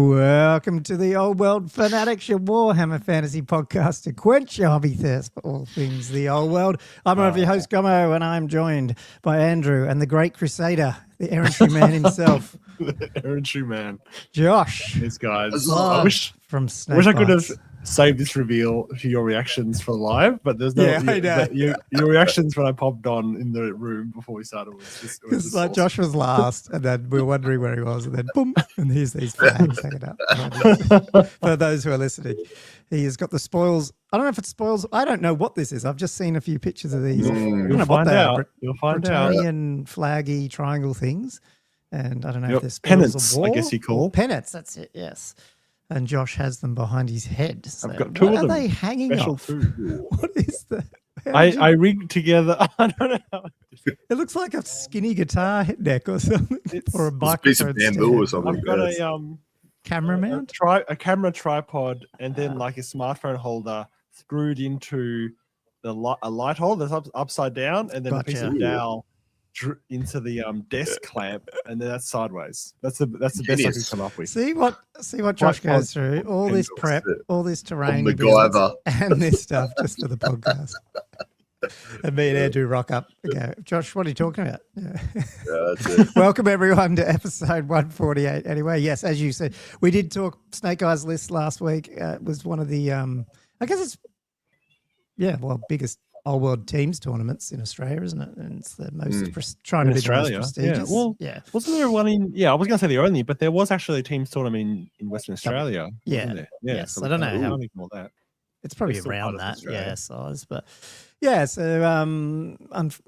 Welcome to the Old World Fanatics, your Warhammer fantasy podcast to quench your hobby thirst for all things the old world. I'm one of your hosts, Gommo, and I'm joined by Andrew and the great crusader, the errantry man himself. The errantry man. Josh. These guys. I wish I could have saved this reveal for your reactions for live, but there's no your reactions when I popped on in the room before we started was just like awesome. Josh was last, and then we were wondering where he was, and then boom, and here's these flags hanging up. For those who are listening, he has got the spoils. I don't know if it's spoils. I don't know what this is. I've just seen a few pictures of these. You'll find out. You'll find out. Britanian flaggy triangle things, and I don't know if there's pennants. I guess you call pennants. That's it. Yes. And Josh has them behind his head. So I've got two of them. What are they hanging off? What is that? I rigged together. I don't know how. It looks like a skinny guitar neck or something, or a microphone piece of bamboo or something. I've got a camera mount, a camera tripod, and then like a smartphone holder screwed into a light holder that's upside down, and then a piece of dowel into the desk clamp, and then that's sideways. That's the best I can come up with. See what Josh goes through. All this prep, all this terrain, and this stuff just for the podcast. And me and Andrew rock up. Okay, Josh, what are you talking about? Yeah. That's it. Welcome everyone to episode 148. Anyway, yes, as you said, we did talk Snake Eyes list last week. It was one of the, I guess it's, biggest old world teams tournaments in Australia, isn't it? And it's the most trying to be the most prestigious. Wasn't there one in? Yeah, I was going to say the only, but there was actually a teams tournament in Western Australia. Yeah, yes. So I don't know how. That. It's probably around that, size. But yeah, so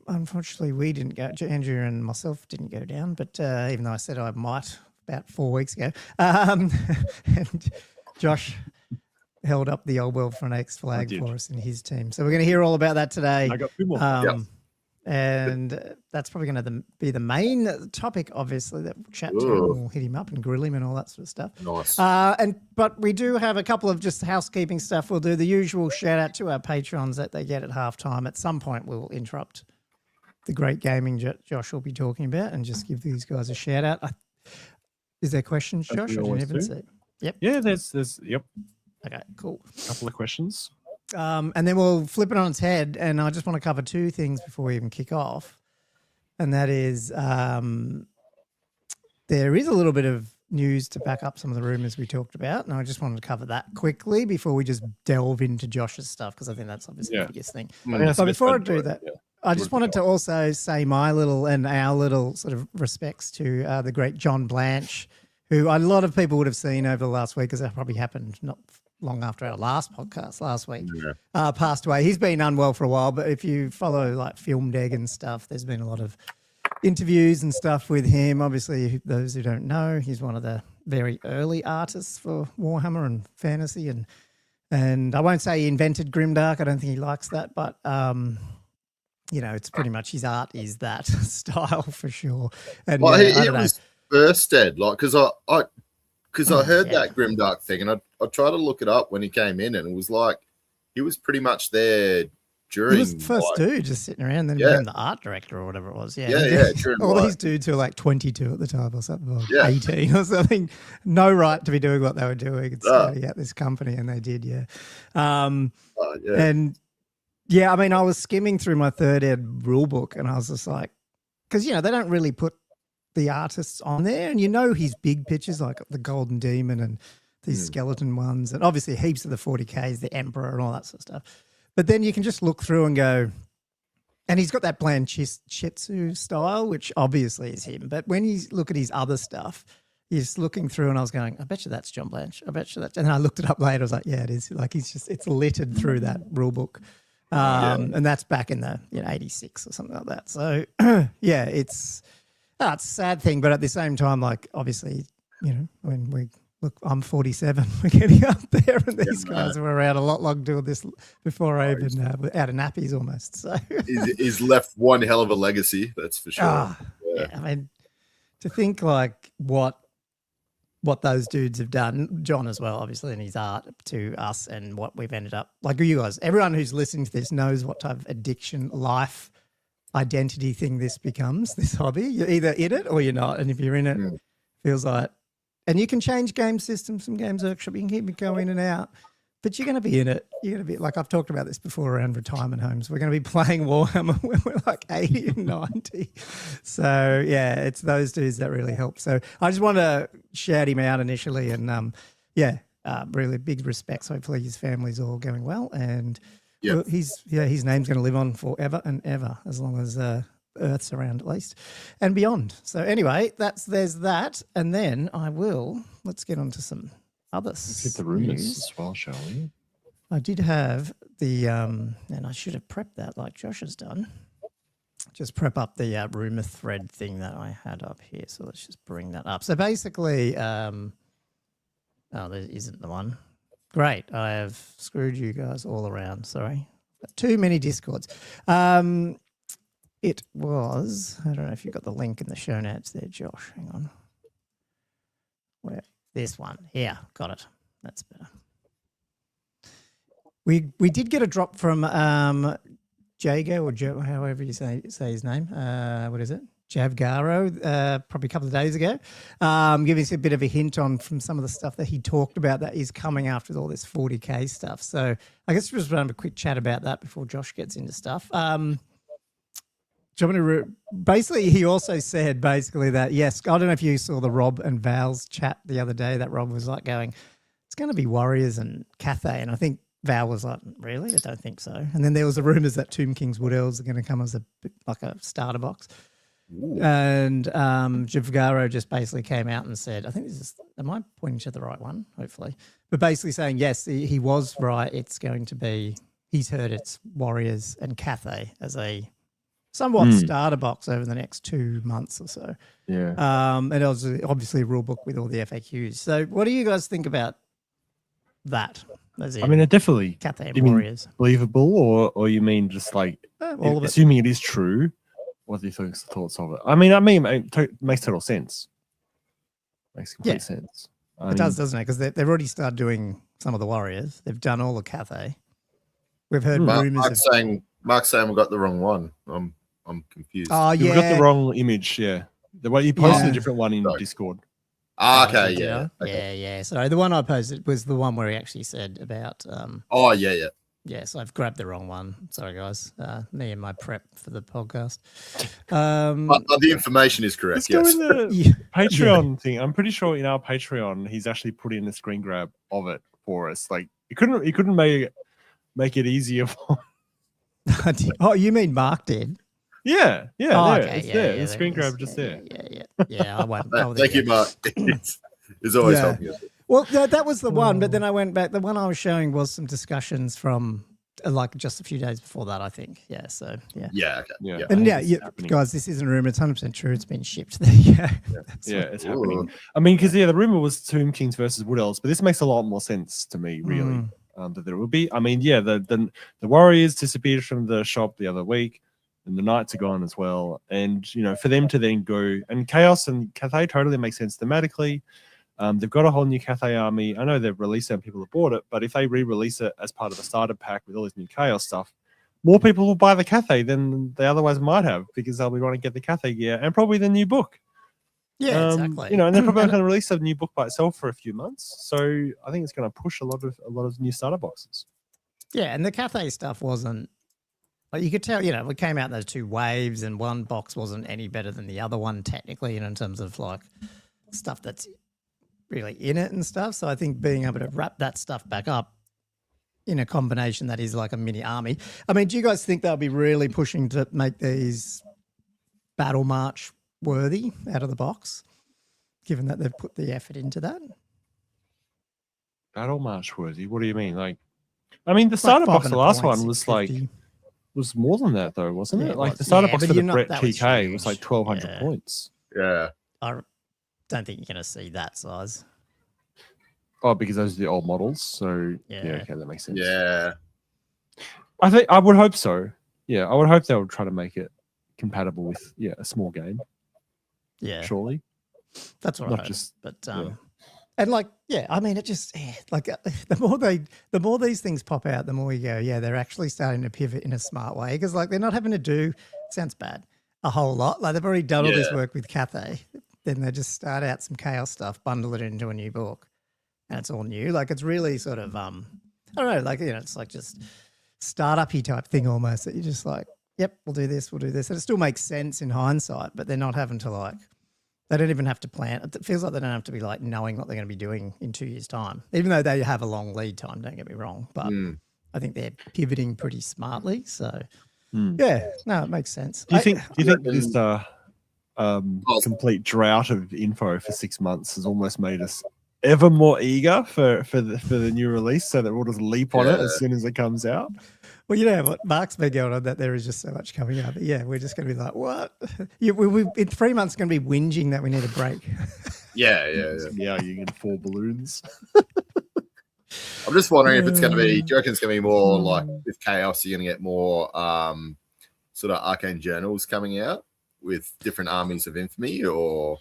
unfortunately we didn't go. Andrew and myself didn't go down, but even though I said I might about 4 weeks ago, and Josh held up the Old World Fanatics flag for us in his team. So we're going to hear all about that today. I got two more. And that's probably going to be the main topic, obviously, that we'll chat to. We'll hit him up and grill him and all that sort of stuff. Nice. But we do have a couple of just housekeeping stuff. We'll do the usual shout out to our patrons that they get at halftime. At some point, we'll interrupt the great gaming Josh will be talking about and just give these guys a shout out. Is there questions, Josh? I didn't even see. Yep. Yeah, there's yep. Okay, cool. A couple of questions. And then we'll flip it on its head, and I just want to cover two things before we even kick off. And that is there is a little bit of news to back up some of the rumours we talked about, and I just wanted to cover that quickly before we just delve into Josh's stuff, because I think that's obviously the biggest thing. But before I do that, I just wanted to also say my little and our little sort of respects to the great John Blanche, who a lot of people would have seen over the last week, because that probably happened not long after our last podcast last week, passed away. He's been unwell for a while, but if you follow like Film Deg and stuff, there's been a lot of interviews and stuff with him. Obviously, those who don't know, he's one of the very early artists for Warhammer and fantasy, and I won't say he invented Grimdark. I don't think he likes that, but it's pretty much his art is that style for sure. And he was first dead, like because I heard that Grimdark thing, and I tried to look it up when he came in, and it was like he was pretty much there during. He was the first dude just sitting around, then became the art director or whatever it was. Yeah. All these dudes who were like 22 at the time or something, or 18 or something, no right to be doing what they were doing and starting out this company, and they did, And I mean, I was skimming through my third ed rule book, and I was just like, because they don't really put the artists on there, and his big pictures like the Golden Demon and these skeleton ones, and obviously heaps of the 40Ks, the Emperor and all that sort of stuff. But then you can just look through and go, and he's got that Blanche style, which obviously is him. But when you look at his other stuff, he's looking through, and I was going, I bet you that's John Blanche. I bet you that. And then I looked it up later. I was like, yeah, it is. Like it's littered through that rule book. And that's back in the 86 or something like that. So it's a sad thing, but at the same time, like obviously, when we look, I'm 47, we're getting up there, and these guys were around a lot long doing this before I even out of nappies almost. So he's left one hell of a legacy, that's for sure. I mean, to think like what those dudes have done, John as well, obviously, in his art to us, and what we've ended up like. You guys, everyone who's listening to this knows what type of addiction, life, identity thing this becomes, this hobby. You're either in it or you're not. And if you're in it, feels like And you can change game systems from Games Workshop. You can keep it going in and out. But you're going to be in it. You're going to be, like I've talked about this before around retirement homes. We're going to be playing Warhammer when we're like 80 and 90. So, yeah, it's those dudes that really help. So I just want to shout him out initially. And, really big respects. Hopefully his family's all going well. And his name's going to live on forever and ever, as long as Earth's around at least, and beyond. So anyway, there's that. And then let's get on to some other Let's hit the rumors as well, shall we? I did have the, and I should have prepped that like Josh has done. Just prep up the rumor thread thing that I had up here. So let's just bring that up. So basically, there isn't the one. Great. I have screwed you guys all around. Sorry. Too many Discords. It was, I don't know if you got the link in the show notes there, Josh. Hang on. Where? This one. Yeah, got it. That's better. We did get a drop from Jago, or Joe, however you say his name. What is it? Javgaro, probably a couple of days ago, giving us a bit of a hint on from some of the stuff that he talked about that is coming after all this 40K stuff. So I guess we'll just run a quick chat about that before Josh gets into stuff. Basically, he also said that, yes, I don't know if you saw the Rob and Val's chat the other day, that Rob was like going, it's going to be Warriors and Cathay. And I think Val was like, really? I don't think so. And then there was the rumours that Tomb King's Wood Elves are going to come as a starter box. Ooh. And Javgaro just basically came out and said, I think am I pointing to the right one? Hopefully. But basically saying, yes, he was right. It's going to be, he's heard it's Warriors and Cathay as a somewhat starter box over the next 2 months or so. Yeah. And it was obviously a rule book with all the FAQs. So what do you guys think about that? I mean, it definitely Cathay and Warriors. Believable, or you mean just like assuming it is true? What do you think the thoughts of it? I mean, it makes total sense. Makes complete sense. It does, doesn't it? Because they've already started doing some of the Warriors. They've done all the Cathay. We've heard rumors. Mark's saying we got the wrong one. I'm confused. Oh, yeah. You got the wrong image, yeah. The way you posted a different one in Discord. Okay, yeah. Okay. Yeah. Sorry, the one I posted was the one where he actually said about... yeah. Yeah, so I've grabbed the wrong one. Sorry, guys. Me and my prep for the podcast. But the information is correct, let's go in the Patreon thing. I'm pretty sure in our Patreon, he's actually put in a screen grab of it for us. Like, he couldn't make it easier for... Oh, you mean Mark did? Yeah. Oh, okay. It's there. The screen grab just there. Yeah. I won't. Thank you, Mark. It's always helping us. Well, that was the one, but then I went back. The one I was showing was some discussions from like just a few days before that, I think. Yeah. So yeah. Yeah. Okay. Yeah. And guys, this isn't a rumor. It's 100% true. It's been shipped. There you go. It's happening. I mean, because the rumor was Tomb Kings versus Wood Elves, but this makes a lot more sense to me, really. That there will be. I mean, the Warriors disappeared from the shop the other week, and the Knights are gone as well. And for them to then go and Chaos and Cathay totally makes sense thematically. They've got a whole new Cathay army. I know they've released it and people have bought it, but if they re-release it as part of the starter pack with all this new Chaos stuff, more people will buy the Cathay than they otherwise might have, because they'll be wanting to get the Cathay gear and probably the new book. Yeah, exactly. And they're probably going to release a new book by itself for a few months. So I think it's going to push a lot of new starter boxes. Yeah, and the Cathay stuff wasn't like, you could tell. We came out in those 2 waves, and one box wasn't any better than the other one technically, in terms of like stuff that's really in it and stuff. So I think being able to wrap that stuff back up in a combination that is like a mini army. I mean, do you guys think they'll be really pushing to make these Battle March worthy out of the box, given that they've put the effort into that? Battle March worthy? What do you mean? Like, I mean, the starter box, the last one was 50. Was more than that though, wasn't it? Like the starter box for the Brett TK was like 1,200 points. Yeah. I don't think you're going to see that size. Oh, because those are the old models. So okay, that makes sense. Yeah. I would hope so. Yeah, I would hope they would try to make it compatible with a small game. Yeah, surely. That's what I hope. But and like I mean, it just like the more these things pop out, the more you go, they're actually starting to pivot in a smart way, because like they're not having to do, sounds bad, a whole lot. Like they've already done all this work with Cathay. then they just start out some chaos stuff, bundle it into a new book, and it's all new. Like it's really sort of I don't know, like it's like just startup-y type thing almost that you're just like, yep, we'll do this. And it still makes sense in hindsight, but they're not having to like, they don't even have to plan. It feels like they don't have to be like knowing what they're going to be doing in 2 years' time, even though they have a long lead time, don't get me wrong. But I think they're pivoting pretty smartly. So yeah, no, it makes sense. Do you think this complete drought of info for 6 months has almost made us ever more eager for the new release, so that we'll just leap on it as soon as it comes out? Well, you know what Mark's been going on, that there is just so much coming out. But yeah, we're just going to be like, what? We in 3 months going to be whinging that we need a break. Yeah. You get 4 balloons. I'm just wondering if it's going to be. Do you reckon it's going to be more like with Chaos? You're going to get more sort of arcane journals coming out with different armies of infamy, or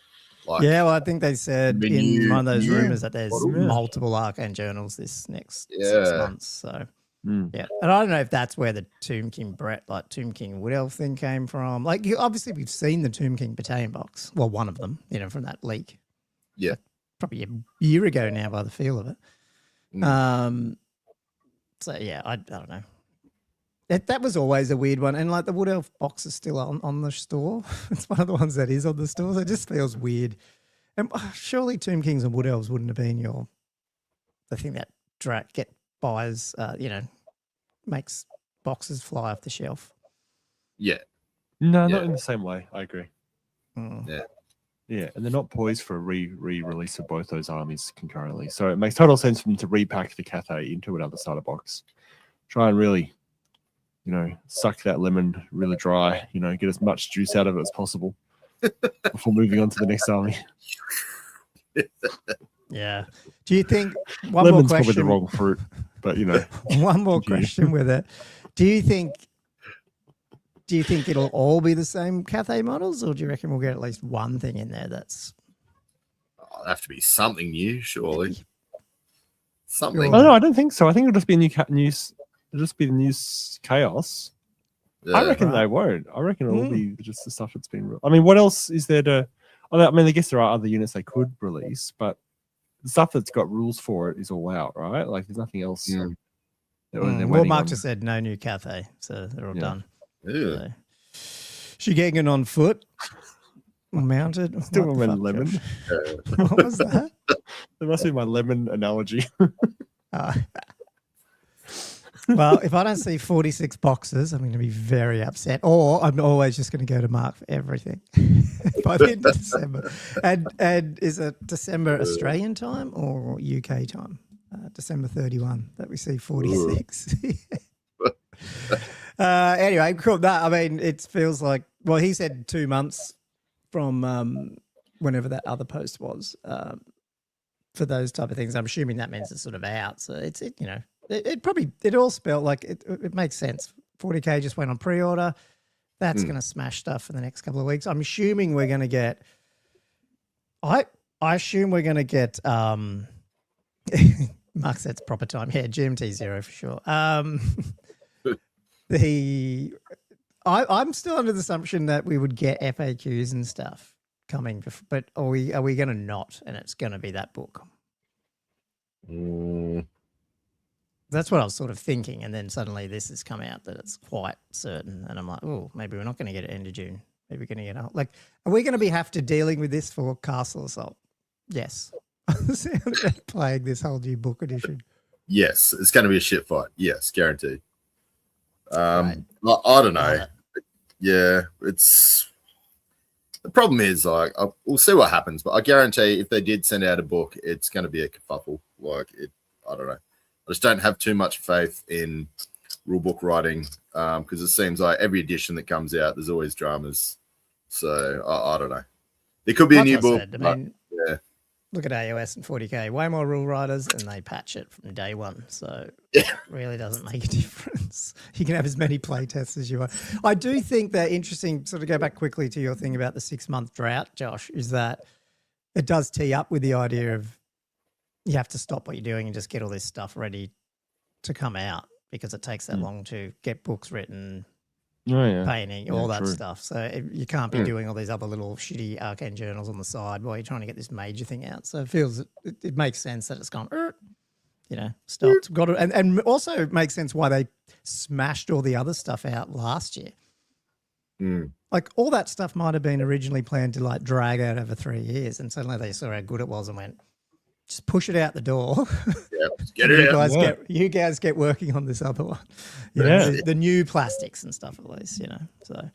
like? Yeah, well, I think they said in one of those rumors that there's multiple arcane journals this next 6 months. So. Yeah, and I don't know if that's where the Tomb King Wood Elf thing came from. Like, obviously, we've seen the Tomb King Battalion box. Well, one of them, from that leak. Yeah, like, probably a year ago now, by the feel of it. So yeah, I don't know. That was always a weird one, and like the Wood Elf box is still on the store. It's one of the ones that is on the store. So it just feels weird. And surely Tomb Kings and Wood Elves wouldn't have been the thing that buys, makes boxes fly off the shelf. Yeah. No, not in the same way. I agree. Yeah. Yeah, and they're not poised for a re-release of both those armies concurrently. So it makes total sense for them to repack the Cathay into another starter box. Try and really, suck that lemon really dry, get as much juice out of it as possible before moving on to the next army. Yeah. Do you think lemon's probably the wrong fruit, but one more question with it. Do you think it'll all be the same Cathay models, or do you reckon we'll get at least one thing in there that's? It'll have to be something new, surely. Something. Oh no, I don't think so. I think it'll just be a new it'll just be the new Chaos. Yeah, I reckon they won't. I reckon it'll be just the stuff that's been. I mean, what else is there to? I mean, I guess there are other units they could release, but the stuff that's got rules for it is all out, right? Like, there's nothing else. Well, Mark just said no new Cathay, so they're all done. So, Shigengan on foot, mounted. Still on my lemon. What was that? That must be my lemon analogy. Well, if I don't see 46 boxes, I'm going to be very upset. Or I'm always just going to go to Mark for everything by the end of December. And is it December Australian time or UK time? December 31 that we see 46. Anyway, cool. No, I mean, it feels like, well, he said 2 months from whenever that other post was for those type of things. I'm assuming that means it's sort of out. So it all spelled like it makes sense. 40K just went on pre-order. That's going to smash stuff for the next couple of weeks. I'm assuming we're going to get. I assume we're going to get. Mark said it's proper time. Yeah, GMT 0 for sure. I'm still under the assumption that we would get FAQs and stuff coming, but are we going to not? And it's going to be that book. That's what I was sort of thinking, and then suddenly this has come out that it's quite certain, and I'm like, oh, maybe we're not going to get it end of June. Maybe we're going to get out. Like, are we going to have to dealing with this for Castle Assault? Yes. Playing this whole new book edition. Yes, it's going to be a shit fight. Yes, guaranteed. Right. I don't know. Yeah, it's the problem is like we'll see what happens, but I guarantee if they did send out a book, it's going to be a kerfuffle. Like I don't know. I just don't have too much faith in rulebook writing because it seems like every edition that comes out, there's always dramas. So I don't know. There could be a new book. Yeah. Look at AOS and 40K. Way more rule writers, and they patch it from day one. So it really doesn't make a difference. You can have as many play tests as you want. I do think that interesting, sort of go back quickly to your thing about the 6-month drought, Josh, is that it does tee up with the idea of you have to stop what you're doing and just get all this stuff ready to come out because it takes that long to get books written, painting, all that true. stuff. So you can't be doing all these other little shitty arcane journals on the side while you're trying to get this major thing out. So it makes sense that it's gone, stopped. Got it, and also it makes sense why they smashed all the other stuff out last year. Like all that stuff might have been originally planned to like drag out over 3 years, and suddenly they saw how good it was and went, just push it out the door. Yeah, get it out. You guys get working on this other one. The new plastics and stuff, at least, So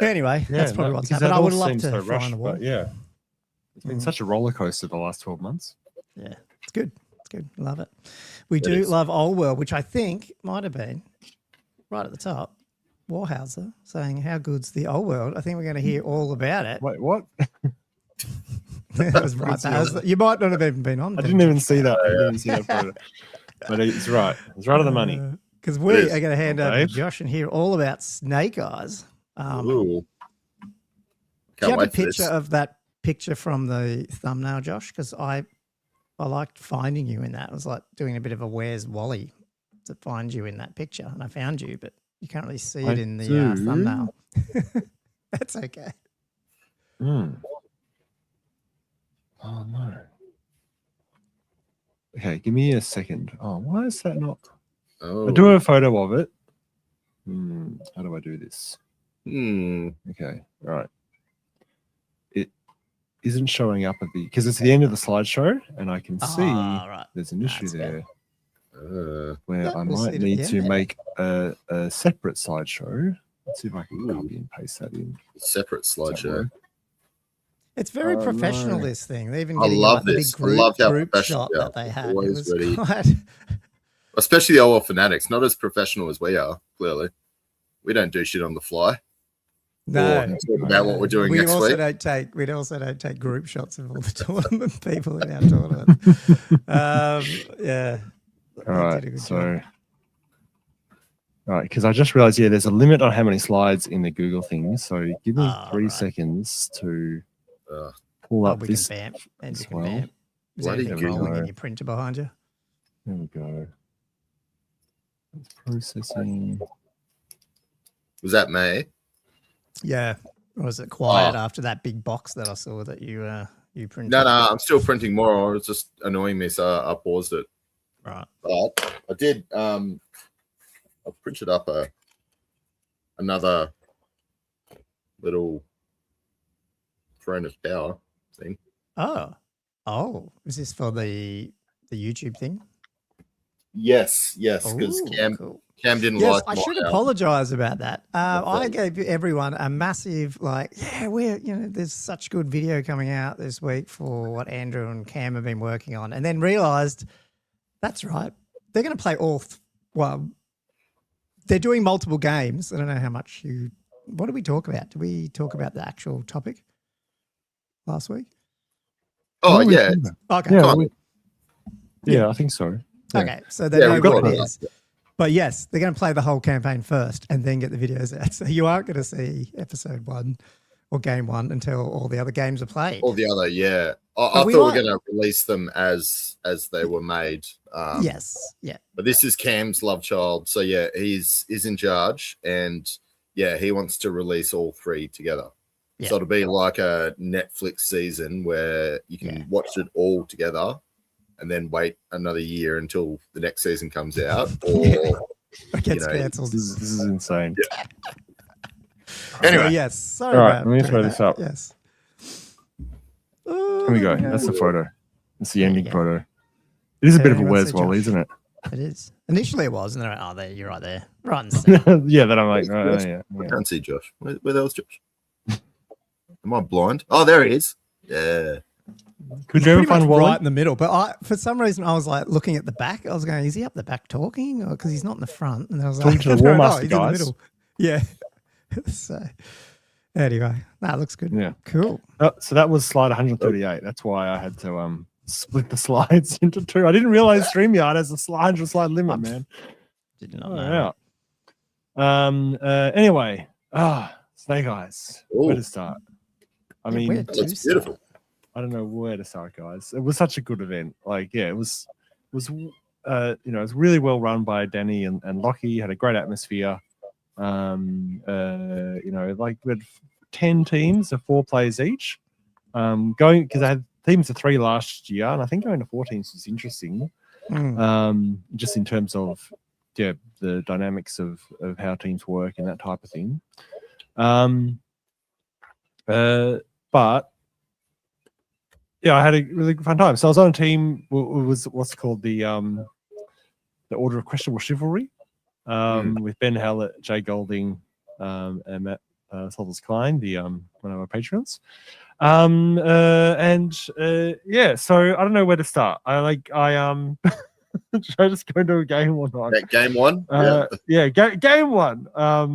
anyway, that's probably what's happened. I would love to find the wall. Yeah, it's been such a roller coaster the last 12 months. Yeah, it's good. It's good. Love it. We do love Old World, which I think might have been right at the top. Warhauser saying, "How good's the Old World?" I think we're going to hear all about it. Wait, what? That was right. You might not have even been on. I didn't even see that. I didn't see that photo. But it's right. It's right on the money. Because we are going to hand over to Josh and hear all about Snake Eyes. Ooh. Do you have a picture of that picture from the thumbnail, Josh? Because I liked finding you in that. I was like doing a bit of a Where's Wally to find you in that picture, and I found you, but you can't really see it in the thumbnail. That's okay. Oh, no. Okay, give me a second. Oh, why is that not? I do have a photo of it. How do I do this? Okay, right. It isn't showing up at because it's the end of the slideshow, and I can see there's an issue there where I might need to make a separate slideshow. Let's see if I can copy and paste that in. Separate slideshow. It's very professional, this thing. They even I love this. The big I love how group professional shot that they had. Always it was ready. quite... Especially the old Fanatics, not as professional as we are, clearly. We don't do shit on the fly. No. Talk about what we're doing next week. We also don't take group shots of all the tournament people in our tournament. Yeah. All right. So, because I just realized, there's a limit on how many slides in the Google thing. So give me 3 seconds to pull up this. Can vamp, and you can well. vamp. Is there anything rolling in your printer behind you? There we go. It's processing. Was that me? Yeah. Or was it quiet after that big box that I saw that you printed? No, I'm still printing more. It's just annoying me, so I paused it. Right. But I did. I printed up another little throne of power thing. Oh, is this for the YouTube thing? Yes, because Cam didn't like. I should apologize about that. I gave everyone a massive there's such good video coming out this week for what Andrew and Cam have been working on, and then realized that's right. They're going to play they're doing multiple games. I don't know how much what did we talk about? Did we talk about the actual topic last week? Oh, yeah. Okay. Yeah, I think so. Yeah. Okay, so they know what it is. But yes, they're going to play the whole campaign first and then get the videos out. So you aren't going to see episode 1 or game 1 until all the other games are played. All the other, yeah. I thought we were going to release them as they were made. Yes, yeah. But this is Cam's love child. So, yeah, he's in charge. And, yeah, he wants to release all 3 together. Yeah. So it'll be like a Netflix season where you can watch it all together and then wait another year until the next season comes out. Or it gets cancelled. This is insane. Yeah. Anyway. So, yes. Sorry. All right, let me throw this up. Yes. Here we go. That's the photo. That's the ending photo. It is a bit of a Where's Wally, isn't it? It is. Initially it was, and then there, you're right there. Right in the center. Yeah, then I'm like, I can't see Josh. Where the hell's Josh? Am I blind? Oh, there he is. Yeah. Could you ever find Wally? Right in the middle, but for some reason I was like looking at the back. I was going, is he up the back talking, or because he's not in the front? And I was talking like, to the War Master guys. In the middle. Yeah. So anyway, that looks good. Yeah, cool. So that was slide 138. That's why I had to split the slides into 2. I didn't realize StreamYard has a 100 slide limit, man. Did not know. Anyway, Snake Eyes. Ooh. Where to start? I mean, it's beautiful. I don't know where to start, guys. It was such a good event. Like, yeah, it was it was really well run by Danny and Lockie. Had a great atmosphere. You know, like we had 10 teams of 4 players each. Going because I had teams of 3 last year, and I think going to 4 teams is interesting. Just in terms of the dynamics of how teams work and that type of thing. But yeah, I had a really fun time. So I was on a team. It was what's called the Order of Questionable Chivalry, with Ben Hallett, Jay Golding, and Matt Salters Klein, one of our patrons. Yeah, so I don't know where to start. Should I just go into a game or not? Game one? Game one. I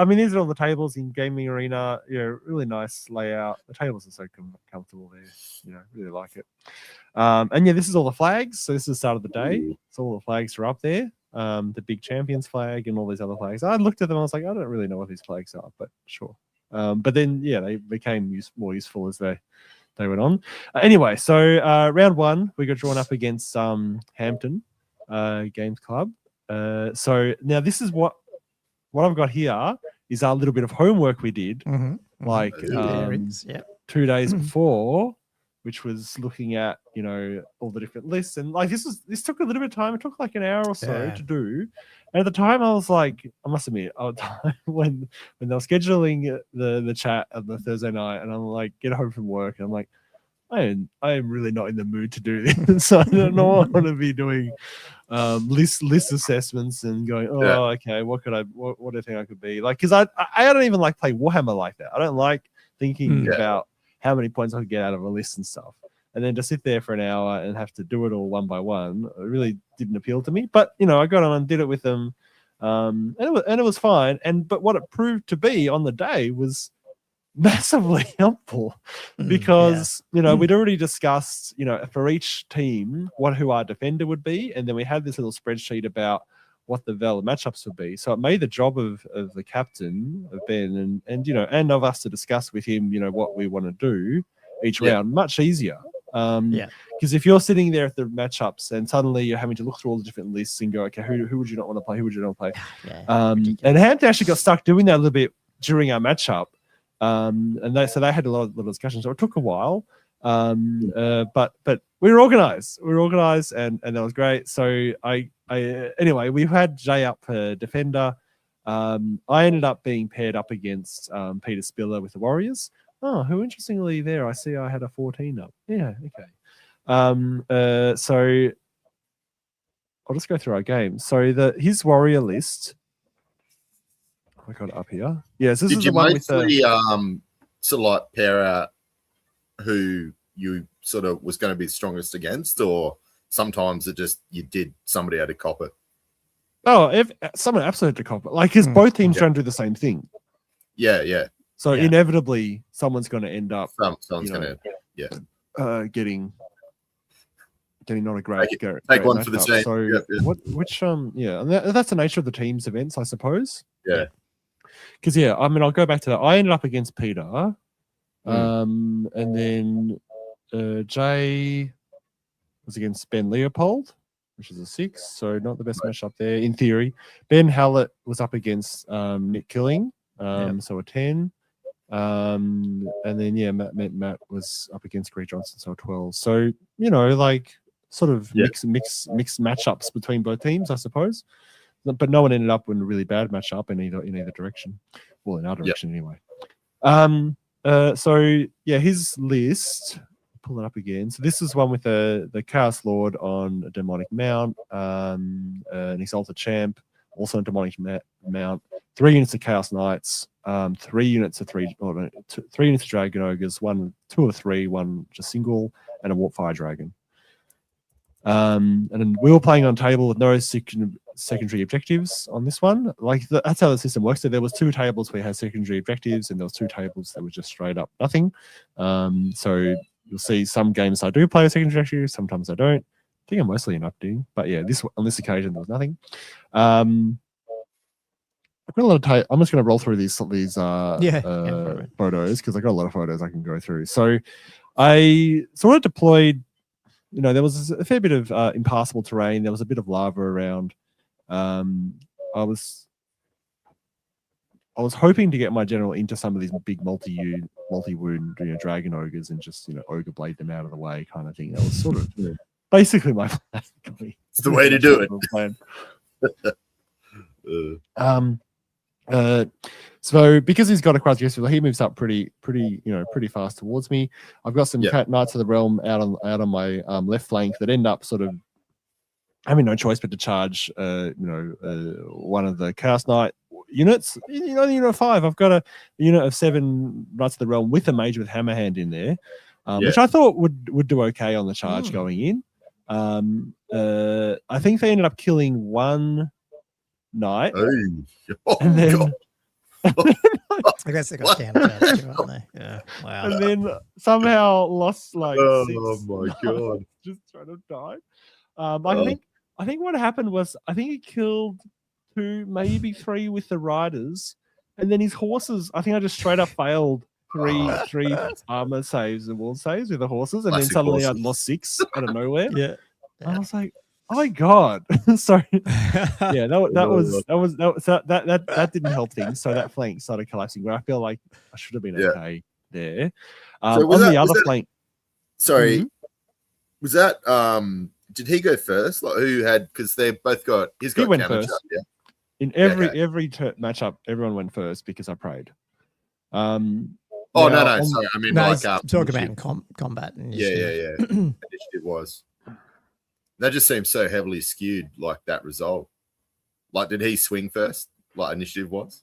mean, these are all the tables in Gaming Arena. Yeah, really nice layout. The tables are so comfortable there. You know, really like it. And yeah, this is all the flags. So this is the start of the day. So all the flags are up there. The big champions flag and all these other flags. I looked at them. I was like, I don't really know what these flags are, but sure. But then, yeah, they became more useful as they went on. Anyway, so round 1, we got drawn up against Hampton Games Club. So now this is what I've got here is our little bit of homework we did, like 2 days before, which was looking at, you know, all the different lists. And like this took a little bit of time. It took like an hour or so to do. And at the time, I was like, I must admit, when they were scheduling the chat on the Thursday night, and I'm like, get home from work, and I'm like, I am really not in the mood to do this. So I don't know what I want to be doing list assessments and going, okay, what do I think I could be like? Because I don't even like play Warhammer like that. I don't like thinking about how many points I could get out of a list and stuff. And then to sit there for an hour and have to do it all one by one, it really didn't appeal to me. But you know, I got on and did it with them, and it was fine. But what it proved to be on the day was massively helpful, because you know, we'd already discussed, you know, for each team who our defender would be, and then we had this little spreadsheet about what the Vale matchups would be. So it made the job of the captain, of Ben, and you know, and of us to discuss with him, you know, what we want to do each round much easier. Because if you're sitting there at the matchups and suddenly you're having to look through all the different lists and go, okay, who would you not want to play? Who would you not play? And Hampton actually got stuck doing that a little bit during our matchup. And they had a lot of discussion. So it took a while. But we were organized. And that was great. So anyway, we've had Jay up for defender. I ended up being paired up against Peter Spiller with the Warriors. Oh, who interestingly there, I see I had a 14 up. Yeah, okay. So I'll just go through our game. So his Warrior list, I got it up here. Yes, this is the one with the... sort of like pair out who you sort of was going to be strongest against, or sometimes it just you did somebody had to cop it? Oh, if someone absolutely had to cop it. Like, because both teams don't do the same thing. Yeah. So inevitably, someone's going to end up. Someone's going to, getting not a great. Take one for the team. So and that's the nature of the team's events, I suppose. Yeah. Because I mean, I'll go back to that. I ended up against Peter, and then Jay was against Ben Leopold, which is a 6, so not the best matchup there in theory. Ben Hallett was up against Nick Killing, so a 10. And then Matt was up against Greg Johnson, so a 12. So you know, like sort of mixed matchups between both teams, I suppose. But no one ended up in a really bad matchup in either direction. Well, in our direction anyway. So his list. Pull it up again. So this is one with the Chaos Lord on a demonic mount, an Exalted Champ, also a demonic mount. 3 units of Chaos Knights, 3 units of 3 units of Dragon Ogres, 2 of 3, one just single, and a Warpfire Dragon. And then we were playing on table with no secondary objectives on this one. Like that's how the system works. So there was 2 tables where we had secondary objectives, and there was 2 tables that were just straight up nothing. So you'll see some games I do play a secondary objective, sometimes I don't. I think I mostly end up doing, but on this occasion there was nothing. I've got a lot of I'm just going to roll through these photos because I've got a lot of photos I can go through. So I sort of deployed. You know, there was a fair bit of impassable terrain. There was a bit of lava around. I was was hoping to get my general into some of these big multi-wound dragon ogres and just ogre blade them out of the way kind of thing. That was sort of basically my plan. It's the way to do it. Plan. So because he's got a quasi he moves up pretty fast towards me. I've got some Knights of the Realm out on my left flank that end up sort of having no choice but to charge one of the Chaos Knight units. Unit 5, I've got a unit of 7 Knights of the Realm with a mage with Hammerhand in there, which I thought would do okay on the charge going in. I think they ended up killing one knight. And then I guess they got counter too, aren't they? Yeah. Wow. And then somehow lost like 6. Oh my god! Just trying to die. I think what happened was he killed 2, maybe 3 with the riders, and then his horses. I think I just straight up failed three armor saves and wall saves with the horses, and then suddenly I'd lost 6 out of nowhere. Yeah. And I was like, oh my god! Sorry. Yeah, that didn't help things. So that flank started collapsing. Where I feel like I should have been okay there. So on the other flank. Sorry, was that did he go first? Like who had? Because they both got. He went first. In every matchup, everyone went first because I prayed. No. Sorry, I mean, no, talk about in combat. Yeah. Initiative was. That just seems so heavily skewed, like that result. Like, did he swing first? Like initiative was?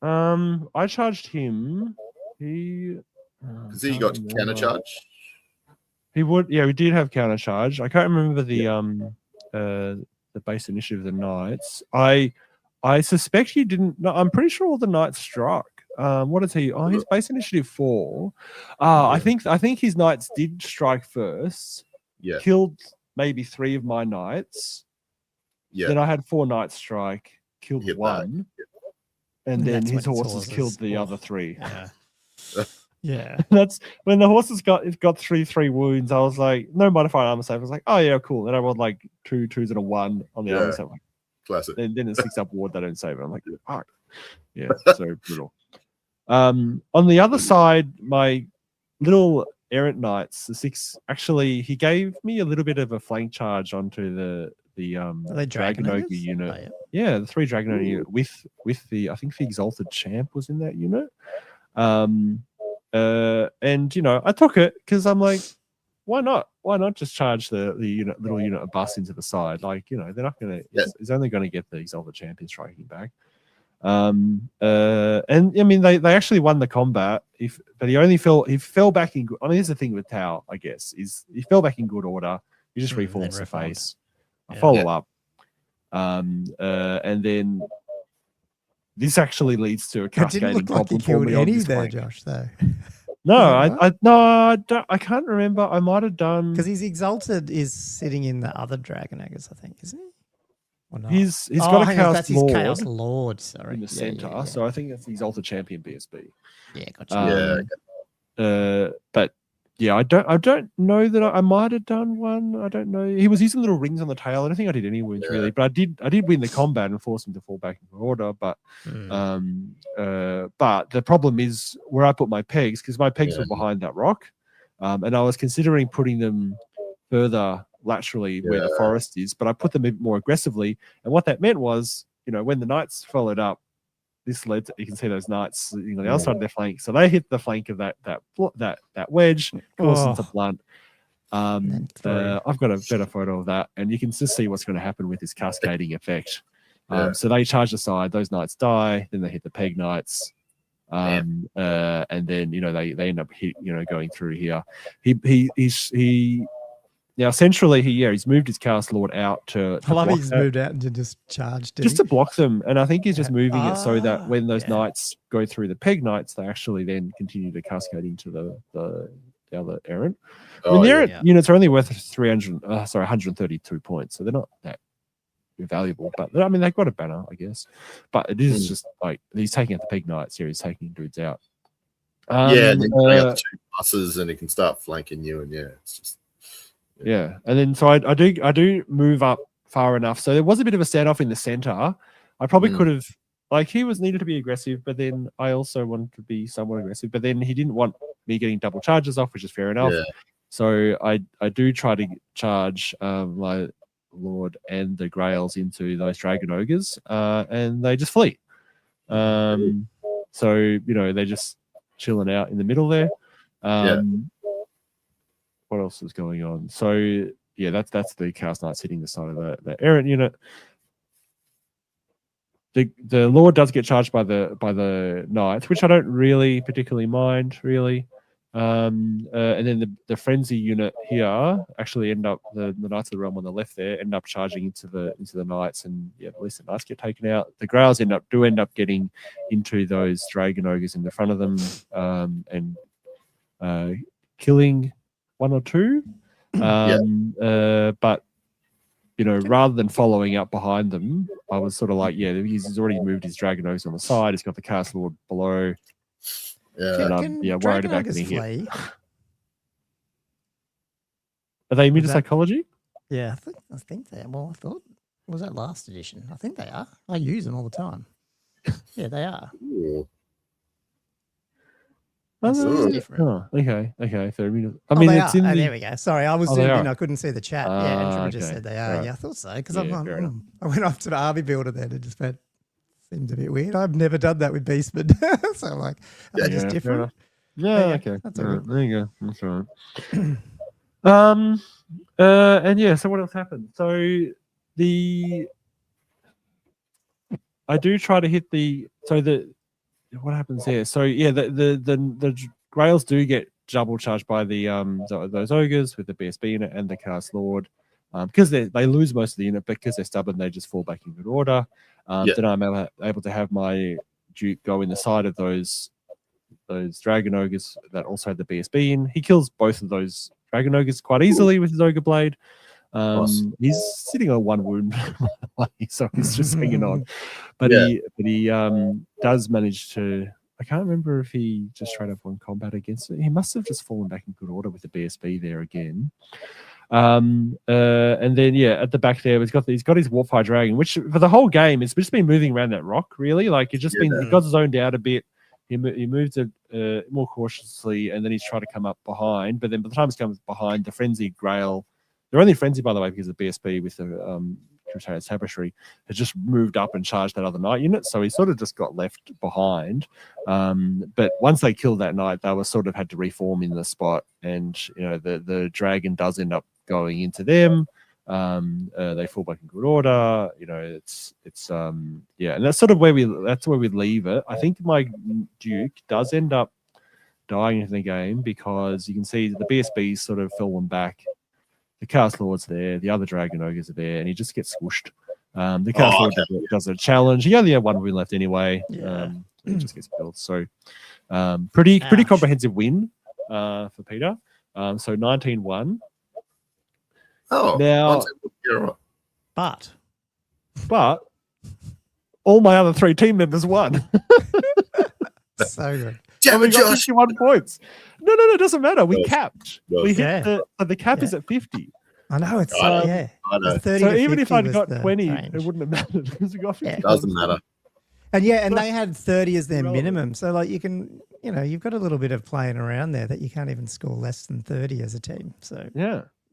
I charged him. Because he got counter charge. He would, we did have counter charge. I can't remember the base initiative of the knights. I suspect he didn't. No, I'm pretty sure all the knights struck. What did he? Oh, his base initiative 4. I think his knights did strike first. Yeah. Killed maybe 3 of my knights. Yeah. Then I had 4 knights strike. Killed 1. And then his horses killed the other 3. Yeah. Yeah. That's when the horses got 3 wounds. I was like, no modified armor save. I was like, oh yeah, cool. Then I rolled like 2 2s and a 1 on the armor save. Like, classic. Then it 6 up ward. They don't save it. I'm like, fuck. Yeah, so brutal. On the other side, my little errant knights, the 6. Actually, he gave me a little bit of a flank charge onto the Dragon Ogre unit. Oh, yeah. The 3 Dragon Ogre unit with the, I think the Exalted Champ was in that unit. And I took it because I'm like, why not? Why not just charge the little unit of bus into the side? Like, they're not gonna. It's only going to get the Exalted Champion striking back. And I mean, they actually won the combat. But he fell back in good. I mean, here's the thing with Tau, I guess, is he fell back in good order. He just reforms the face. I follow up, and then. This actually leads to a cascading problem for me. Any there, Josh, though. No, I can't remember. I might have done because his Exalted is sitting in the other Dragon Ogres, I think, isn't he? Or not? He's got a Chaos Lord. His Chaos Lord, sorry, in the center. So I think that's the Exalted Champion BSB. Yeah, gotcha. But yeah, I don't know that I might have done one. I don't know. He was using little rings on the tail. I don't think I did any wounds really, but I did win the combat and force him to fall back into order. But but the problem is where I put my pegs, because my pegs were behind that rock, and I was considering putting them further laterally where the forest is, but I put them a bit more aggressively. And what that meant was, when the knights followed up, this led to, you can see those knights, the other side of their flank. So they hit the flank of that wedge, caused them to blunt. I've got a better photo of that, and you can just see what's going to happen with this cascading effect. So they charge aside, those knights die, then they hit the peg knights, and then they end up going through here. He now centrally he's moved his Chaos Lord out to I love he's moved out and just charged to block them, and I think he's just moving it so that when those knights go through the peg knights, they actually then continue to cascade into the other errant. The errant units are only worth 132 points, so they're not that valuable. But I mean, they've got a banner, I guess. But it is just like he's taking out the peg knights here. He's taking dudes out. And then bring up the 2 buses, and he can start flanking you. And it's just. Yeah, and then so I do move up far enough. So there was a bit of a standoff in the center. I probably could have like he was needed to be aggressive, but then I also wanted to be somewhat aggressive. But then he didn't want me getting double charges off, which is fair enough. Yeah. So I do try to charge my Lord and the Grails into those Dragon Ogres, and they just flee. So they're just chilling out in the middle there. What else is going on? So yeah, that's the Chaos Knights hitting the side of the errant unit. The Lord does get charged by the Knights, which I don't really particularly mind, really. And then the Frenzy unit here actually end up the Knights of the Realm on the left there end up charging into the Knights, and yeah, at least the Knights get taken out. The Grails end up getting into those Dragon Ogres in the front of them, and killing one or two. But rather than following up behind them, I was sort of like, yeah, he's already moved his Dragon Ogres on the side. He's got the Chaos Lord below. Yeah, and worried about getting hit. Flee? Are they immune to psychology? Yeah, I think they are. Well, I thought, was that last edition? I think they are. I use them all the time. Yeah, they are. Different. Oh, okay. So, I mean, it's in the... there we go. Sorry, I was zoomed in. I couldn't see the chat. Andrew just said they are. Right. Yeah, I thought so because I went off to the army builder there and just went, seemed a bit weird. I've never done that with Beastmen. So I'm like, are they just different? Yeah, okay. That's all right. There you go. That's all right. And yeah, so what else happened? So I do try to hit what happens there? So yeah, the Grails do get double charged by those ogres with the BSB unit and the Chaos Lord, because they lose most of the unit, but because they're stubborn, they just fall back in good order. Then I'm able to have my Duke go in the side of those Dragon Ogres that also have the BSB in. He kills both of those Dragon Ogres quite easily with his Ogre Blade. He's sitting on one wound, so he's just hanging on. But he does manage to. I can't remember if he just tried to have one combat against it. He must have just fallen back in good order with the BSB there again. And then at the back there, he's got his Warpfire Dragon, which for the whole game it's just been moving around that rock. Really, like it's just been he got zoned out a bit. He moved it more cautiously, and then he's trying to come up behind. But then by the time he comes behind, the Frenzy Grail. They're only frenzy, by the way, because the BSB with the Crusader Tapestry has just moved up and charged that other Knight unit. So he sort of just got left behind. But once they killed that Knight, they were sort of had to reform in the spot. And, the Dragon does end up going into them. They fall back in good order. And that's sort of where we leave it. I think my Duke does end up dying in the game because you can see the BSB's sort of fallen back. The Chaos Lord's there, the other Dragon Ogres are there, and he just gets squished. The Chaos Lord does a challenge. He only had one win left anyway. He just gets killed. So pretty comprehensive win for Peter. So 19-1. Oh, now, but all my other 3 team members won. So good. Damn it, Josh. 51 points. No, it doesn't matter. We capped. We hit the cap is at 50. I know it's I know. 30 so to even if I'd got 20, it wouldn't have mattered because we got 50. It doesn't matter. And and they had 30 as their minimum. So like you can, you've got a little bit of playing around there that you can't even score less than 30 as a team. So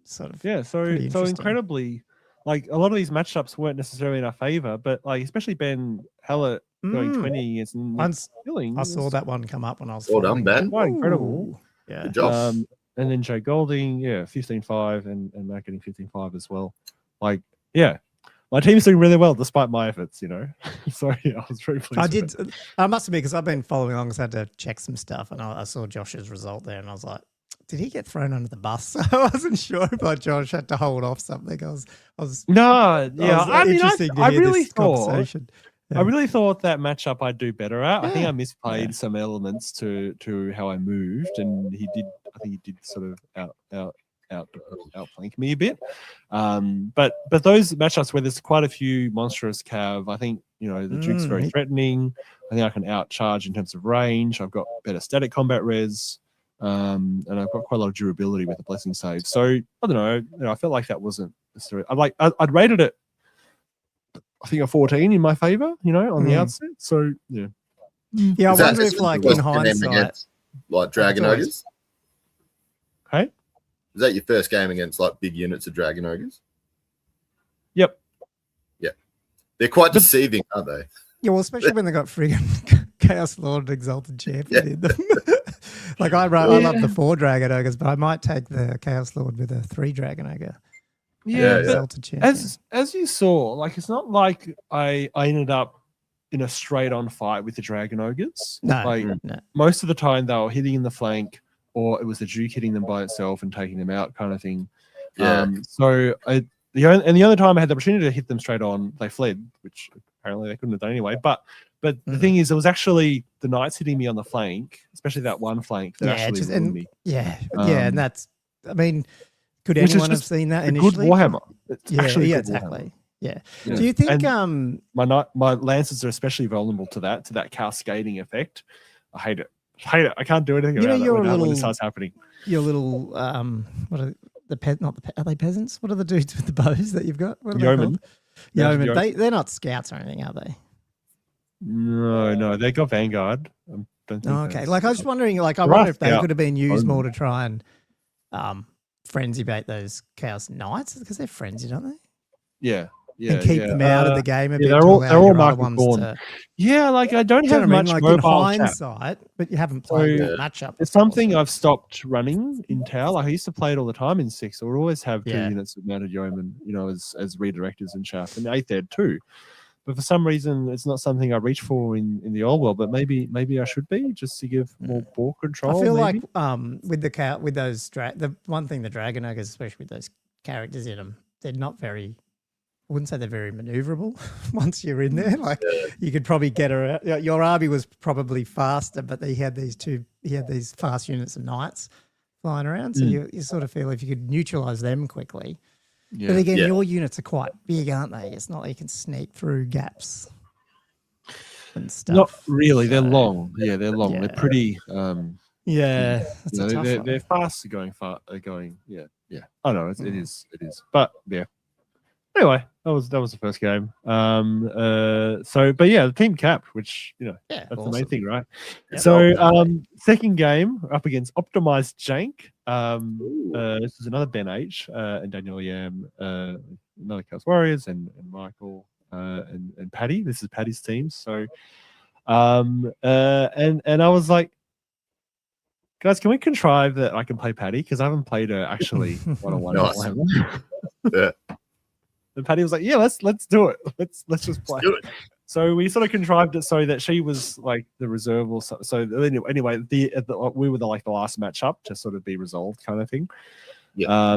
so incredibly, like a lot of these matchups weren't necessarily in our favor, but like especially Ben Hallett going 20 is killing. I saw that one come up when I was well done, Ben. Quite incredible. Yeah. Good job. And then Joe Golding, 15-5 and Matt getting 15-5 as well. Like, yeah. My team's doing really well despite my efforts, Sorry, I was very pleased. I must admit, because I've been following along, because I had to check some stuff, and I saw Josh's result there, and I was like, did he get thrown under the bus? I wasn't sure if Josh had to hold off something. I really thought I really thought that matchup I'd do better at. I think I misplayed some elements to how I moved, and I think he did sort of outflank me a bit. But those matchups where there's quite a few monstrous cav, I think the Duke's very threatening. I think I can outcharge in terms of range. I've got better static combat res, and I've got quite a lot of durability with the blessing save. So I don't know. I felt like that wasn't necessarily. I'd rated it I think a 14 in my favor, on the outset. So yeah. Yeah, I wonder if, like, in hindsight, against, like Dragon Ogres. Okay. Is that your first game against like big units of Dragon Ogres? Yep. Yeah. They're quite deceiving, aren't they? Yeah, well, especially when they got friggin' Chaos Lord Exalted Champion in them. Like, I love the 4 Dragon Ogres, but I might take the Chaos Lord with a 3 Dragon Ogre. Yeah, Exalted Champion. As you saw, like, it's not like I ended up in a straight-on fight with the Dragon Ogres. No. Most of the time they were hitting in the flank, or it was the Duke hitting them by itself and taking them out, kind of thing. Yeah. The only time I had the opportunity to hit them straight on, they fled, which apparently they couldn't have done anyway. But the thing is, it was actually the Knights hitting me on the flank, especially that one flank that actually ruined me. Yeah, and that's, I mean, could anyone have seen that initially? Good Warhammer. It's exactly. Warhammer. Yeah. Do you think my Lancers are especially vulnerable to that cascading effect? I hate it. I can't do anything about it when it starts happening. Your little what are are they peasants? What are the dudes with the bows that you've got? What are Yeomen. Yeomen. They're not scouts or anything, are they? No, they got Vanguard. Okay. Like, I was wondering, like, I wonder if they could have been used more to try and frenzy bait those Chaos Knights, because they're frenzied, aren't they? Yeah. And keep them out of the game a bit. They're all marked with Gorn. Yeah, like, I don't have much mobile in hindsight, but you haven't played that matchup. It's something I've stopped running in Tau. Like, I used to play it all the time in 6. I would always have 2 units of mounted yeomen, as redirectors and chaff, and 8th ed too. But for some reason, it's not something I reach for in the old world. But maybe I should be, just to give more ball control. I feel like with those the one thing the Dragon Ogres, especially with those characters in them, they're not very. I wouldn't say they're very maneuverable once you're in there. Like, you could probably get around. Your army was probably faster, but he had these fast units of Knights flying around. So you sort of feel if you could neutralize them quickly. Yeah. But again, your units are quite big, aren't they? It's not like you can sneak through gaps and stuff. Not really. They're long. Yeah, they're long. Yeah. They're pretty. That's a tough one. They're fast going. Yeah. I know it is. But yeah. Anyway, that was the first game. But yeah, the team capped, which that's awesome. The main thing, right? Yeah, so second game up against Optimized Jank. This is another Ben H and Daniel Yam, another Chaos Warriors and Michael and Paddy. This is Paddy's team. So and I was like, guys, can we contrive that I can play Paddy? Because I haven't played her actually one-on-one. Yeah. And Paddy was like, "Yeah, let's do it. Let's just play." Do it. So we sort of contrived it so that she was like the reserve, or so. Anyway, we were the last matchup to sort of be resolved, kind of thing. Yeah.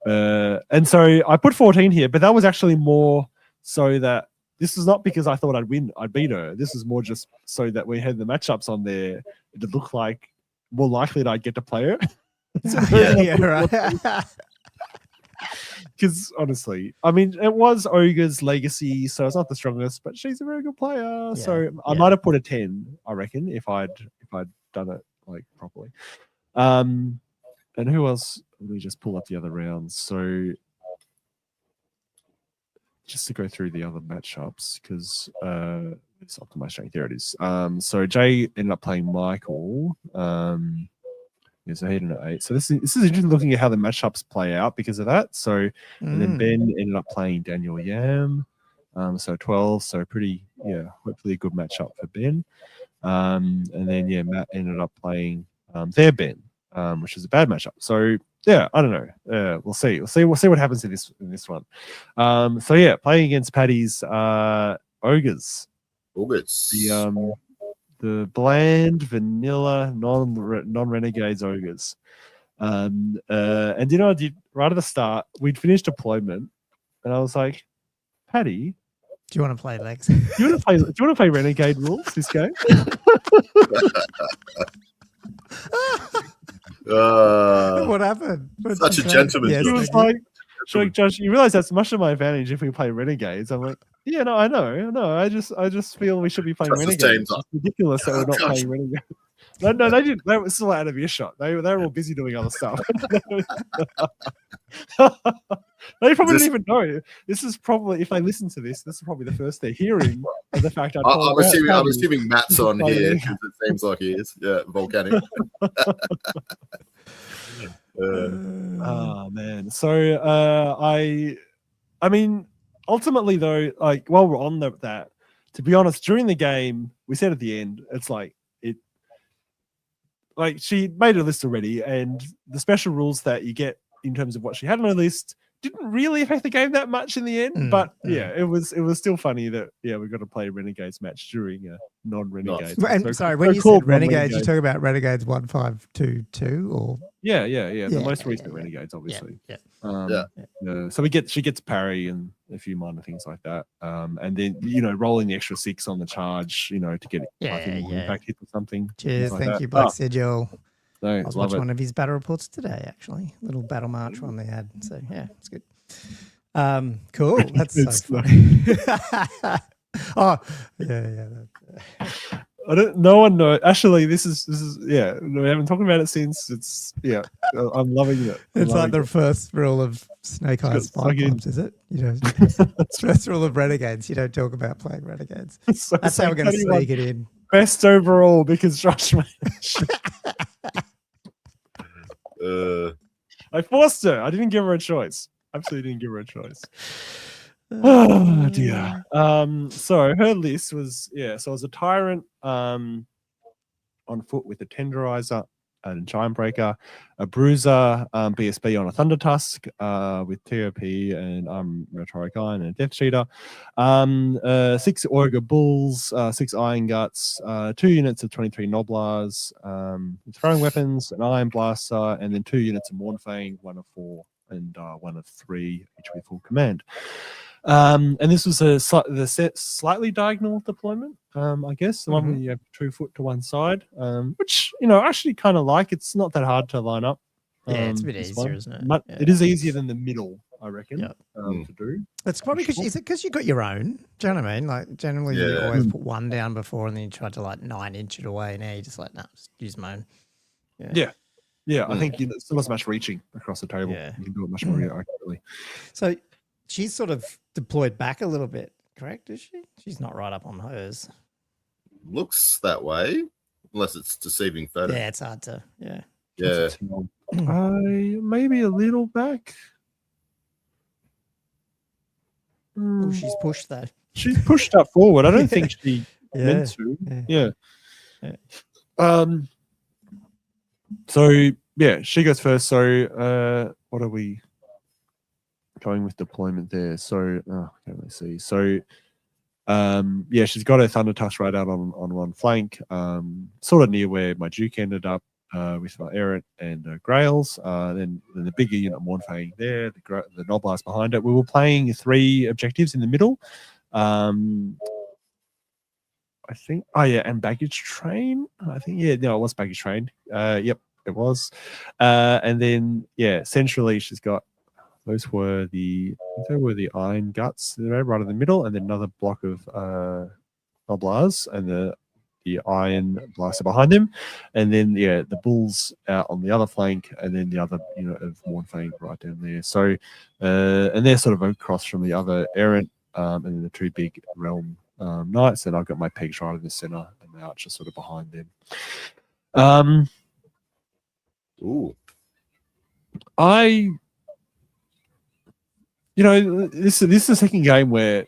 And so I put 14 here, but that was actually more so that this is not because I thought I'd beat her. This is more just so that we had the matchups on there to look like more likely that I'd get to play her. Right. Because honestly, I mean, it was Ogre's Legacy, so it's not the strongest, but she's a very good player. So I might have put a 10, I reckon, if I'd done it like properly. And who else? Let me just pull up the other rounds. So just to go through the other matchups, because it's Optimized Strength. There it is. So Jay ended up playing Michael. So he ended at 8. So this is interesting looking at how the matchups play out because of that. So and then Ben ended up playing Daniel Yam. So 12. So pretty, hopefully a good matchup for Ben. And then Matt ended up playing their Ben, which is a bad matchup. So I don't know. We'll see. We'll see what happens in this one. Playing against Paddy's Ogres. The bland, vanilla, non-renegades ogres. And I did right at the start, we'd finished deployment, and I was like, Paddy, do you want to play Lex? Do you want to play renegade rules this game? What happened? Such a gentleman. He was like, Josh, you realize that's much of my advantage if we play renegades. I'm like, I know. No, I just feel we should be playing renegades. It's ridiculous that we're not playing renegades. No, they didn't. They were still out of earshot. They were all busy doing other stuff. They probably didn't even know. This is probably, if they listen to this, this is probably the first they're hearing of the fact I'm assuming Matt's on here because it seems like he is. Yeah, volcanic. Oh man. So I mean, ultimately though, like while we're on that, to be honest, during the game, we said at the end, it's like she made a list already, and the special rules that you get in terms of what she had on her list didn't really affect the game that much in the end. But yeah, it was still funny that we got to play a Renegades match during a non-Renegades. Nice. And sorry, when you said Renegades, you talk about Renegades 1522 or the most recent Renegades, obviously. So she gets parry and a few minor things like that, and then rolling the extra 6 on the charge, to get impact hit or something. Cheers, like thank you, Black Sigil. No, I was watching one of his battle reports today, actually. Little battle march one they had. So yeah, it's good. Cool. That's so funny. Oh, yeah. No one knows. Actually, this is we haven't talked about it since. It's I'm loving it. It's like the first rule of Snake Eyes Fight Clubs, is it? First rule of Renegades. You don't talk about playing Renegades. That's how we're going to sneak it in. Best overall because Josh I forced her. I didn't give her a choice. Absolutely didn't give her a choice. Oh dear. So her list was so it was a Tyrant on foot with a Tenderizer and a Giant Breaker, a Bruiser BSB on a Thunder Tusk with TOP and Rhetoric Iron and a Death Cheater, 6 Ogre Bulls, 6 Iron Guts, 2 units of 23 Noblars, throwing weapons, an Iron Blaster, and then 2 units of Mornfang, 1 of 4 and 1 of 3, each with full command. And this was the slightly diagonal deployment, I guess. The one where you have 2 foot to one side, which, I actually kind of like. It's not that hard to line up. Yeah, it's a bit easier, isn't it? But it is easier than the middle, I reckon, to do. It's probably because you got your own. Do you know what I mean? Like, generally, you always put one down before and then you tried to, 9-inch it away. Now you're just like, no, just use my own. Yeah, I think it's not as much reaching across the table. Yeah. You can do it much more accurately. So she's sort of deployed back a little bit, correct? Is she? She's not right up on hers. Looks that way, unless it's deceiving photo. Yeah, it's hard to. Yeah. Maybe a little back. Oh, she's pushed though. She's pushed up forward. I don't think she meant to. Yeah. So she goes first. So what are we going with deployment there? So let's see. So she's got her Thunder Tusk right out on one flank, sort of near where my Duke ended up with my Errant and Grails. Then the bigger unit Mornfang there, the Noblars behind it. We were playing 3 objectives in the middle. I think, and baggage train. I think, it was baggage train. Yep, it was. And then, centrally, she's got, those were the Iron Guts right in the middle, and then another block of Noblars, and the Iron Blaster behind him, and then the Bulls out on the other flank, and then the other unit of Mornfang right down there. So, and they're sort of across from the other Errant, and then the 2 big Realm Knights, and I've got my pegs right in the center, and the Archer sort of behind them. This is the second game where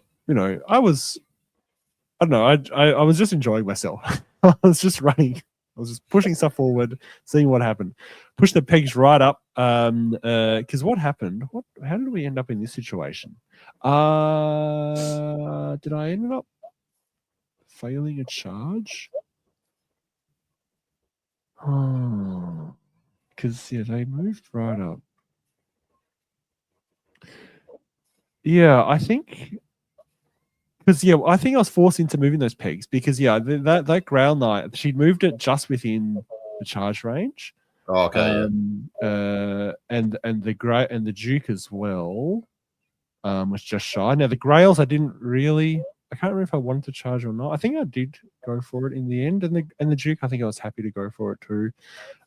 I was just enjoying myself. I was just running. I was just pushing stuff forward, seeing what happened. Push the pegs right up. Because what happened? How did we end up in this situation? Did I end up failing a charge? Because they moved right up. Yeah, I think because I think I was forced into moving those pegs because that Ground Knight, she'd moved it just within the charge range. Oh, okay. And the Duke as well was just shy. Now the Grails I didn't really I can't remember if I wanted to charge or not. I think I did go for it in the end, and the Duke, I think I was happy to go for it too.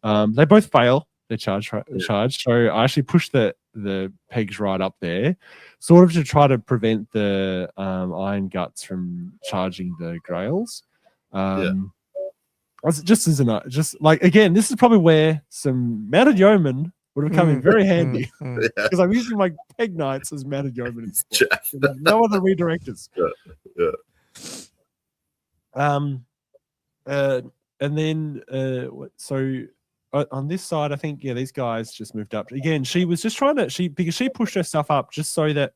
They both fail their charge, so I actually pushed the pegs right up there, sort of to try to prevent the Iron Guts from charging the Grails. Just like, again, this is probably where some Mounted Yeomen would have come in very handy, because I'm using my Peg Knights as Mounted Yeomen. No other redirectors. And then so on this side, I think these guys just moved up. Again, she was just trying to because she pushed her stuff up just so that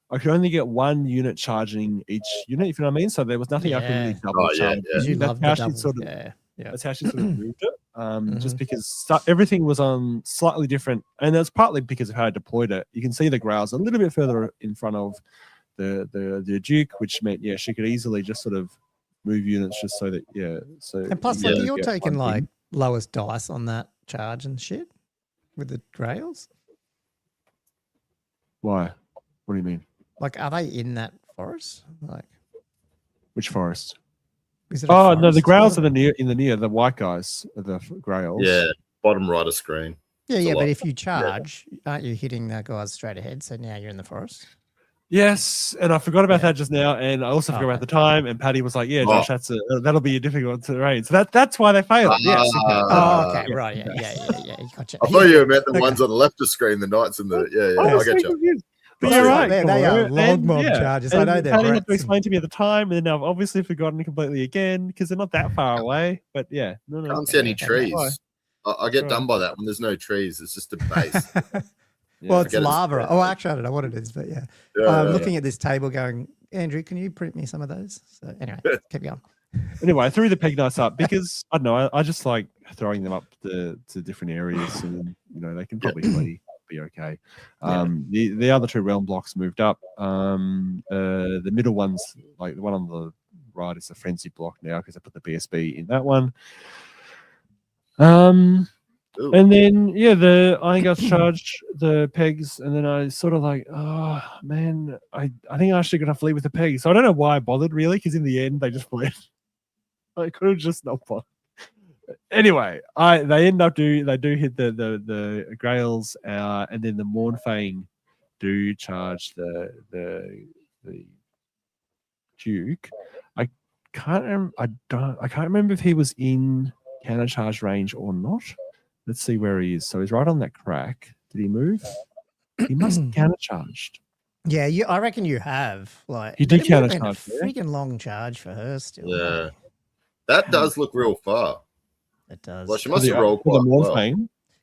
I could only get one unit charging each unit, if you know what I mean. So there was nothing I could really double charge. That's how she sort of moved it. Just because everything was on slightly different, and that's partly because of how I deployed it. You can see the Grails a little bit further in front of the Duke, which meant she could easily just sort of move units just so that and plus you're taking like lowest dice on that charge and shit with the Grails. Why? What do you mean? Like, are they in that forest? Like, which forest? Is it no, the Grails are in the near the white guys are the Grails. Yeah, bottom right of screen. Yeah, but if you charge, aren't you hitting that guys straight ahead? So now you're in the forest. Yes, and I forgot about that just now, and I also forgot about the time. And Paddy was like, "Yeah, Josh, that'll be a difficult terrain." So that's why they failed. Yes. Okay. Right. Yeah. Gotcha. I thought you meant the ones on the left of screen, the Knights and the I get you. But you're right. They are log mob charges. I know they're. Paddy had to explain to me at the time, and then I've obviously forgotten completely again because they're not that far away. But no. Can't see any trees. I get done by that when there's no trees. It's just a base. Well, it's lava. Oh, actually, I don't know what it is, but looking at this table going, Andrew, can you print me some of those? So anyway, keep going. Anyway, I threw the Peg Knights up because, I don't know, I just like throwing them up to different areas, and they can probably be okay. The other two realm blocks moved up. The middle one's, like the one on the right, is a frenzy block now because I put the BSB in that one. And then the Iron Guts charged the pegs, and then I sort of like, oh man, I think I actually gonna flee with the pegs. So I don't know why I bothered really, because in the end they just fled. I could have just not bothered. Anyway, they do hit the Grails, and then the Mournfang do charge the Duke. I can't remember if he was in counter charge range or not. Let's see where he is. So he's right on that crack. Did he move? He must have counter charged. Yeah, I reckon you have. Like, you did counter charge. Freaking long charge for her still. Yeah, that does look real far. It does. Well, she must have rolled quite well.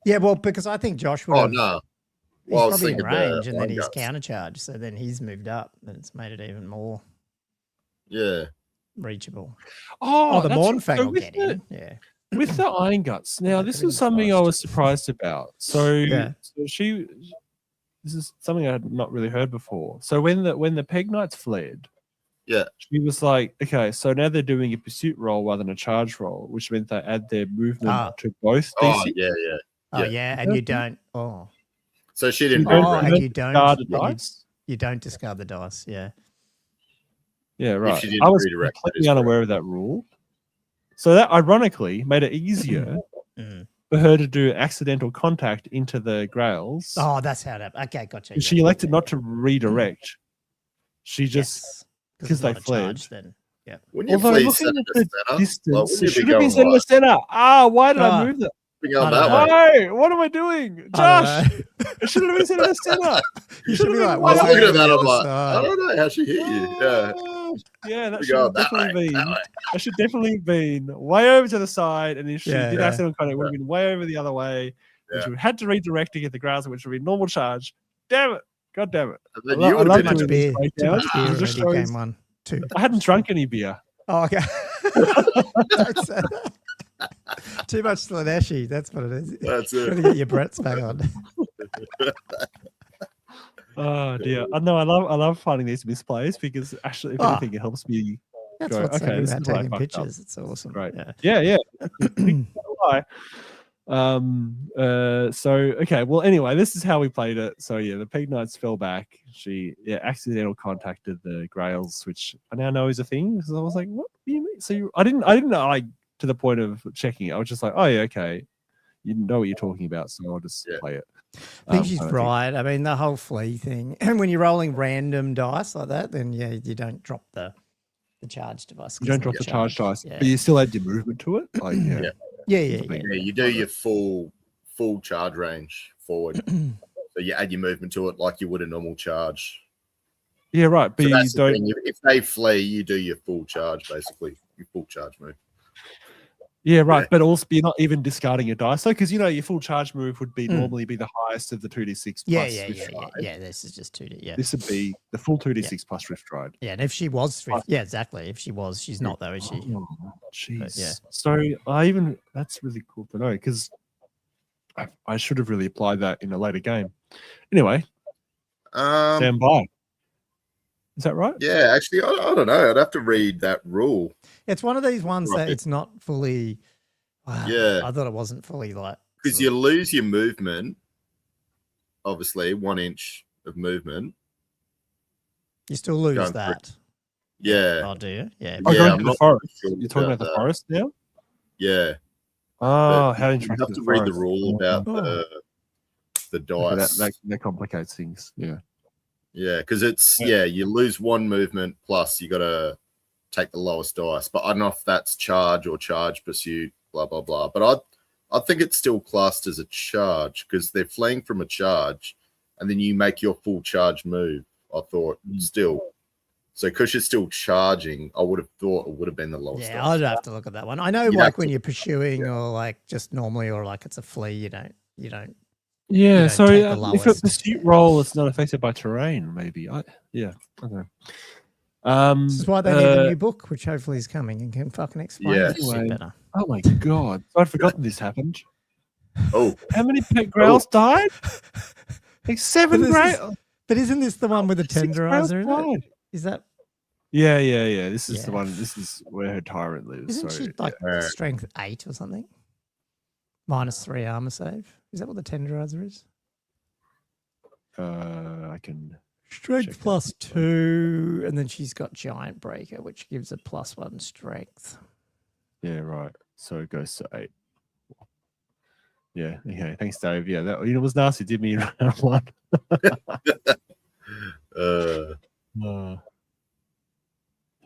Yeah, well, because I think Josh would. Oh no. He's probably in range, and then he's counter charged. So then he's moved up, and it's made it even more. Yeah. Reachable. Oh, the Mournfang will get in. Yeah. With the Iron Guts. Now, this is something I was surprised about. So this is something I had not really heard before. So when the Peg Knights fled, she was like, okay, so now they're doing a pursuit roll rather than a charge roll, which meant they add their movement to both DC. And you don't. Oh. So she didn't. And you don't discard the dice. You don't discard the dice. Yeah. Yeah, right. I was completely unaware of that rule. So that ironically made it easier for her to do accidental contact into the Grails. Oh, that's how that. Okay, gotcha. She elected not to redirect. She just because they fled. Then. Yeah. Although looking at the distance, it should have been center to center. Why did I move that? Why? What am I doing, Josh? It should have been center to center. You should be like, I was looking at that. I'm like, I don't know how she hit you. Yeah, that should definitely been. I should definitely have been way over to the side, and if she did accidental contact, it would have been way over the other way. And she had to redirect to get the Grails, which would be normal charge. Damn it! God damn it! I love too much beer. Game 1, 2. I hadn't drunk any beer. Oh, okay. Don't say that. Too much Slaneshi. That's what it is. That's it. Gotta get your Brett's back on. Oh dear! I love finding these misplays because actually, if anything, it helps me. That's what's so about taking pictures. It's awesome. Right? Yeah. So okay, well anyway, this is how we played it. So yeah, the Pig Knights fell back. She accidental contacted the Grails, which I now know is a thing. Because I was like, what do you mean? So I didn't know like to the point of checking it. I was just like, oh yeah, okay. You know what you're talking about, so I'll just play it. I think she's right. I mean, the whole flea thing, and when you're rolling random dice like that, then yeah, you don't drop the charge device. You don't drop the charge dice, yeah. but you still add your movement to it. Like, Yeah. Yeah. You do your full charge range forward. So you add your movement to it like you would a normal charge. Yeah, right. But So you don't. If they flee, you do your full charge, basically. Your full charge move. Yeah, right. But also, you're not even discarding your dice, so because your full charge move would be normally be the highest of the 2d6 plus. Yeah. This is just 2d. Yeah, this would be the full 2d6 plus Rift Ride. Yeah, and if she was, exactly. If she was, she's not though, is she? Oh, jeez. Yeah. So that's really cool to know because I should have really applied that in a later game. Anyway, stand by. Is that right? Yeah, actually, I don't know. I'd have to read that rule. It's one of these ones that it's not fully. Yeah, I thought it wasn't fully like because you lose your movement. Obviously, 1 inch of movement. You still lose that. Yeah. Oh, do you? Yeah. Oh, going to the forest. You're talking about the forest now? Yeah. Oh, how interesting. You have to read the rule about the dice. Okay, that complicates things. Yeah. Yeah, because it's you lose 1 movement plus you got to take the lowest dice. But I don't know if that's charge or charge pursuit, blah blah blah. But I think it's still classed as a charge because they're fleeing from a charge, and then you make your full charge move. I thought still. So because you're still charging, I would have thought it would have been the lowest. Yeah, I'd have to look at that one. I know, like when you're pursuing or like just normally, or like it's a flea, you don't. Yeah, you so don't if a pursuit roll is not affected by terrain, maybe. I don't know. This is why they need a new book, which hopefully is coming and can fucking explain it anyway, better. Oh my god, I'd forgotten this happened. Oh, how many pet Grails died? Like 7 Grails. But isn't this the one with the tenderizer? Is that? Yeah. This is the one. This is where her tyrant lives. Isn't she like strength 8 or something? -3 armor save. Is that what the tenderizer is? I can strength +2, and then she's got giant breaker, which gives a +1 strength. Yeah, right. So it goes to 8. Yeah. Okay. Thanks, Dave. Yeah, that was nasty. Did me round 1.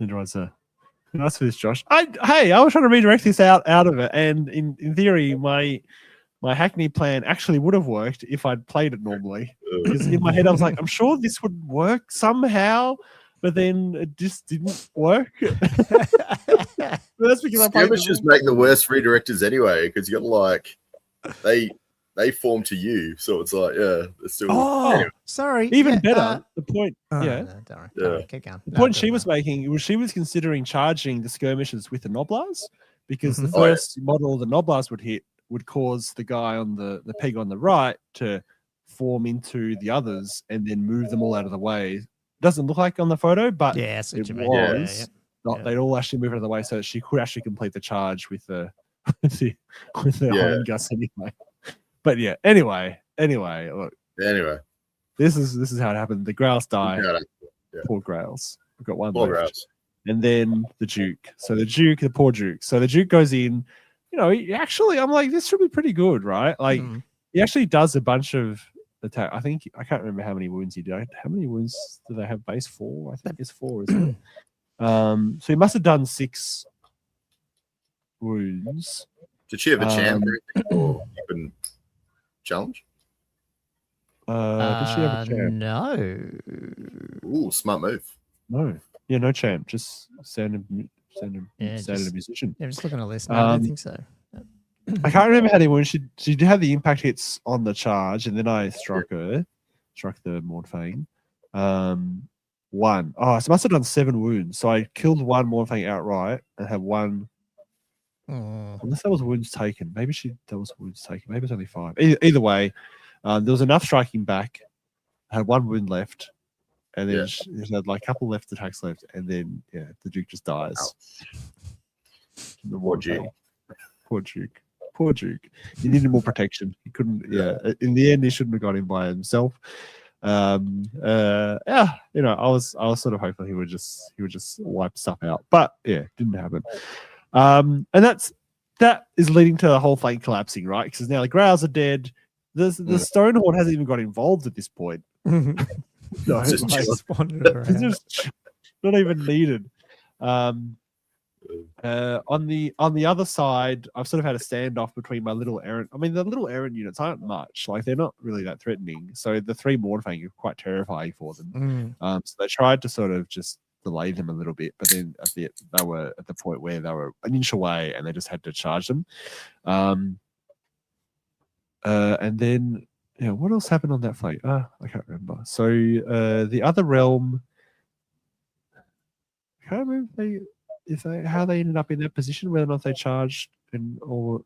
Tenderizer. Nice for this, Josh. I was trying to redirect this out of it, and in theory, my Hackney plan actually would have worked if I'd played it normally. Because in my head, I was like, I'm sure this would work somehow, but then it just didn't work. That's because skirmishers make the worst redirectors anyway, because you got like they form to you, so it's like it's still. Anyway. Sorry. Even better. The point. Keep going. The point she was making was she was considering charging the skirmishers with the Noblars because the first model the Noblars would hit would cause the guy on the peg on the right to form into the others and then move them all out of the way. Doesn't look like on the photo, but it was. They'd all actually move out of the way so that she could actually complete the charge with the iron gus anyway. But yeah, anyway, look. Anyway. This is how it happened. The Grails die. Poor Grails. We've got one left. Grails. And then the Duke. So the poor Duke. So the Duke goes in. Actually, I'm like, this should be pretty good, right? Like, he actually does a bunch of attack. I can't remember how many wounds he did. How many wounds do they have? Base 4? I think it's 4, isn't it? So he must have done 6 wounds. Did she have a champ or even challenge? Did she have a champ? No. Ooh, smart move. No. Yeah, no champ. Just standard musician. Yeah, just looking at a list. No, I don't think so. I can't remember how they went. She did have the impact hits on the charge, and then I struck the Mornfang. 1. Oh, so I must have done 7 wounds. So I killed 1 Mornfang outright and had 1. Unless that was wounds taken. Maybe that was wounds taken. Maybe it's only 5. Either way, there was enough striking back. I had 1 wound left. And then she had like a couple left attacks left. And then, the Duke just dies. Poor Duke. Poor Duke. Poor Duke. He needed more protection. He couldn't. Yeah. In the end, he shouldn't have got in by himself. Yeah, you know, I was sort of hoping he would just wipe stuff out, but yeah, didn't happen. And that is leading to the whole flank collapsing, right? Because now the Growls are dead. The Stonehorn hasn't even got involved at this point. No, Just Just wandering around. just not even needed. On the other side, I've sort of had a standoff between my little errant. I mean, the little errant units aren't much. Like, they're not really that threatening. So the 3 Mornfang are quite terrifying for them. So they tried to sort of just delay them a little bit, but then they were at the point where they were an inch away and they just had to charge them. And then, yeah, what else happened on that flank? I can't remember. So the other realm, I can't remember how they ended up in that position, whether or not they charged or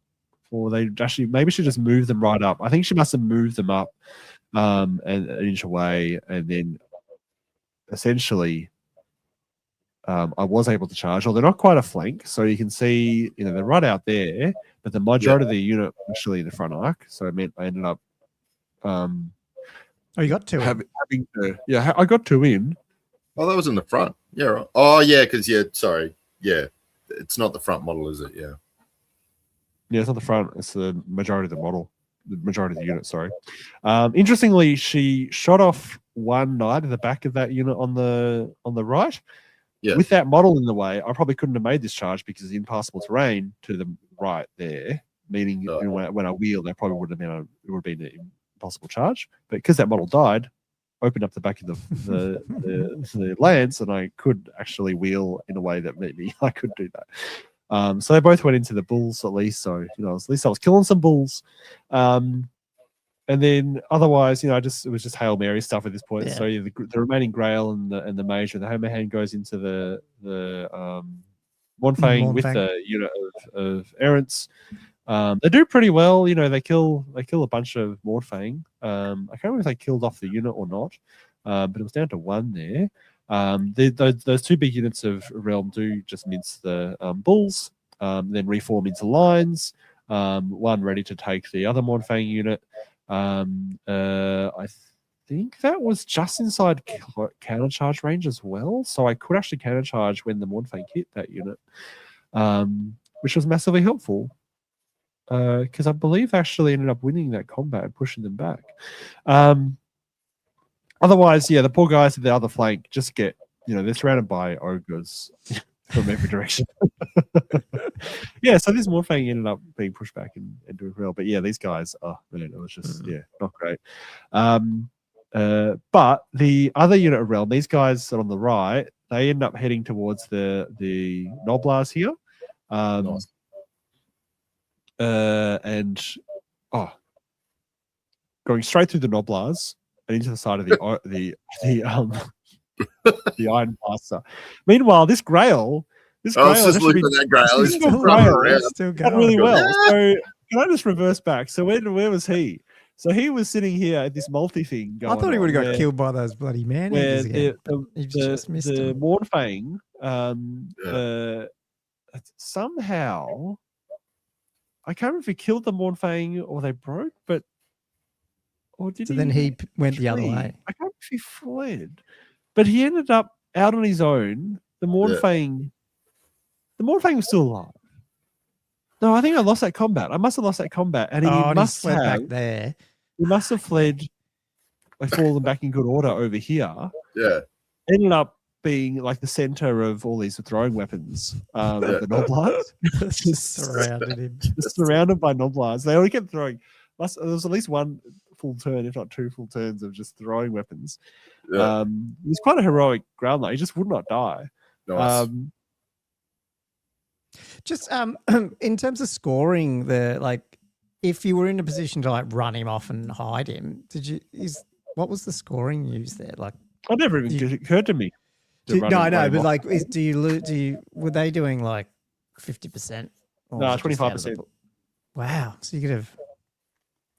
they actually maybe she just moved them right up. I think she must have moved them up and an inch away, and then essentially I was able to charge. Or they're not quite a flank, so you can see, you know, they're right out there, but the majority of the unit actually in the front arc. So it meant I ended up you got 2 having to, yeah, I got 2 in. Oh, that was in the front. Yeah. Right. Oh, yeah. Because sorry. Yeah, it's not the front model, is it? Yeah. Yeah, it's not the front. It's the majority of the model, the majority of the unit. Sorry. Interestingly, she shot off one knight in the back of that unit on the right. Yeah. With that model in the way, I probably couldn't have made this charge because of the impassable terrain to the right there. Meaning, when I wheeled, that probably would have been an impossible charge. But because that model died, opened up the back of the lance, and I could actually wheel in a way that maybe I could do that. So they both went into the bulls at least. So, you know, at least I was killing some bulls. And then otherwise, you know, it was just Hail Mary stuff at this point. Yeah. So the remaining Grail and the Mage and the Hammerhand goes into the Mornfang with the unit of Errants. They do pretty well, you know. They kill a bunch of Mornfang. I can't remember if they killed off the unit or not, but it was down to 1 there. Those 2 big units of Realm do just mince the bulls, then reform into lines. One ready to take the other Mornfang unit. I think that was just inside countercharge range as well, so I could actually countercharge when the Mornfang hit that unit, which was massively helpful. Because I believe actually ended up winning that combat and pushing them back. Otherwise, yeah, the poor guys at the other flank just get, you know, they're surrounded by ogres from every direction. Yeah, so this Mornfang ended up being pushed back and doing well. But yeah, these guys, oh man, it was just not great. But the other unit of Realm, these guys on the right, they end up heading towards the Noblars here. Nice. And going straight through the Noblars and into the side of the Iron Blaster. Meanwhile, this Grail, I was just looking at that Grail. He's still going really well. So can I just reverse back? So where was he? So he was sitting here at this multi thing going. I thought he would have got killed by those bloody man-eaters again. The Mornfang somehow, I can't remember if he killed the Mornfang or they broke, but then he went the other way. I can't remember if he fled, but he ended up out on his own. The Mornfang was still alive. No, I think I lost that combat. I must have lost that combat, and he must have back there. He must have fled, like fallen back in good order over here. Yeah, ended up being like the center of all these throwing weapons of the Noblars. Just surrounded him. Just surrounded by Noblars. They only kept throwing. There was at least 1 full turn, if not 2 full turns, of just throwing weapons. Yeah. It was quite a heroic ground though. He just would not die. Nice. Just in terms of scoring, if you were in a position to like run him off and hide him, what was the scoring used there? Like, it never even occurred to me. But like, were they doing like 50%? No, 25%. Wow. So you could have.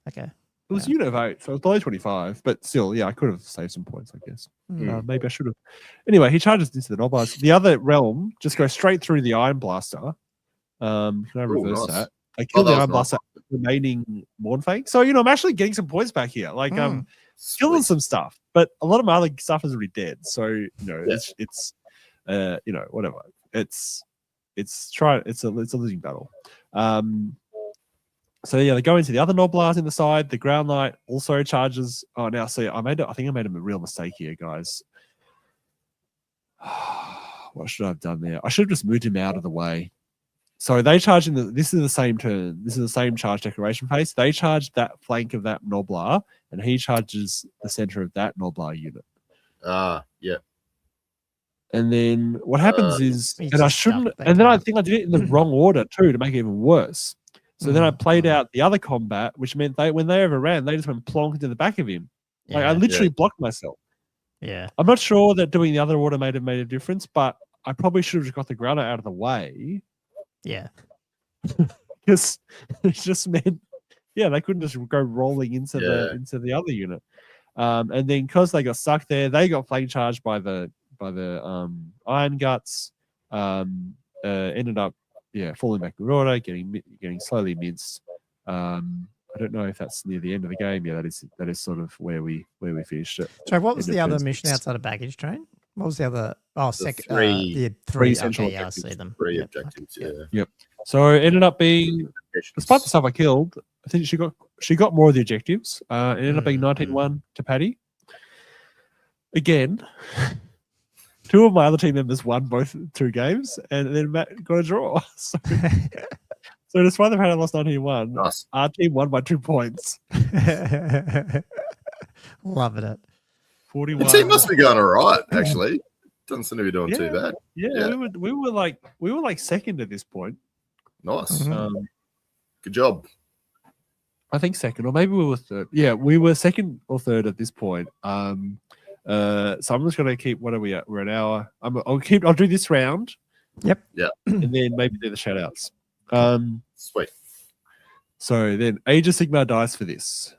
Okay. It was unit of 8, so it was below 25, but still, yeah, I could have saved some points, I guess. Maybe I should have. Anyway, he charges into the Noblars. The other realm just goes straight through the Iron Blaster. Can I reverse that? They killed the Iron Blaster remaining Mornfang. So, I'm actually getting some points back here. Like, killing Sweet. some stuff, but a lot of my other stuff is already dead. So, it's whatever. It's a losing battle. So yeah, they go into the other Noblars in the side. The Ground Knight also charges. Oh, now see, I think I made a real mistake here, guys. What should I have done there? I should have just moved him out of the way. So they charge in this is the same turn. This is the same charge decoration phase. They charge that flank of that Noblar, and he charges the center of that Noblar unit. Yeah. And then what happens is, He's and I just shouldn't, stuffed and then that I think I did it in the wrong order too to make it even worse. So then I played out the other combat, which meant when they overran, they just went plonk into the back of him. Like I literally blocked myself. Yeah. I'm not sure that doing the other order made a difference, but I probably should have just got the Grana out of the way. Yeah. Because it just meant, they couldn't just go rolling into the other unit. And then because they got stuck there, they got flank charged by the Iron Guts. Ended up falling back in order, getting slowly minced. I don't know if that's near the end of the game. Yeah, that is sort of where we finished it. So what was the other mission outside of baggage train? What was the other? Oh, three central okay, I see them. Three objectives. Yeah. Yep. So it ended up being, despite the stuff I killed, I think she got more of the objectives. It ended up being 19-1 to Paddy. Again, two of my other team members won both 2 games, and then Matt got a draw. So despite the fact I lost 19-1, Nice. our team won by 2 points. Loving it. 41. The team must be going all right, actually. Doesn't seem to be doing too bad. Yeah, we were like second at this point. Nice. Mm-hmm. Good job. I think second, or maybe we were third. Yeah, we were second or third at this point. So I'm just gonna keep. What are we at? We're an hour. I'll do this round. Yep. Yeah. And then maybe do the shout outs. Sweet. So then Age of Sigmar dies for this.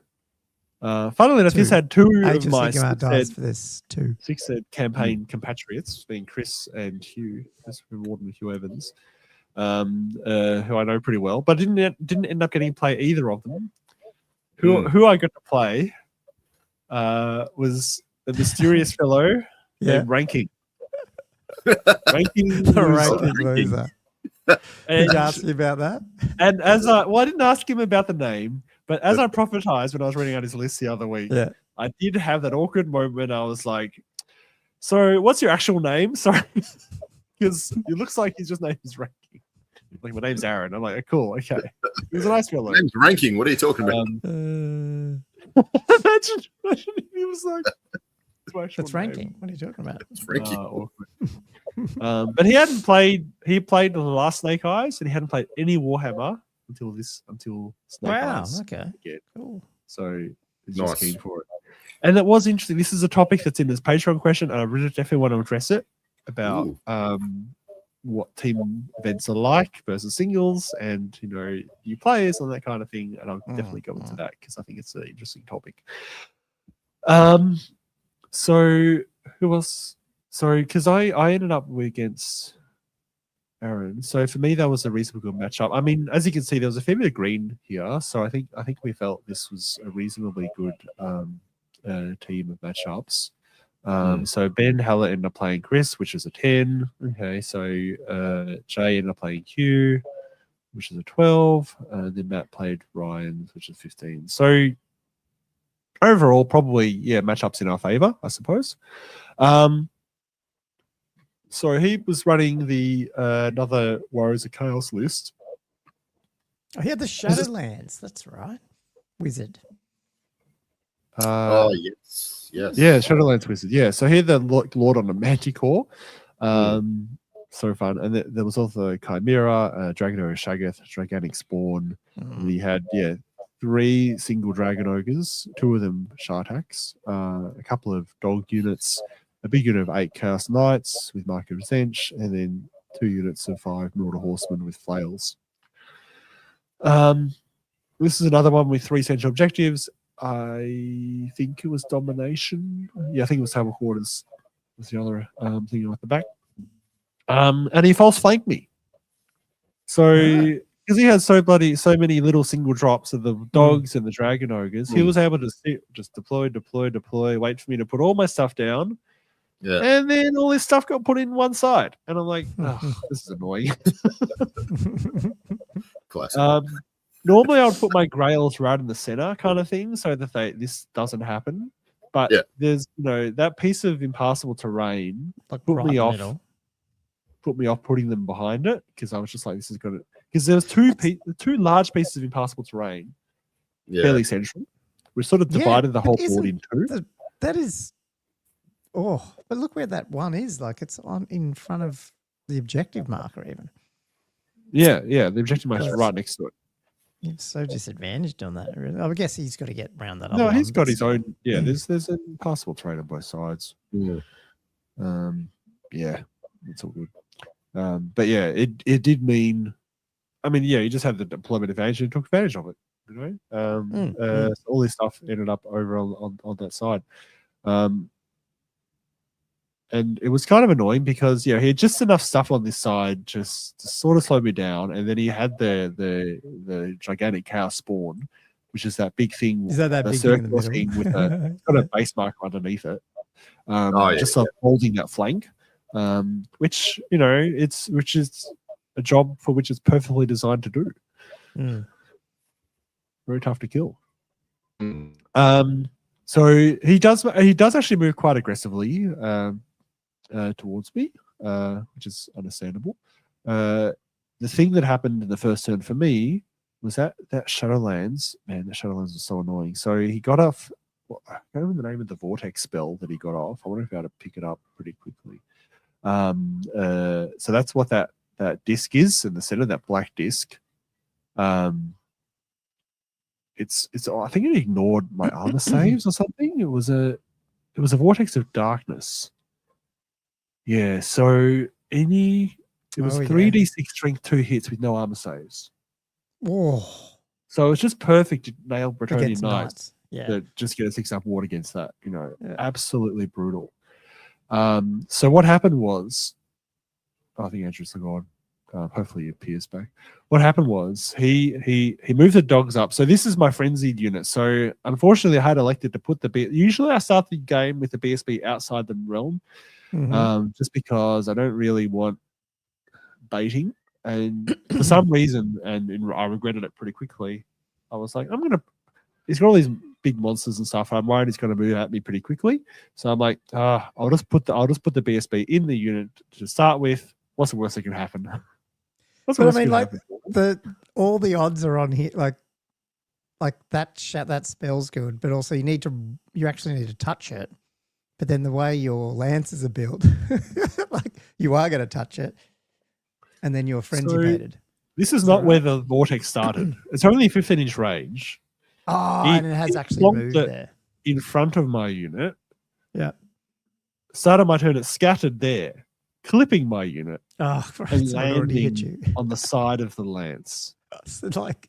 Funnily enough, this had 2 Age of my of Sigmar dies for this too. 6 campaign compatriots, being Chris and Hugh, Chris Warden and Hugh Evans, who I know pretty well, but didn't end up getting to play either of them. Who I got to play was a mysterious fellow named Ranking. Ranking loser. And Did you ask me about that? And I didn't ask him about the name, but as I prophetized when I was reading out his list the other week, I did have that awkward moment. I was like, "So, what's your actual name?" Sorry, because it looks like his just name is Ranking. Like, my name's Aaron. I'm like, oh, "Cool, okay." He was a nice fellow. Name's Ranking. What are you talking about? Imagine he was like, "That's Ranking. What are you talking about?" It's Ranking. But he hadn't played. He played the last Snake Eyes, and he hadn't played any Warhammer until Snake Eyes. Okay, again. cool. So he's Nice. just keen for it. And it was interesting. This is a topic that's in this Patreon question, and I really definitely want to address it about what team events are like versus singles, and new players and that kind of thing. And I'll definitely go into that because I think it's an interesting topic. So who else? Sorry, because I ended up against Aaron. So for me, that was a reasonably good matchup. I mean, as you can see, there was a fair bit of green here. So I think we felt this was a reasonably good team of matchups. So Ben Haller ended up playing Chris, which is a 10. Okay, so Jay ended up playing Q, which is a 12. And then Matt played Ryan, which is 15. So overall, probably, matchups in our favor, I suppose. So he was running the another Warriors of Chaos list. Oh, he had the Shadowlands. That's right. Wizard. Yes. Yeah, Shadowlands Wizard. Yeah, so he had the Lord on a Manticore. So fun. And there was also Chimera, Dragon Ogre Shaggoth, Draganic Spawn. And he had, 3 single Dragon Ogres, 2 of them Shoutouts, a couple of dog units, a big unit of 8 Chaos Knights with Mark of Zench, and then 2 units of 5 Marauder Horsemen with flails. This is another one with 3 central objectives. I think it was Domination. Yeah, I think it was Table Quarters was the other thing at the back. And he false flanked me. So he had so many little single drops of the dogs and the dragon ogres, he was able to just deploy, wait for me to put all my stuff down. Yeah. And then all this stuff got put in one side. And I'm like, oh, this is annoying. Classic. Normally I would put my grails right in the center kind of thing so that this doesn't happen. But there's that piece of impassable terrain put me off putting them behind it, because I was just like, this is gonna, because there's two large pieces of impassable terrain fairly central. We sort of divided the whole board in two. That is but look where that one is. Like, it's in front of the objective marker even. Yeah, the objective marker is right next to it. You're so disadvantaged on that, really. I guess he's got to get around that. No, he's got his own. Yeah, there's an impassable terrain on both sides. Yeah. It's all good. But yeah, it did mean. I mean, you just had the deployment advantage and took advantage of it. So all this stuff ended up over on that side. And it was kind of annoying because he had just enough stuff on this side just to sort of slow me down, and then he had the gigantic chaos spawn, which is that big thing. Is that big circular thing with got a base marker underneath it? Just sort of holding that flank, which is a job for which it's perfectly designed to do. Very tough to kill. So he does actually move quite aggressively towards me, which is understandable. The thing that happened in the first turn for me was that Shadowlands, man, the Shadowlands was so annoying. So he got off, I can't remember the name of the Vortex spell that he got off. I wonder if I had to pick it up pretty quickly. So that's what that disc is in the center, that black disc. It's I think it ignored my armor saves or something. It was a Vortex of Darkness. Yeah, so it was 3d6 strength 2 hits with no armor saves. Oh. So it's just perfect to nail Bretonnian Knights. Yeah. To just get a 6-up ward against that. Absolutely brutal. So what happened was, I think Andrew's gone. Hopefully he appears back. What happened was he moved the dogs up. So this is my frenzied unit. So unfortunately I had elected to put usually I start the game with the BSB outside the realm, just because I don't really want baiting. And for some reason, and I regretted it pretty quickly, I was like, he's got all these big monsters and stuff. I'm worried he's going to move at me pretty quickly. So I'm like, I'll just put the BSB in the unit to start with. What's the worst that can happen? But I mean, like all the odds are on here. Like that spell's good, but also you actually need to touch it. But then the way your lances are built, like you are going to touch it, and then you're frenzy baited. This is not where the Vortex started. It's only 15-inch range. Oh, and it has actually moved there in front of my unit. Yeah. Started my turn. It scattered there, clipping my unit. And landing hit you on the side of the lance. It's like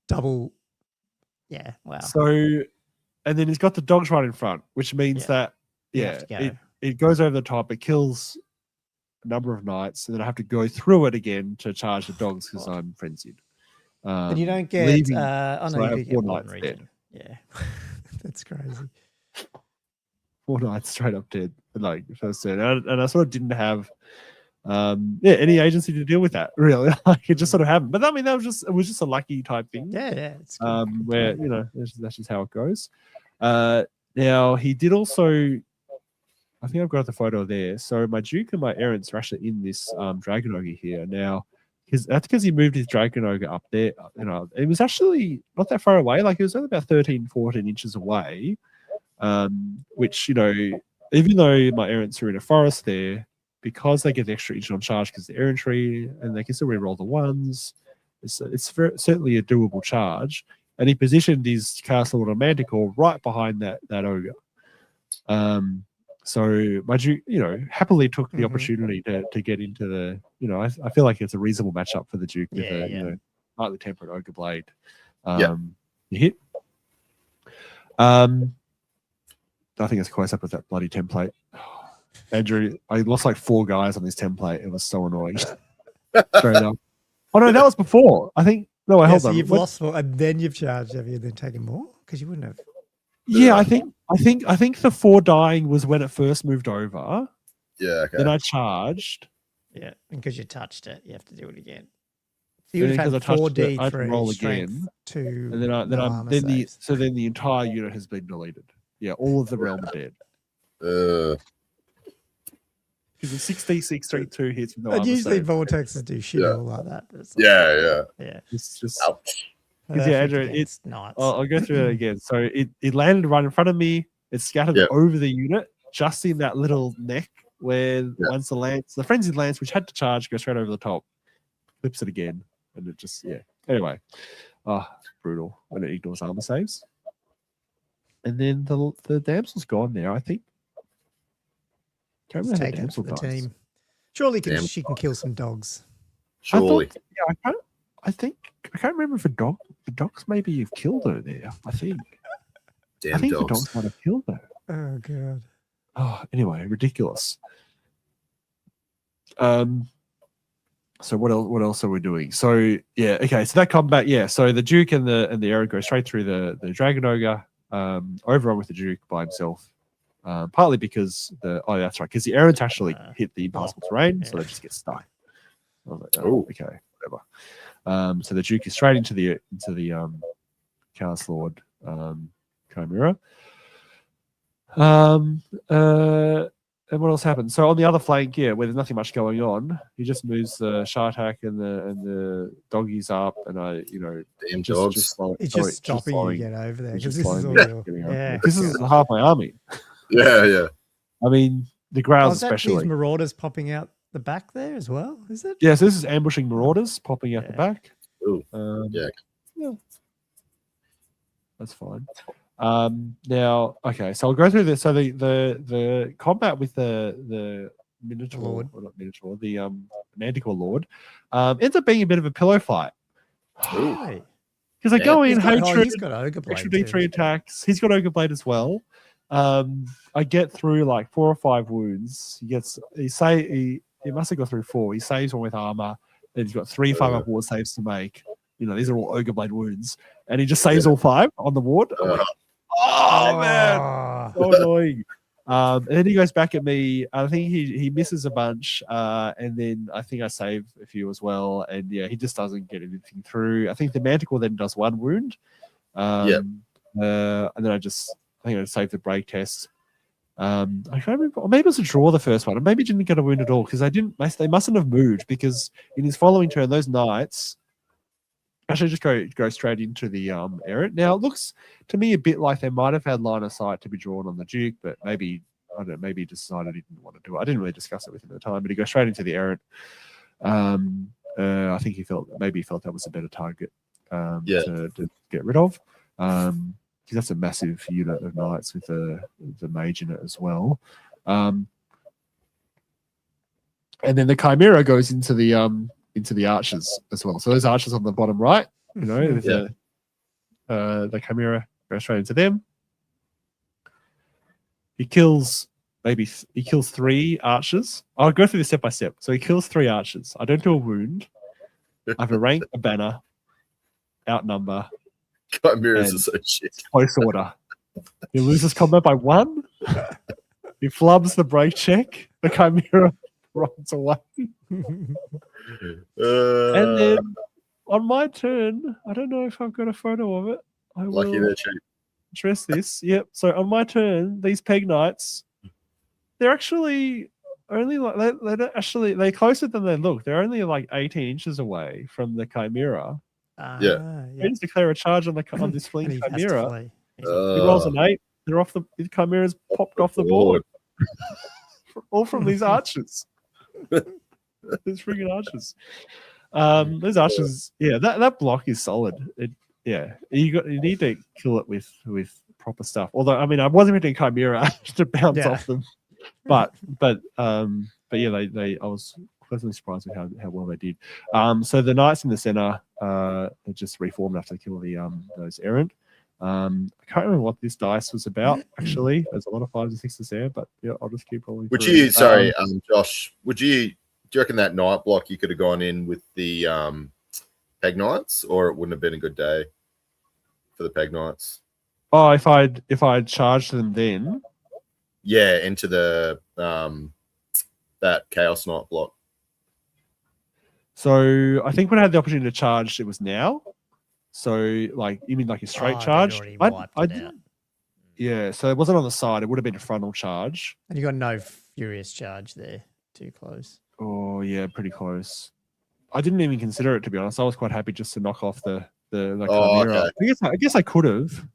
double. Yeah, wow. So, and then he's got the dogs right in front, which means that it goes over the top. It kills a number of knights, and then I have to go through it again to charge the dogs because I'm frenzied. And you don't get. You get 4 knights dead. Yeah, that's crazy. 4 knights straight up dead, like first turn, and I sort of didn't have. Any agency to deal with that, really. Like it just sort of happened. But I mean, it was just a lucky type thing. Yeah. It's where that's just how it goes. Now he did also. I think I've got the photo there. So my Duke and my Errants are actually in this Dragon Ogre here now. That's because he moved his Dragon Ogre up there. It was actually not that far away. Like it was only about 13, 14 inches away. Which even though my Errants are in a forest there, because they get the extra inch on charge because the errantry and they can still reroll the ones, it's certainly a doable charge. And he positioned his Castle of Manticore right behind that ogre. So my Duke, happily took the opportunity to get into the, I feel like it's a reasonable matchup for the Duke with a lightly tempered ogre blade. You hit. I think it's close up with that bloody template. Andrew, I lost like 4 guys on this template. It was so annoying. Straight up. Oh no, that was before. I think. No, wait, hold so on. you've lost 4 and then you've charged. Have you then taken more? Because you wouldn't have. Yeah, I think the 4 dying was when it first moved over. Yeah. Okay. Then I charged. Yeah, because you touched it, you have to do it again. So And you would then have 'cause had I touched it, I had to 4d3 roll strength again, to And then then the entire unit has been deleted. Yeah, all of the realm are dead. Because it's 6d6 3-2 hits with no And armor usually save. vortexes do shit all like that. But it's Yeah. yeah. It's just Ouch. Because yeah, Andrew, Against knights. I'll go through it again. So it landed right in front of me. It scattered over the unit, just in that little neck where once the frenzied lance, which had to charge, goes straight over the top, flips it again, and it just Anyway, brutal when it ignores armor saves. And then the damsel's gone now. I think. Can't remember how the damsel the dies. team. Surely she can kill some dogs. Surely. I can't remember if the dogs maybe have killed her there. I think Damn the dogs. dogs might have killed her. Oh god. Oh, anyway, ridiculous. So what else are we doing? So yeah, okay. So that combat, So the Duke and the arrow go straight through the Dragon Ogre. Overrun with the Duke by himself. Partly because that's right, because the errants actually hit the impassable terrain, so they just get stuck. I was like, okay, whatever. So the Duke is straight into the Chaos Lord Chimera. And what else happened? So on the other flank, where there's nothing much going on, he just moves the Shartak and the doggies up, and damn dogs. It's just stopping you to get over there because this is all this is half my army. Yeah. I mean, the Growls especially. These marauders popping out the back there as well, is it? Yeah, so this is ambushing marauders popping out the back. Ooh. Yeah. That's fine. Now, okay, so I'll go through this. So the combat with the Minotaur, Lord. or not Minotaur, the Manticore Lord, ends up being a bit of a pillow fight. Because they go in, hatred, he's got Ogre Blade extra D3 attacks. He's got Ogre Blade as well. I get through like 4 or 5 wounds. He must have got through 4. He saves one with armor. Then he's got 3 5-up ward saves to make. These are all Ogre Blade wounds. And he just saves all 5 on the ward. Man. So annoying. And then he goes back at me. I think he misses a bunch. And then I think I save a few as well. And he just doesn't get anything through. I think the Manticore then does 1 wound. And then I think I saved the break test. I can't remember. Or maybe it was a draw the first one. Or maybe didn't get a wound at all because they mustn't have moved because in his following turn, those knights actually just go straight into the errant. Now it looks to me a bit like they might have had line of sight to be drawn on the Duke, but maybe I don't know. Maybe he decided he didn't want to do it. I didn't really discuss it with him at the time, but he goes straight into the errant. I think he felt that was a better target to get rid of. Because that's a massive unit of knights with the mage in it as well. And then the Chimera goes into the archers as well. So those archers on the bottom right, the Chimera goes straight into them. He kills 3 archers. I'll go through this step by step. So he kills 3 archers. I don't do a wound. I have a rank, a banner, outnumber. Chimeras are so shit. Close order. He loses combat by 1. He flubs the break check. The Chimera runs away. And then on my turn, I don't know if I've got a photo of it. I Lucky will they're cheap. address this. Yep. So on my turn, these peg knights, they're actually only they're closer than they look. They're only like 18 inches away from the Chimera. He just declare a charge on this fleeing Chimera. He rolls an 8. The Chimera's popped off the board. All from these archers. These freaking archers. Those archers, that block is solid. You need to kill it with proper stuff. Although I wasn't hitting Chimera to bounce off them, but I was pleasantly surprised with how well they did. So the knights in the center they just reformed after they kill those errant. I can't remember what this dice was about. Actually, there's a lot of 5s and 6s there, but I'll just keep rolling. Josh? Do you reckon that night block you could have gone in with the Peg Knights, or it wouldn't have been a good day for the Peg Knights? Oh, if I'd charged them then. Yeah, into the that Chaos Knight block. So I think when I had the opportunity to charge, it was now. So like you mean like a straight charge? I didn't. Yeah, so it wasn't on the side. It would have been a frontal charge. And you got no furious charge there. Too close. Oh yeah, pretty close. I didn't even consider it, to be honest. I was quite happy just to knock off the Chimera. Okay. I guess I could have.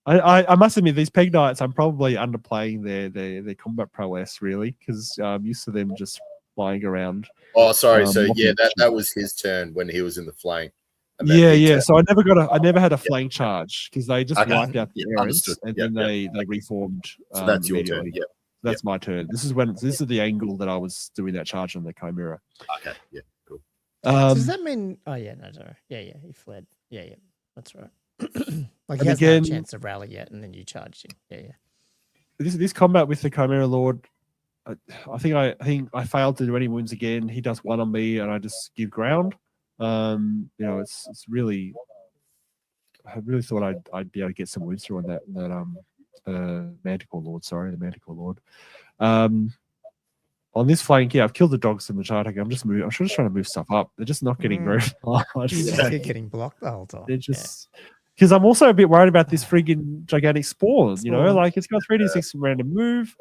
I must admit, these Peg Knights, I'm probably underplaying their combat prowess, really, because I'm used to them just flying around. Oh, sorry. So yeah, that was his turn when he was in the flank. Yeah. So I never had a flank charge because they just wiped out the errants and then they reformed. So that's your turn. Yeah. That's my turn. This is the angle that I was doing that charge on the Chimera. Okay. Yeah. Cool. So does that mean? Oh yeah, no, sorry. Yeah, he fled. Yeah, that's right. Like he hasn't had a chance to rally yet, and then you charged him. Yeah. This combat with the Chimera Lord, I think I failed to do any wounds again. He does one on me, and I just give ground. It's really. I really thought I'd be able to get some wounds through on that Manticore Lord. Sorry, the Manticore Lord. On this flank, I've killed the dogs in the chart. I'm just trying to move stuff up. They're just not getting very far. You just keep getting blocked the whole time. They're just because I'm also a bit worried about this friggin' gigantic spawn. You know, like it's got 3d6 random move.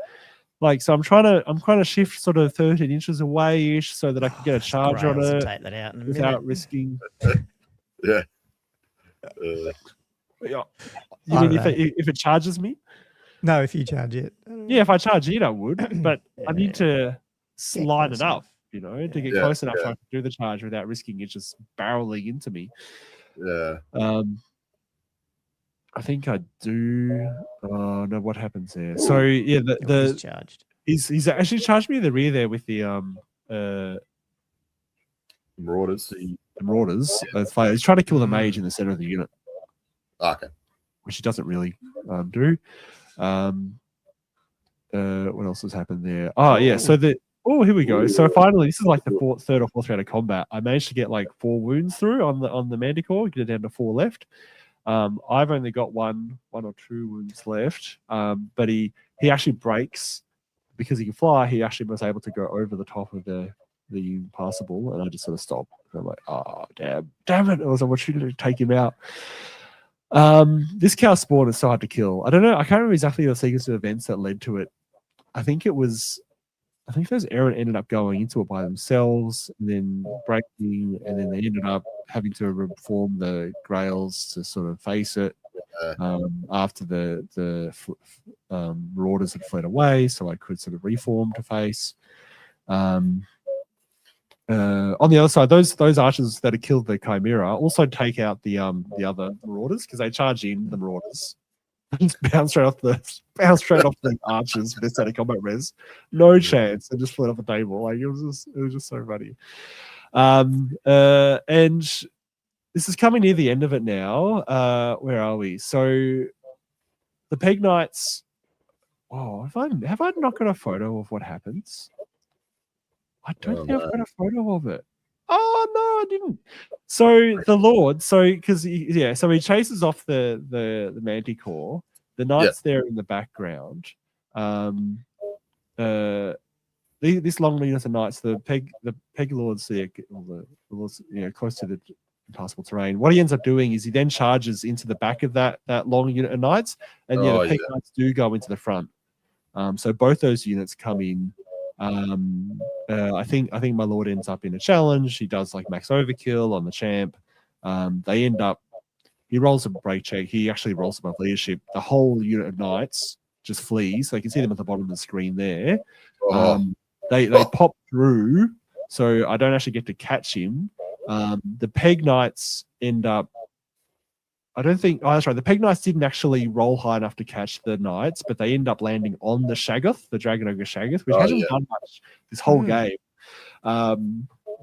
Like so, I'm trying to shift sort of 13 inches away-ish so that I can get a charge on it take that out without risking. Yeah. You mean if it charges me? No, if you charge it. Yeah, if I charge it, I would, but I need to slide it up, to get close enough so I can do the charge without risking it just barreling into me. Yeah. I think I do. Oh no, what happens there? So yeah, he's charged. He's actually charged me in the rear there with the Marauders. The Marauders. Yeah. He's trying to kill the mage in the center of the unit. Okay. Which he doesn't really do. What else has happened there? Oh yeah, so here we go. So finally, this is like the third or fourth round of combat. I managed to get like 4 wounds through on the Manticore, get it down to 4 left. I've only got one or 2 wounds left. But he actually breaks because he can fly. He actually was able to go over the top of the impassable, and I just sort of stopped. And I'm like, oh damn it! I was opportunity to take him out. This cow spawn is so hard to kill. I don't know. I can't remember exactly the sequence of events that led to it. I think those errant ended up going into it by themselves, and then breaking, and then they ended up having to reform the Grails to sort of face it after the Marauders had fled away, so I could sort of reform to face. On the other side, those archers that had killed the Chimera also take out the other Marauders because they charge in the Marauders. Just bounce straight off the archers with their set of combat res. No chance. They just fled off the table. Like it was just so funny. And this is coming near the end of it now. Where are we? So the Peg Knights. Oh, have I not got a photo of what happens? I don't think I've got a photo of it. Oh no, I didn't. So the Lord, so he chases off the Manticore. The Knights there in the background. This long unit of Knights, the Peg Lords there, the Lords, close to the impassable terrain. What he ends up doing is he then charges into the back of that long unit of Knights, and the Peg Knights do go into the front. So both those units come in. I think my Lord ends up in a challenge. He does like max overkill on the champ. They end up. He rolls a break check. He actually rolls above leadership. The whole unit of Knights just flees. So you can see them at the bottom of the screen there. They pop through, so I don't actually get to catch him. The Peg Knights end up. I don't think. Oh, that's right. The Peg Knights didn't actually roll high enough to catch the Knights, but they end up landing on the Shaggoth, the Dragon Ogre Shaggoth, which hasn't done much this whole game.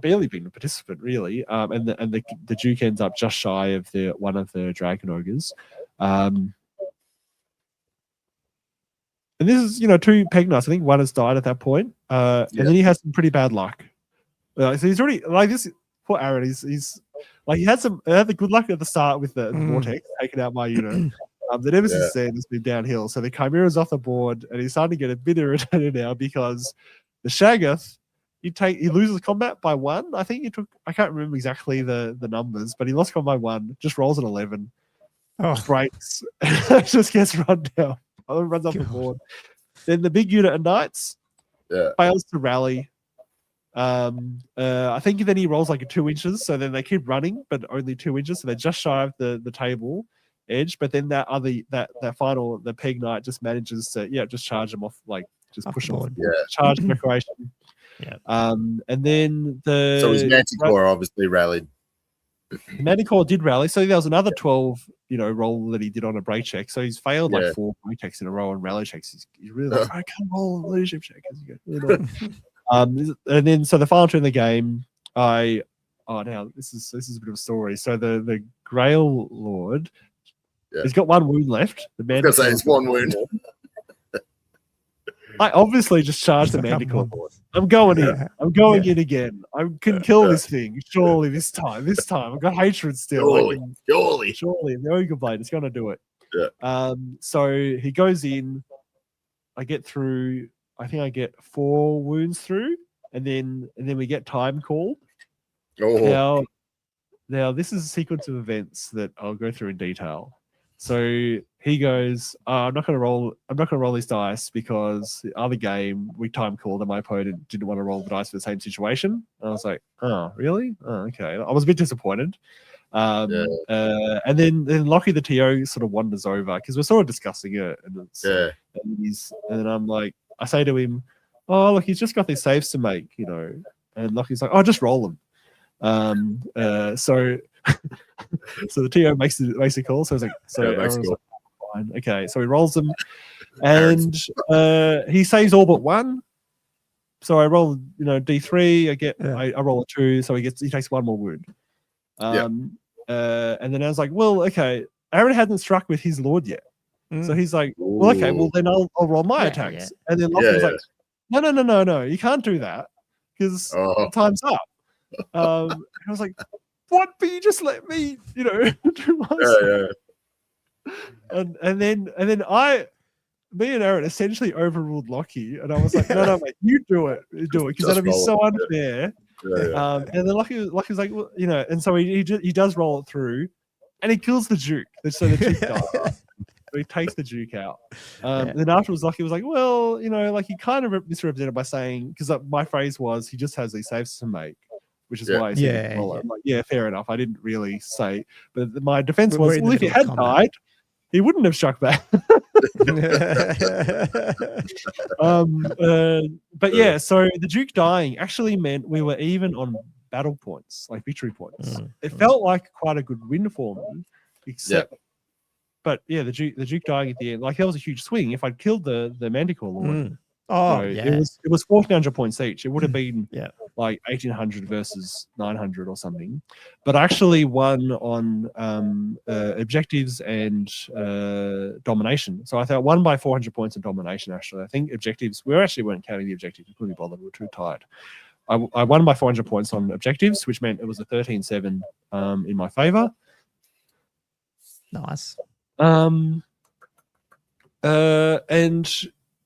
Barely been a participant, really. And the Duke ends up just shy of one of the Dragon Ogres. And this is, 2 Peg Knights. I think one has died at that point. And then he has some pretty bad luck. So he's already like this. Poor Aaron. He's Like he had the good luck at the start with the vortex taking out my unit. The Nemesis stand has been downhill, so the Chimera's off the board, and he's starting to get a bit irritated now because the Shaggoth, he loses combat by 1. I think I can't remember exactly the numbers, but he lost combat by 1. Just rolls an 11, breaks, just gets run down, runs off the board. Then the big unit of Knights fails to rally. I think then he rolls like a 2 inches, so then they keep running, but only 2 inches, so they're just shy of the table edge. But then that final peg knight just manages to just charge them off, like just push them off, charge decoration. And then so his Manticore obviously rallied. Manticore did rally, so there was another 12 roll that he did on a break check. So he's failed like 4 break checks in a row on rally checks. He's really like, I can't roll a leadership check. And then so the final turn of the game, now this is a bit of a story. So the Grail Lord, he's got 1 wound left. The man, I was gonna say it's 1 wound. I obviously just charged the Manticore Lord. I'm going in. I'm going in again. I can kill this thing. Surely this time. I've got hatred still. Surely. No one can complain. It's going to do it. Yeah. So he goes in. I get through. I think I get 4 wounds through, and then we get time called. Now this is a sequence of events that I'll go through in detail. So he goes, I'm not going to roll these dice because the other game we time called and my opponent didn't want to roll the dice for the same situation. And I was like, oh, really? Oh, okay. I was a bit disappointed. And then Lockie the TO sort of wanders over because we're sort of discussing it. And I'm like, I say to him, oh, look, he's just got these saves to make, And Lockie's like, oh, just roll them. So the TO makes a call. So I was like, fine. Okay, so he rolls them, and he saves all but 1. So I roll, D3. I roll a 2, so he takes 1 more wound. And then I was like, well, okay. Aaron hadn't struck with his Lord yet, so he's like, well, okay, well then I'll roll my attacks. And then Locke was like, no, you can't do that because time's up. I was like, what? But you just let me, do my And then me and Aaron essentially overruled Lockie, and I was like, no, mate, you do it, because that'll be so unfair. And then Lockie was like, well, and so he does roll it through, and he kills the Duke. So the Duke dies. So he takes the Duke out. Then afterwards, Lockie was like, well, like he kind of misrepresented by saying, because my phrase was, he just has these saves to make, which is why I said, I'm like, fair enough. I didn't really say, but my defense was, well, if he had died, he wouldn't have struck back. But yeah, so the Duke dying actually meant we were even on battle points, like victory points. It felt like quite a good win for me, except, but yeah, the Duke dying at the end, like that was a huge swing. If I'd killed the Manticore Lord, it was 1,400 points each. It would have been like 1,800 versus 900 or something. But I actually won on objectives and domination. So I thought I won by 400 points in domination. Actually, I think objectives. We actually weren't counting the objectives. We couldn't be bothered. We were too tired. I won by 400 points on objectives, which meant it was a 13-7 in my favor. Nice. And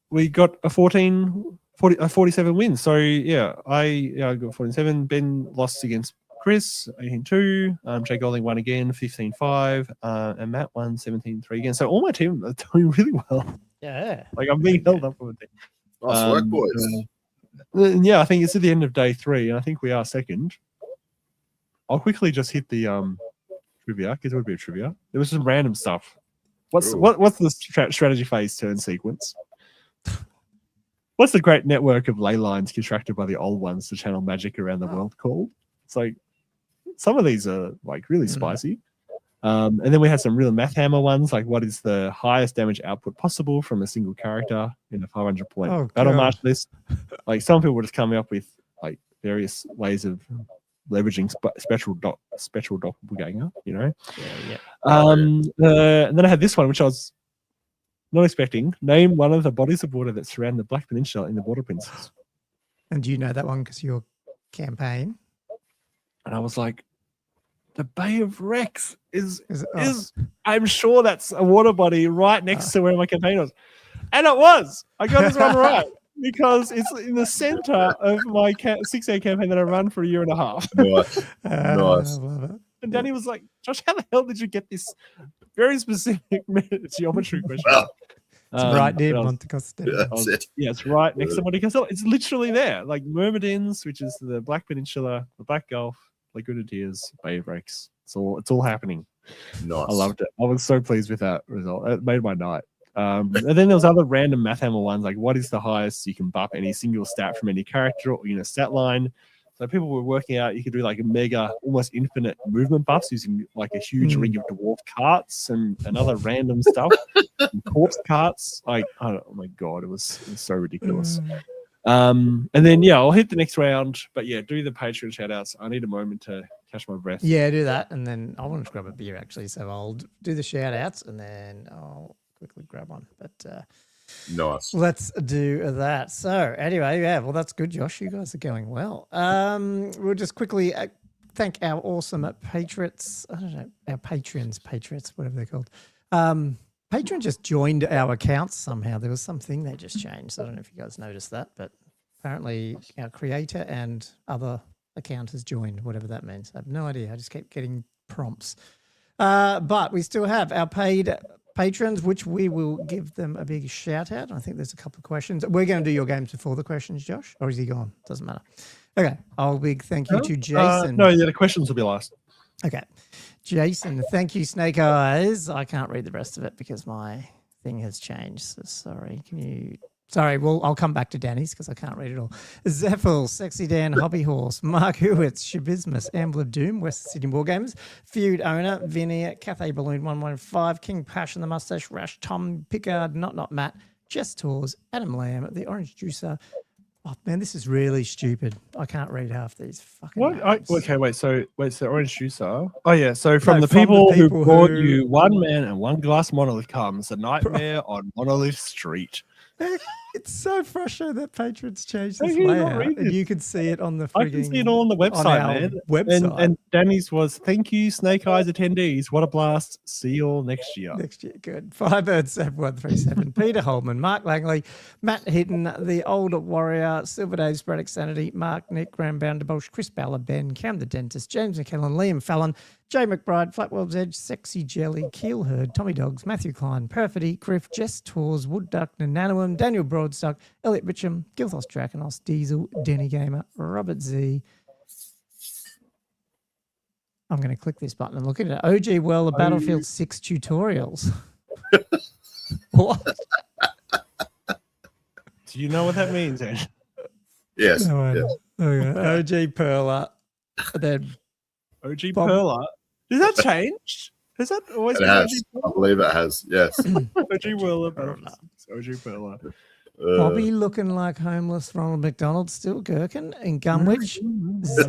we got a 47 wins. So yeah, I got 47. Ben lost against Chris, 18-2. Jay Golding won again, 15-5. And Matt won 17-3 again. So all my team are doing really well. Yeah. Like I'm being held up for a thing. Nice work, boys. Yeah, I think it's at the end of day 3, and I think we are second. I'll quickly just hit the trivia, because it would be a trivia. There was some random stuff. What's the strategy phase turn sequence? What's the great network of ley lines constructed by the old ones to channel magic around the world called? It's like some of these are like really spicy. And then we had some real math hammer ones, like what is the highest damage output possible from a single character in a 500-point battle march list? Like some people were just coming up with like various ways of leveraging spectral doppelganger, and then I had this one, which I was not expecting. Name one of the bodies of water that surround the Black Peninsula in the Border Princes. And do you know that one because your campaign? And I was like, the Bay of Rex is oh. I'm sure that's a water body right next to where my campaign was. And it was. I got this one right because it's in the center of my 6A campaign that I run for a year and a half. Nice. Nice. I love it. And Danny was like, Josh, how the hell did you get this very specific geometry question? Well, It's right near Monte Castello. Yeah, it's right next to Monte Castello. It's literally there. Like Myrmidons, which is the Black Peninsula, the Black Gulf, Laguna Diaz, Bay of Rex. It's all happening. Nice. I loved it. I was so pleased with that result. It made my night. And then there was other random math hammer ones, like what is the highest you can buff any single stat from any character or in a stat line. So people were working out you could do like a mega, almost infinite movement buffs using like a huge ring of dwarf carts and other random stuff, and corpse carts. Like, oh my god, it was so ridiculous. And then I'll hit the next round, but do the Patreon shout outs. I need a moment to catch my breath. Yeah, do that, and then I want to grab a beer actually, so I'll do the shout outs and then I'll quickly grab one. But nice. Let's do that. So anyway, well, that's good, Josh. You guys are going well. We'll just quickly thank our awesome patriots. I don't know, our patrons, whatever they're called. Patreon just joined our accounts somehow. There was something they just changed. I don't know if you guys noticed that, but apparently our creator and other account has joined, whatever that means. I have no idea. I just keep getting prompts. But we still have our paid patrons, which we will give them a big shout out. I think there's a couple of questions. We're going to do your games before the questions, Josh, or is he gone? Doesn't matter. Okay. A big thank you to Jason. The questions will be last. Okay. Jason, thank you, Snake Eyes. I can't read the rest of it because my thing has changed. So sorry. Sorry, well, I'll come back to Danny's because I can't read it all. Zephyl, Sexy Dan, Hobby Horse, Mark Hewitz, Shabismus, Ambler Doom, West Sydney Wargamers, Feud Owner, Vinny, Cathay Balloon 115, King Passion, The Mustache, Rash, Tom, Pickard, Not Matt, Jess Tours, Adam Lamb, The Orange Juicer. Oh, man, this is really stupid. I can't read half these fucking names. So Orange Juicer. Oh, yeah. So from the people who brought you one man and one glass monolith comes a nightmare on Monolith Street. It's so frustrating that patrons change this layout, and you can see it on the frigging, I can see it all on the website, man. And Danny's was, thank you, Snake Eyes attendees. What a blast. See you all next year. Good. Firebird 7137, Peter Holman, Mark Langley, Matt Hidden, The Old Warrior, Silver Dave, Sporadic Sanity, Mark, Nick, Graham Bounderbosch, Chris Ballard, Ben, Cam the Dentist, James McKellen, Liam Fallon, Jay McBride, Flatworld's Edge, Sexy Jelly, Keel Herd, Tommy Dogs, Matthew Klein, Perfidy, Griff, Jess Tours, Wood Duck, Nananum, Daniel Broadstock, Elliot Richam, Gilthos Draconos, Diesel, Denny Gamer, Robert Z. I'm going to click this button and look at it. OG Well, Battlefield 6 tutorials. What? Do you know what that means, Ed? Yes. No, yes. Okay. OG Perla. Then OG Perla. Does that change? Has that always been OG Perla? I believe it has, yes. OG Perla. OG Perla. Bobby looking like homeless Ronald McDonald, still Gherkin in Gunwich.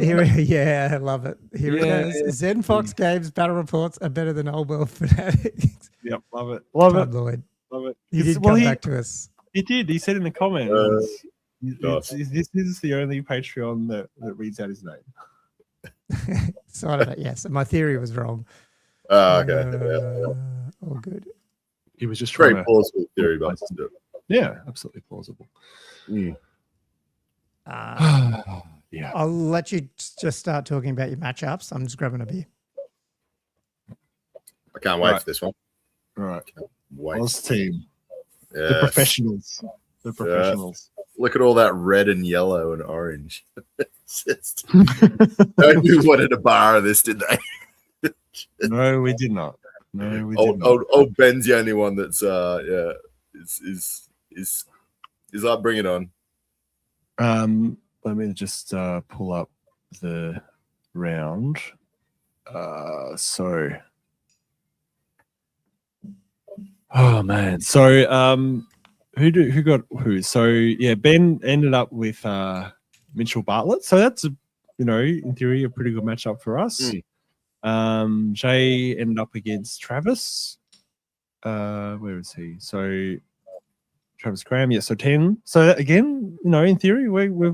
Yeah, I love it. Here it is. Zen Fox Games battle reports are better than Old World Fanatics. Yep, love it. Love Todd Lloyd. Love it. He did come back to us. He did. He said in the comments, this is the only Patreon that reads out his name. So I don't know. Yeah, so my theory was wrong. Okay. All good. He was just trying very plausible theory, but yeah, absolutely plausible. Mm. Yeah. I'll let you just start talking about your matchups. I'm just grabbing a beer. I can't wait for this one. All right. Wait. Oz team. Yes. The professionals. The professionals. Look at all that red and yellow and orange. Don't do one at a bar this, did they? No, we did not. No, we did not. Old Ben's the only one that's is like, bring it on. Let me just pull up the round. So oh man. So who got who? So yeah, Ben ended up with Mitchell Bartlett. So that's in theory a pretty good matchup for us. Jay ended up against Travis. Where is he? So Travis Graham. Yeah, so 10. So again, in theory,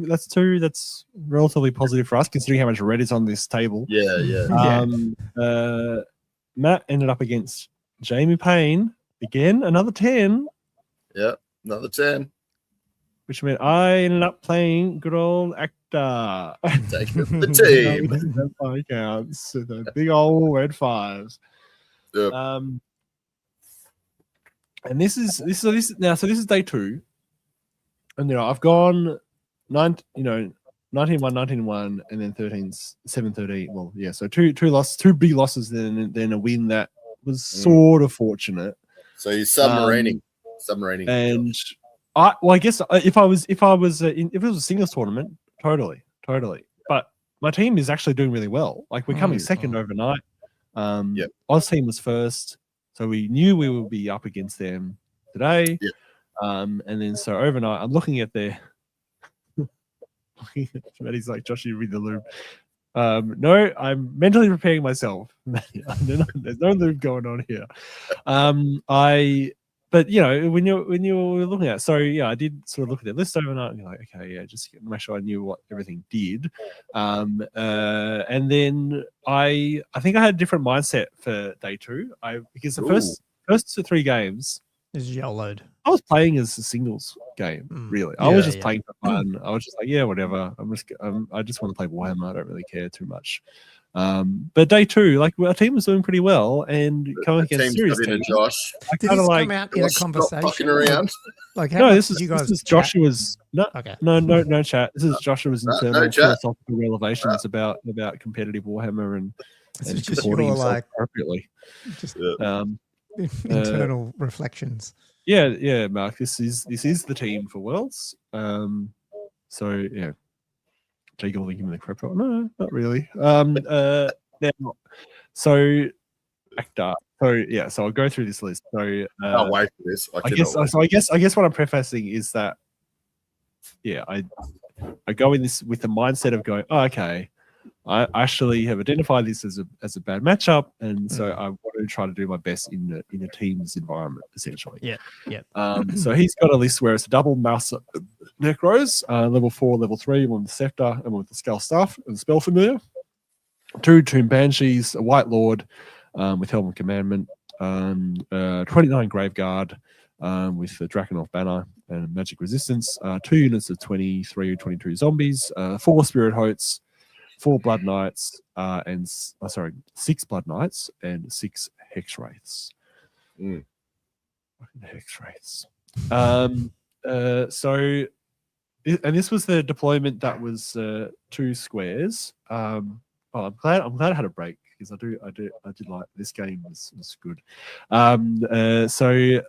that's 2. That's relatively positive for us, considering how much red is on this table. Yeah. Matt ended up against Jamie Payne again, another 10. Yeah, another 10. Which meant I ended up playing good old actor. Taking up the team. That counts. The big old red 5s. Yep. And this is day 2. And I've gone 19-1, 19-1, and then 7-13. Well, yeah, so two losses, 2 big losses, then a win that was sort of fortunate. So you're submarining. And I guess if it was a singles tournament, totally. But my team is actually doing really well. Like, we're coming second overnight. Oz team was first, so we knew we would be up against them today. Yep. And then so overnight, I'm looking at their. Maddie's like, Josh, you read the loop. No, I'm mentally preparing myself. There's no loop going on here. But when you're looking at it, so yeah, I did sort of look at their list overnight and be like, okay, yeah, just to make sure I knew what everything did. And then I think I had a different mindset for day 2. Because the first 3 games is YOLO'd. I was playing as a singles game, really. I was just playing for fun. I was just like, yeah, whatever. I just want to play Warhammer. I don't really care too much. But day 2, like, our team was doing pretty well, and coming against serious teams. Josh. Did this come out in a conversation? Around. Like, this is Joshua's. No chat. This is Joshua's internal philosophical revelations about competitive Warhammer and supporting himself appropriately. Just internal reflections. Yeah, Mark. This is the team for Worlds. So yeah. Jake will give me the crap. No, not really. Now, so actor. So yeah, so I'll go through this list. So I'll wait for this. I guess what I'm prefacing is that I go in this with the mindset of going, okay, I actually have identified this as a bad matchup, and so I want to try to do my best in a team's environment, essentially. Yeah. So he's got a list where it's a double mouse necros, level 4, level 3, one with the scepter and one with the skull staff and spell familiar. 2 tomb banshees, a white lord with helm of commandment, 29 graveguard with the Drakenhof banner and magic resistance, 2 units of 23 or 22 zombies, 4 spirit hosts, 4 blood knights, 6 blood knights and 6 hex wraiths. Hex wraiths. So, and this was the deployment that was 2 squares. I'm glad I had a break, because I did like this game was good. So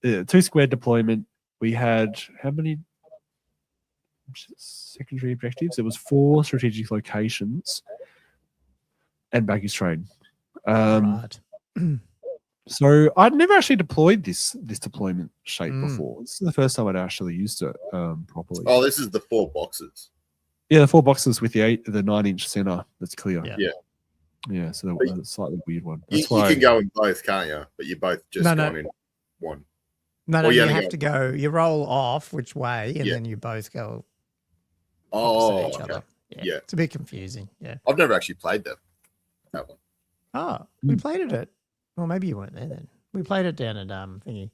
2 square deployment. We had how many secondary objectives? There was 4 strategic locations and baggage train. Right. So I'd never actually deployed this deployment shape before. This is the first time I'd actually used it properly. Oh, this is the 4 boxes. Yeah, the 4 boxes with the 9-inch center that's clear. Yeah. So that was a slightly weird one. You can go in both, can't you? But you both just gone in one. No, you have to go. You roll off which way, and then you both go. Oh, each other. Yeah. It's a bit confusing. Yeah. I've never actually played that one. Oh, we played it at. Well, maybe you weren't there then. We played it down at thingy,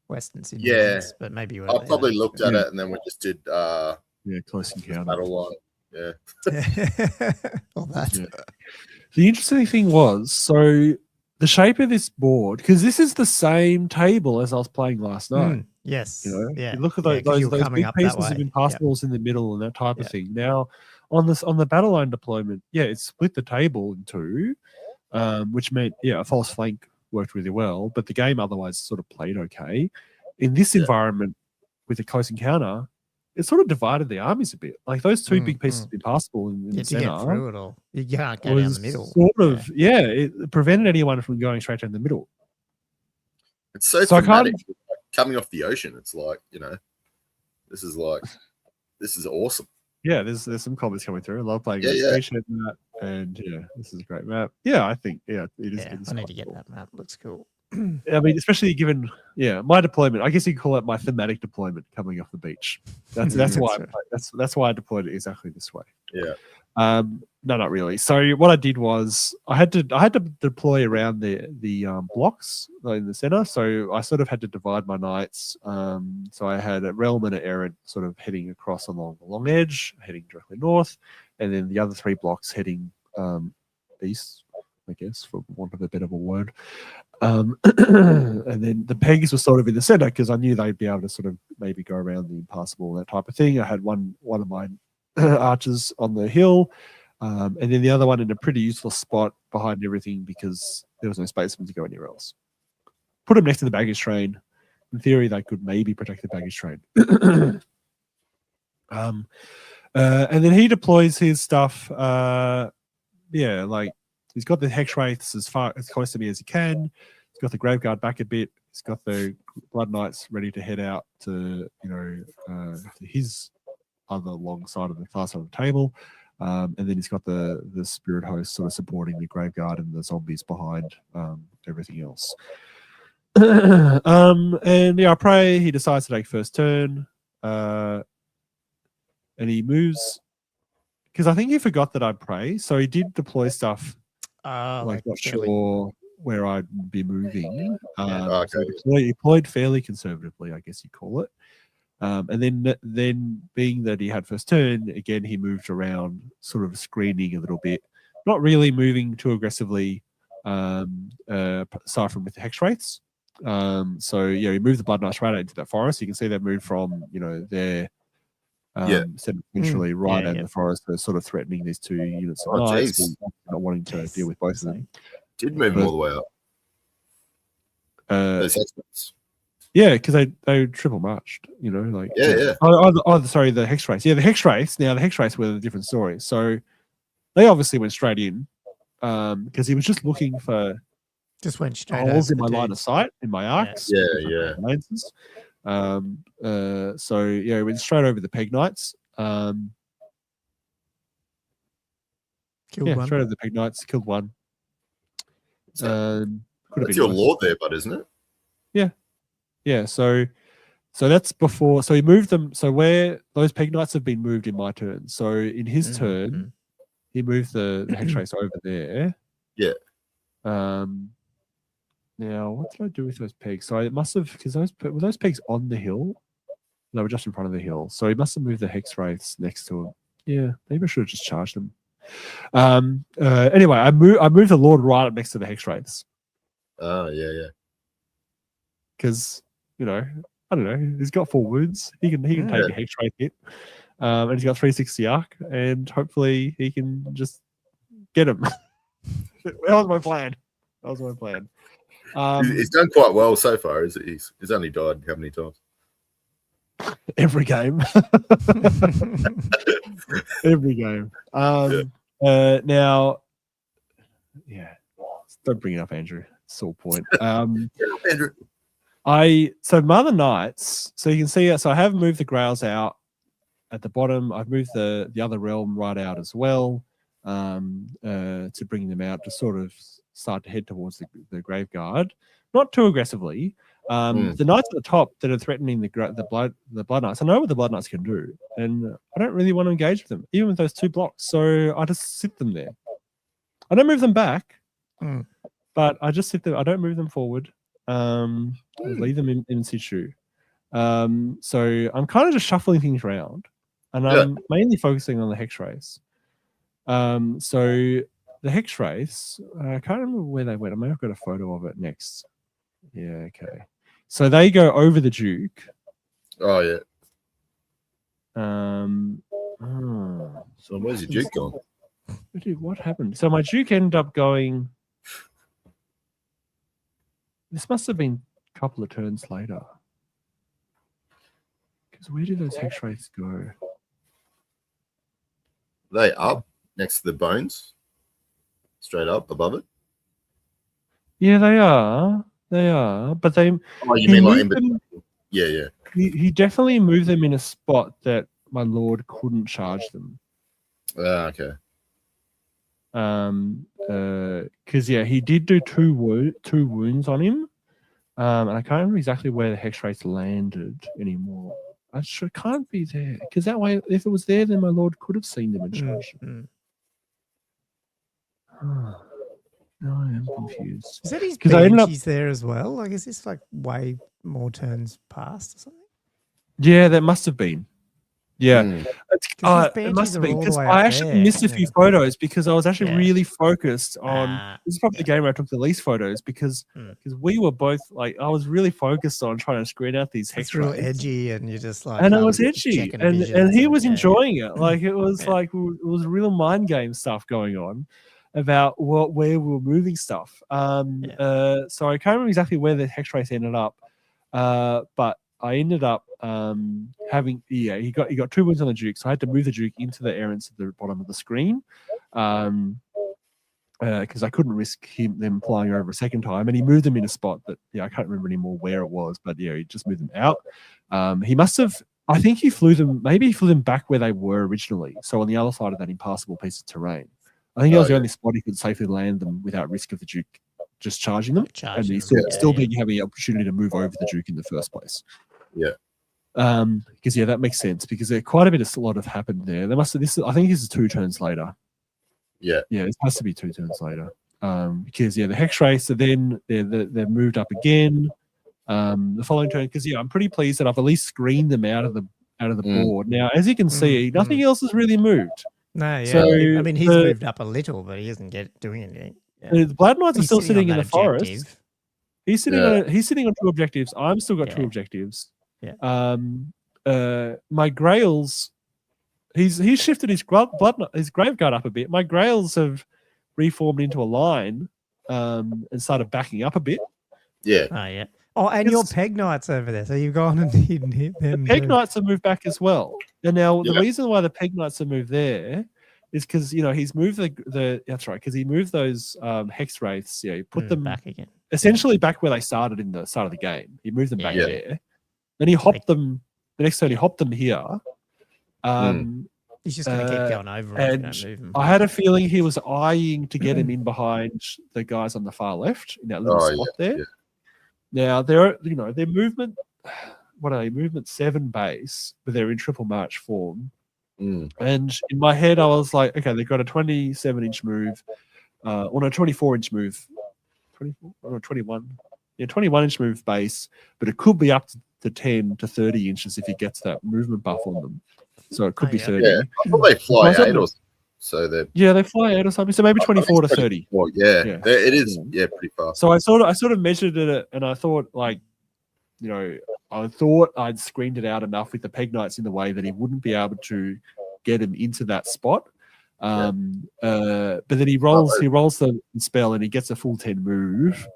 Western Sydney. Yeah, but maybe you were. I probably looked at it, and then we just did. Close encounter. Battle line. Yeah. All that. Yeah. The interesting thing was, so the shape of this board, because this is the same table as I was playing last night. Yes. You Yeah. look at those big pieces of impastables in the middle and that type of thing. Now, on the battle line deployment, it split the table in 2, which meant a false flank worked really well, but the game otherwise sort of played okay. In this environment with a close encounter, it sort of divided the armies a bit. Like those 2 big pieces of impassable in the center. Get through it all. You can't go down the middle. Sort of, it prevented anyone from going straight down the middle. It's so thematic. Coming off the ocean, it's like, this is awesome. Yeah, there's some comments coming through. I love playing appreciate that, and this is a great map. Yeah, I think it is. I need to get that map. Looks cool. I mean, especially given, my deployment. I guess you could call it my thematic deployment coming off the beach. That's why that's why I deployed it exactly this way. Yeah. No, not really. So what I did was I had to deploy around the blocks in the center. So I sort of had to divide my knights. So I had a realm and an errant sort of heading across along the long edge, heading directly north, and then the other 3 blocks heading east, I guess, for want of a bit of a word. And then the pegs were sort of in the center because I knew they'd be able to sort of maybe go around the impassable, that type of thing. I had one of my archers on the hill, and then the other one in a pretty useful spot behind everything because there was no space for them to go anywhere else. Put them next to the baggage train. In theory, they could maybe protect the baggage train. And then he deploys his stuff. Like he's got the hex wraiths as close to me as he can. He's got the graveguard back a bit. He's got the blood knights ready to head out to to his other long side of the far side of the table, and then he's got the spirit host sort of supporting the graveguard and the zombies behind everything else. And I pray he decides to take first turn, and he moves because I think he forgot that I'd pray, so he did deploy stuff. Not sure where I'd be moving. So he deployed fairly conservatively, I guess you call it. And then being that he had first turn, again, he moved around, sort of screening a little bit, not really moving too aggressively, aside from with the hex wraiths. So he moved the blood knights right out into that forest. You can see they moved from, their centrally right out in the forest. They're sort of threatening these 2 units of knights, not wanting to deal with both of them. Did move them all the way up. Those experts. Yeah, because they triple marched, sorry, the hex wraiths. Yeah, the hex wraiths. Now the hex wraiths were a different story. So they obviously went straight in, because he was just looking for went straight holes in my line of sight in my arcs. Lances. So he went straight over the peg knights. Killed one. Straight over the peg knights. Killed one. That's your lord there, bud, isn't it? Yeah, so that's before. So he moved them. So where those peg knights have been moved in my turn. So in his turn, he moved the hex wraiths over there. Yeah. Now what did I do with those pegs? So it must have, because were those pegs on the hill? They were just in front of the hill. So he must have moved the hex wraiths next to him. Yeah, maybe I should have just charged them. Anyway, I moved the lord right up next to the hex wraiths. Oh yeah. Because I don't know. He's got 4 wounds. He can take a hex wraith hit, and he's got 360 arc, and hopefully he can just get him. That was my plan. He's done quite well so far. He's only died how many times? Every game. Every game. Now, don't bring it up, Andrew. It's the whole point. Andrew. So Mother Knights, so you can see, so I have moved the Grails out at the bottom. I've moved the other realm right out as well, to bring them out to sort of start to head towards the Graveguard. Not too aggressively. The knights at the top that are threatening the blood knights, I know what the blood knights can do, and I don't really want to engage with them, even with those 2 blocks. So I just sit them there. I don't move them back, but I just sit there. I don't move them forward. I leave them in situ. So I'm kind of just shuffling things around, and I'm mainly focusing on the hex wraiths. So the hex wraiths, I can't remember where they went. I may have got a photo of it next. Yeah, okay. So they go over the Duke. Oh yeah. So where's your Duke gone? What happened? So my Duke ended up going. This must have been a couple of turns later. Because where did those hex wraiths go? Are they up next to the bones? Straight up above it? Yeah, they are. They are. But they. Oh, you mean like in between? Yeah. He definitely moved them in a spot that my lord couldn't charge them. Okay. Because he did do two wounds on him. and I can't remember exactly where the hex race landed anymore. Can't be there because that way, if it was there, then my lord could have seen them and charged them. Now I am confused. Is that his because he's there as well? Like, is this like way more turns past or something? Yeah, that must have been. Yeah, it must have been because I actually missed a few photos because I was actually really focused on. This is probably the game where I took the least photos because we were both like I was really focused on trying to screen out these hex rates. It's real edgy, and you're just like, and it was edgy, and he was enjoying it. Like it was like it was real mind game stuff going on about where we were moving stuff. So I can't remember exactly where the hex race ended up, but I ended up having he got 2 wins on the Duke, so I had to move the Duke into the errands at the bottom of the screen because I couldn't risk them flying over a second time, and he moved them in a spot that I can't remember anymore where it was, but he just moved them out. He must have, I think he flew them back where they were originally, so on the other side of that impassable piece of terrain. I think that was the only spot he could safely land them without risk of the Duke just charging them, and he's still having the opportunity to move over the Duke in the first place. Yeah. Because that makes sense because there quite a lot have happened there. There must have I think this is 2 turns later. Yeah. Yeah, it has to be 2 turns later. Because the hex race, so then they're moved up again. The following turn, because I'm pretty pleased that I've at least screened them out of the board. Now, as you can see, nothing else has really moved. No, yeah. So I mean, he's moved up a little, but he isn't doing anything. Yeah. The Blood Knights are still sitting in the forest. He's sitting on 2 objectives. I've still got 2 objectives. Yeah. My Grails, he's shifted his Graveguard up a bit. My Grails have reformed into a line and started backing up a bit. Yeah. Oh yeah. Oh, and your Peg Knights over there. So you've gone and hit them. The Peg Knights have moved back as well. And now the reason why the Peg Knights have moved there is because he's moved that's right, because he moved those hex wraiths. He put them back again. Essentially back where they started in the start of the game. He moved them back there. Then he hopped them. The next turn he hopped them here. He's just going to keep going over and move him. I had a feeling he was eyeing to get him in behind the guys on the far left in that little spot there. Yeah. Now they're movement. What are they? Movement 7 base, but they're in triple march form. And in my head, I was like, okay, they've got a 27-inch move, or no, 24-inch move, 24 or 21. Yeah, 21-inch move base, but it could be up to 10 to 30 inches if he gets that movement buff on them. So it could be 30. Yeah, I thought they fly 8 or so. They fly 8 or something. So maybe 24 to 30. Yeah, it is. Yeah, pretty fast. So I sort of measured it, and I thought I thought I'd screened it out enough with the Peg Knights in the way that he wouldn't be able to get him into that spot. But then he rolls the spell and he gets a full 10 move.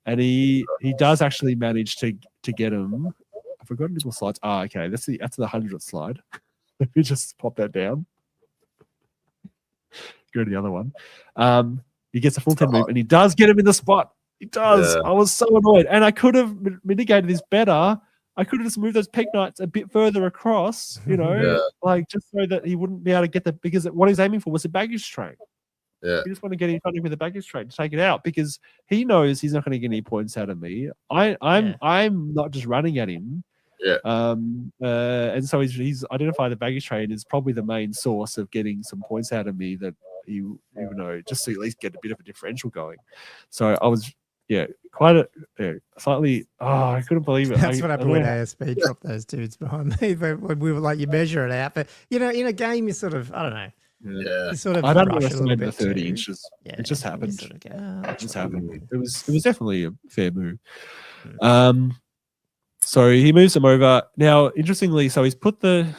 And he does actually manage to get him. I forgot little slides. Okay, that's the 100th slide. Let me just pop that down. Go to the other one. He gets a full 10 move, and he does get him in the spot. He does. Yeah. I was so annoyed, and I could have mitigated this better. I could have just moved those Peg Knights a bit further across, like just so that he wouldn't be able to get because what he's aiming for was a baggage train. Yeah. He just want to get in front of him with a baggage train to take it out because he knows he's not going to get any points out of me. I'm not just running at him. Yeah. And so he's identified the baggage train as probably the main source of getting some points out of me that he just to at least get a bit of a differential going. So I was slightly. I couldn't believe it. That's what happened when ASP dropped those dudes behind me. When we were like, you measure it out, but in a game, you sort of, I don't know. Yeah, you sort of I don't underestimate the 30 inches. Yeah, it just happened. Sort of go, it just happened. It was definitely a fair move. So he moves them over. Now, interestingly, so he's put them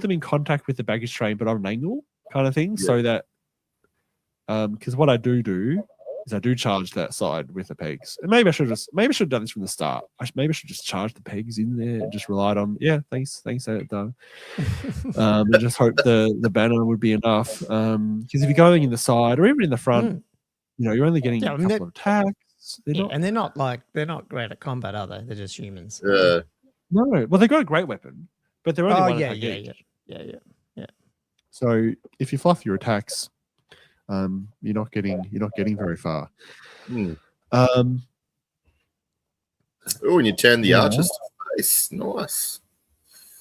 in contact with the baggage train, but on an angle kind of thing, so that because what I do is I do charge that side with the pegs. And maybe I should have done this from the start. Maybe I should just charge the pegs in there and just relied on thanks done. And just hope the banner would be enough. Because if you're going in the side or even in the front, you're only getting a couple of attacks. They're not great at combat, are they? They're just humans. Yeah. No, well they've got a great weapon, but they're only one attack each. Yeah. So if you fluff your attacks, you're not getting very far. Um, Oh, and you turn the Yeah. archers to face. Nice.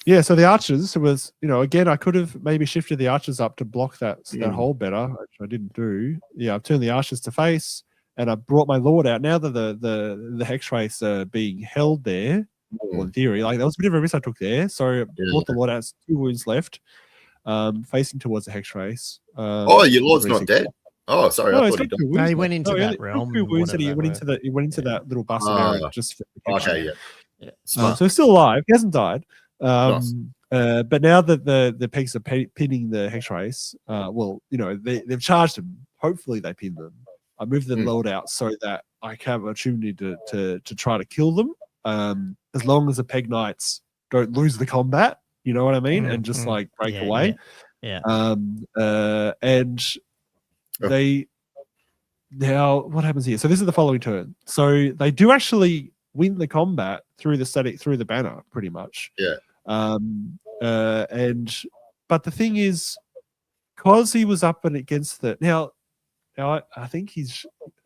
Yeah, so the archers was, again, I could have maybe shifted the archers up to block that hole better, which I didn't do. Yeah, I've turned the archers to face, and I brought my lord out. Now that the hex race are being held there, well, in theory, like that was a bit of a risk I took there. So I brought the lord out, 2 wounds left, facing towards the hex race. Oh, your lord's not dead. Oh, sorry, No, I he's thought he got died. 2 wounds. No, he went into left. that realm. 2 wounds, and he whatever went that into were. that little bus of Aaron just for protection. Okay, Yeah. Smart. So he's still alive. He hasn't died. Nice. But now that the pegs are pinning the hex race, they've charged him. Hopefully they pin them. I moved the load out so that I can have an opportunity to try to kill them. As long as the peg knights don't lose the combat, you know what I mean, and just like break away. Yeah. And they now what happens here? So this is the following turn. So they do actually win the combat through the banner, pretty much. Yeah. But the thing is, because he was up and against the now I think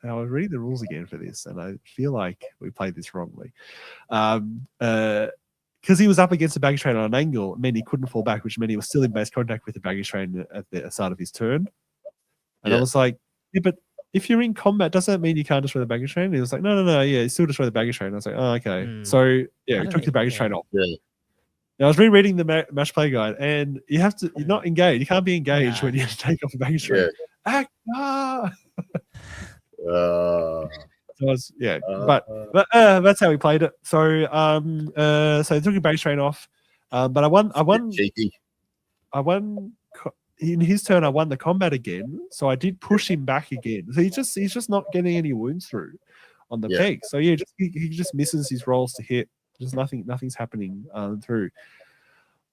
I was reading the rules again for this, and I feel like we played this wrongly. Because he was up against the baggage train on an angle, meant he couldn't fall back, which meant he was still in base contact with the baggage train at the start of his turn. And I was like, yeah, but if you're in combat, does that mean you can't destroy the baggage train? And he was like, no, yeah, you still destroy the baggage train. I was like, oh, okay. So yeah, we took the baggage train off. Yeah. Now, I was rereading the match play guide, and you're not engaged. You can't be engaged when you take off the baggage train. So but that's how we played it. So so took the baggage train off, but I won. Cheeky. In his turn, I won the combat again, so I did push him back again. So he's just not getting any wounds through on the peg. So yeah, he just misses his rolls to hit. Just nothing's happening through.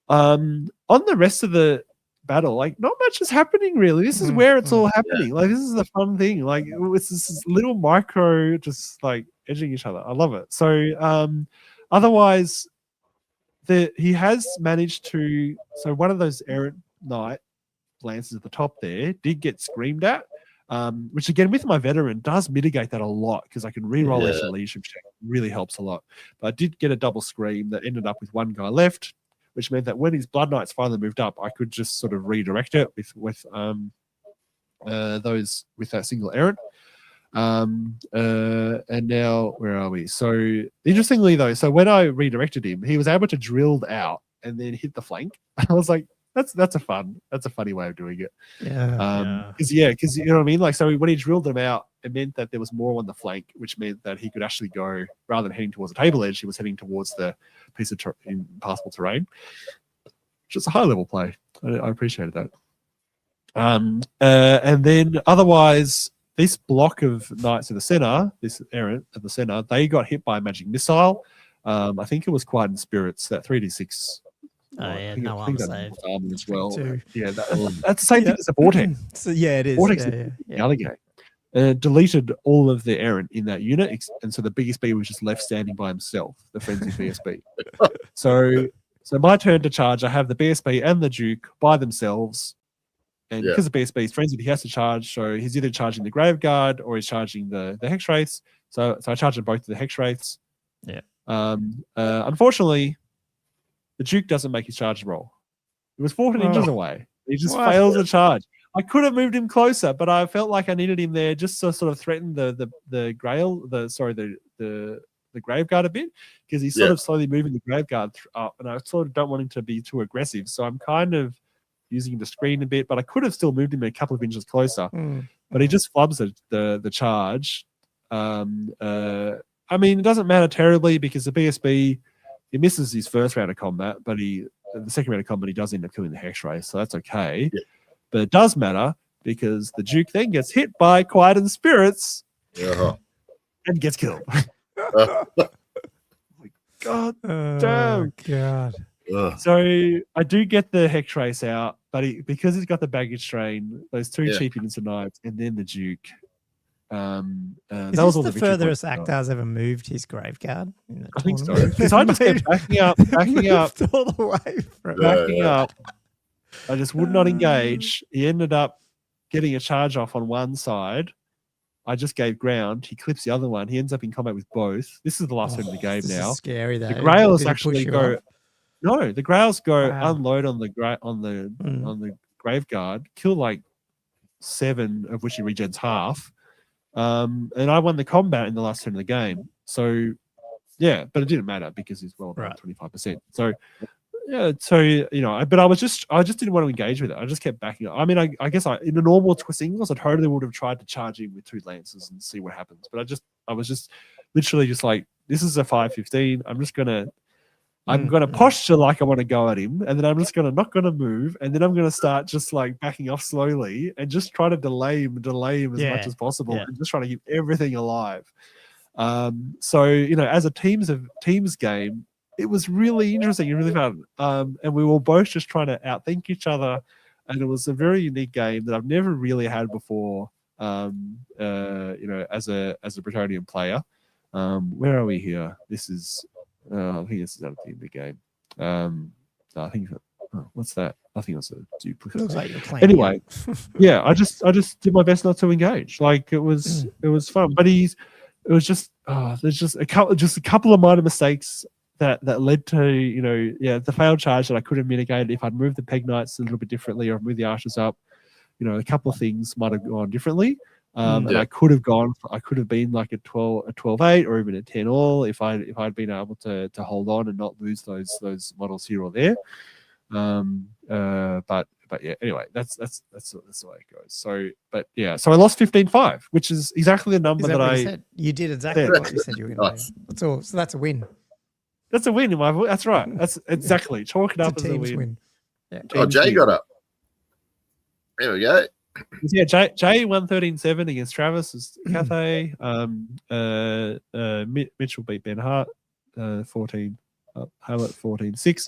On the rest of the battle, like not much is happening really. This is where it's all happening. Like this is the fun thing. Like it's this little micro, just like edging each other. I love it. So otherwise, he has managed to. So one of those errant knight lances at the top there did get screamed at, which again with my veteran does mitigate that a lot because I can re-roll extra leadership check. It really helps a lot. But I did get a double scream that ended up with one guy left, which meant that when his blood knights finally moved up, I could just sort of redirect it with that single errant. And now where are we? So interestingly though, so when I redirected him, he was able to drill out and then hit the flank. I was like, that's a funny way of doing it. Because you know what I mean. Like, so when he drilled them out, it meant that there was more on the flank, which meant that he could actually go rather than heading towards the table edge, he was heading towards the piece of impassable terrain. Just a high level play. I appreciated that. And then otherwise, this block of knights in the center, this errant at the center, they got hit by a magic missile. I think it was Quiet Spirits, that 3d6. No armor save as well. Yeah, that's the same thing as a vortex. So yeah, it is. Vortex the other game. Deleted all of the errant in that unit, and so the BSB was just left standing by himself, the frenzied BSB. So my turn to charge, I have the BSB and the Duke by themselves, and because the BSB is frenzied, he has to charge. So he's either charging the Graveguard or he's charging the Hex Wraiths. So I charge them both of the Hex Wraiths. Yeah. Unfortunately, the Duke doesn't make his charge roll. It was 14 inches away. He just fails the charge. I could have moved him closer, but I felt like I needed him there just to sort of threaten the Graveguard a bit, because he's sort of slowly moving the Graveguard up, and I sort of don't want him to be too aggressive. So I'm kind of using him to screen a bit, but I could have still moved him a couple of inches closer. But he just flubs the charge. I mean, it doesn't matter terribly because the BSB, he misses his first round of combat, but the second round of combat, he does end up killing the Hex Wraith, so that's okay. Yeah. But it does matter because the Duke then gets hit by Quiet Spirits and gets killed. God damn. God. So I do get the Hex Wraith out, but because he's got the baggage train, those two cheap units knights, and then the Duke. Is this the furthest Actar's ever moved his Graveguard? I think so. Because I just kept backing up, all the way from backing up. I just would not engage. He ended up getting a charge off on one side, I just gave ground. He clips the other one. He ends up in combat with both. This is the last turn of the game this now. is scary though. The Grails Did he actually push you go. up? No, the Grails go Wow. unload on the Graveguard, kill like 7, of which he regens half. And I won the combat in the last turn of the game. So yeah, but it didn't matter because he's well above 25%. So yeah, so but I just didn't want to engage with it. I just kept backing up. I mean, I guess in a normal Twist Singles, I totally would have tried to charge him with 2 lances and see what happens. But I was just literally just like, this is a 5-15. I'm gonna posture like I want to go at him, and then I'm just not gonna move, and then I'm gonna start just like backing off slowly and just try to delay him as much as possible, and just trying to keep everything alive. So as a teams game, it was really interesting and really fun. And we were both just trying to outthink each other, and it was a very unique game that I've never really had before. As a Bretonian player. Where are we here? This is. I think this is out of the end of the game. I think. What's that? I think that's a duplicate. Looks like you're playing. Anyway, yeah, I just did my best not to engage. Like it was fun, but it was just there's just a couple of minor mistakes that led to the failed charge that I could have mitigated if I'd moved the Peg Knights a little bit differently or moved the Archers up. A couple of things might have gone differently. And I could have been like a 12-8 or even a 10-all if I'd been able to hold on and not lose those models here or there. But yeah, anyway, that's the way it goes. So I lost 15-5, which is exactly the number that I said? You did exactly what you said you were going to do. That's all. So that's a win. That's a win in my voice. That's right. That's exactly. Chalk it up as a win. Yeah. Jay got up. There we go. Yeah, Jay won 13-7 against Travis as Cathay. Mitchell beat Ben Hart 14. Hallett 14-6.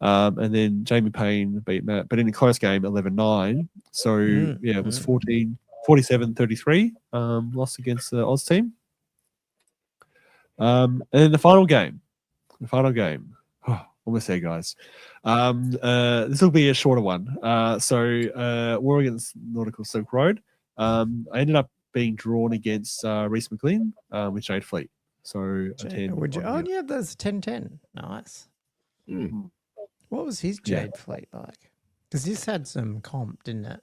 And then Jamie Payne beat Matt, but in a close game 11-9. So it was 47-33 loss against the Oz team. And then the final game. Almost there, guys. This will be a shorter one. War against Nautical Silk Road. I ended up being drawn against Reese McLean with Jade Fleet. So that's 10-10. Nice. What was his Jade Fleet like? Because this had some comp, didn't it?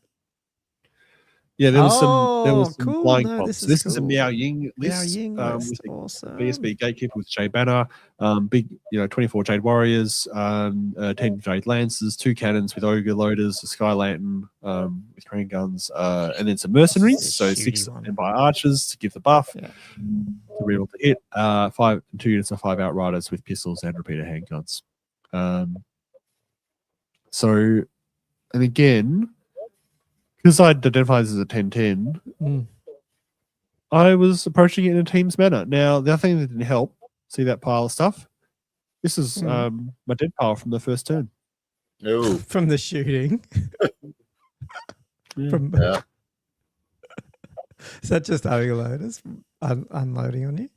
Yeah, there was some cool. flying comps. This is a Miao Ying list. List. Awesome. BSB Gatekeeper with Jade Banner, big 24 Jade Warriors, 10 Jade Lancers, 2 cannons with Ogre Loaders, a Sky Lantern with crane guns, and then some mercenaries, so 6 Empire Archers to give the buff, to be able to hit, 2 units of 5 Outriders with pistols and repeater handguns. And again, because I identified this as a 10-10, I was approaching it in a team's manner. Now, the other thing that didn't help, see that pile of stuff? This is my dead pile from the first turn. Oh. From the shooting. Is that just ogre loaders unloading on you?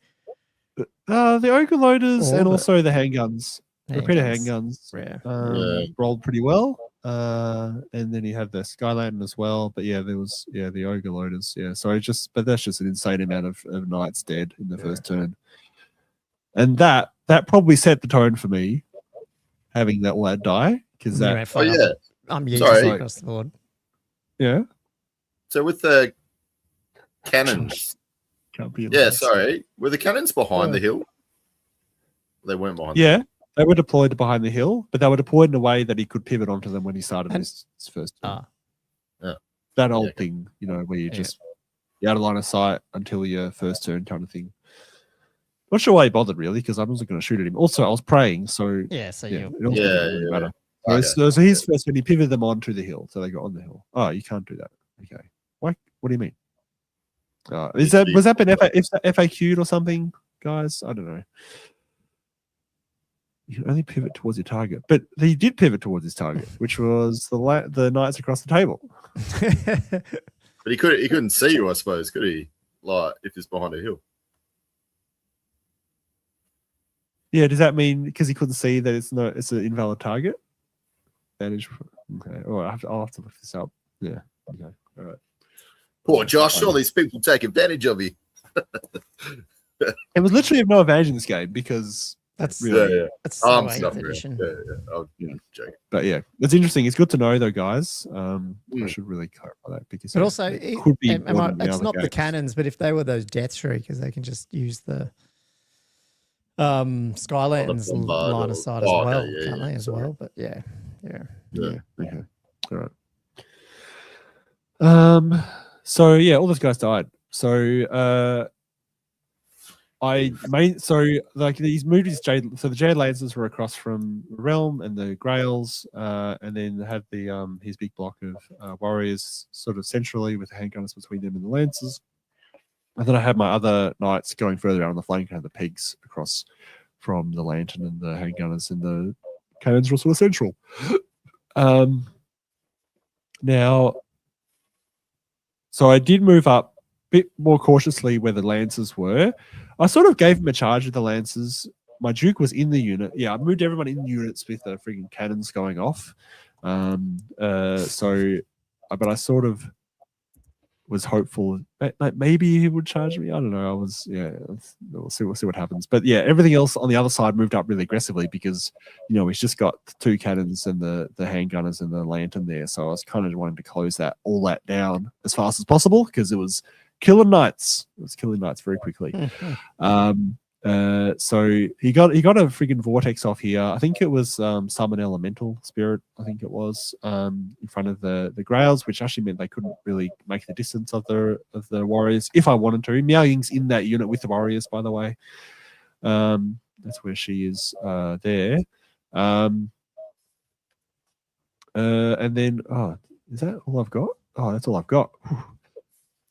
The ogre loaders and also the handguns. Repeater handguns. Rolled pretty well. And then you have the Sky Lantern as well. But yeah, there was the ogre loaders. Yeah, so but that's just an insane amount of knights dead in the first turn. And that probably set the tone for me, having that lad die. Because that I'm sorry across the board. Yeah. So with the cannons. Were the cannons behind the hill? They weren't behind. Yeah. They were deployed behind the hill, but they were deployed in a way that he could pivot onto them when he started his first turn. That old thing, where you just you're out of line of sight until your first turn kind of thing. Not sure why he bothered really, because I wasn't going to shoot at him. Also, I was praying, so it didn't really matter. So his first turn, he pivoted them onto the hill, so they got on the hill. Oh, you can't do that. Okay, what do you mean? Was that been FAQ'd or something, guys? I don't know. You can only pivot towards your target, but he did pivot towards his target, which was the knights across the table. But he couldn't see you, I suppose, could he? Like if it's behind a hill. Yeah, does that mean because he couldn't see that it's an invalid target? That is okay. All right, I'll have to look this up. Yeah. Okay. All right. Poor Josh, all these people take advantage of you. It was literally of no advantage in this game because That's really, that's so I'm 8th stuffing edition. I'll joke. but yeah, it's interesting. It's good to know though, guys. I should really clarify that because But also, it could be important in it's other not the games. cannons, but if they were those death shriekers, they can just use the Skylands bombard line or- of sight as oh, okay, well, yeah, can't yeah, they? As sorry. well, but yeah. Okay. All right. So yeah, all those guys died. So he's moved his Jade. So the Jade Lancers were across from Realm and the Grails, and then had the his big block of warriors sort of centrally with the handgunners between them and the Lancers. And then I had my other knights going further out on the flank. I had the pegs across from the lantern and the handgunners, and the cannons were sort of central. Now, so I did move up a bit more cautiously where the Lancers were. I sort of gave him a charge with the Lancers. My Duke was in the unit. Yeah, I moved everyone in units with the freaking cannons going off. But I sort of was hopeful that maybe he would charge me. I don't know. We'll see what happens. But yeah, everything else on the other side moved up really aggressively because he's just got 2 cannons and the handgunners and the lantern there. So I was kind of wanting to close all that down as fast as possible because it was killing knights. It was killing knights very quickly. So he got a freaking vortex off here. I think it was summon elemental spirit. I think it was in front of the Grails, which actually meant they couldn't really make the distance of the warriors if I wanted to. Miao Ying's in that unit with the warriors, by the way. That's where she is there. And then is that all I've got? Oh, that's all I've got.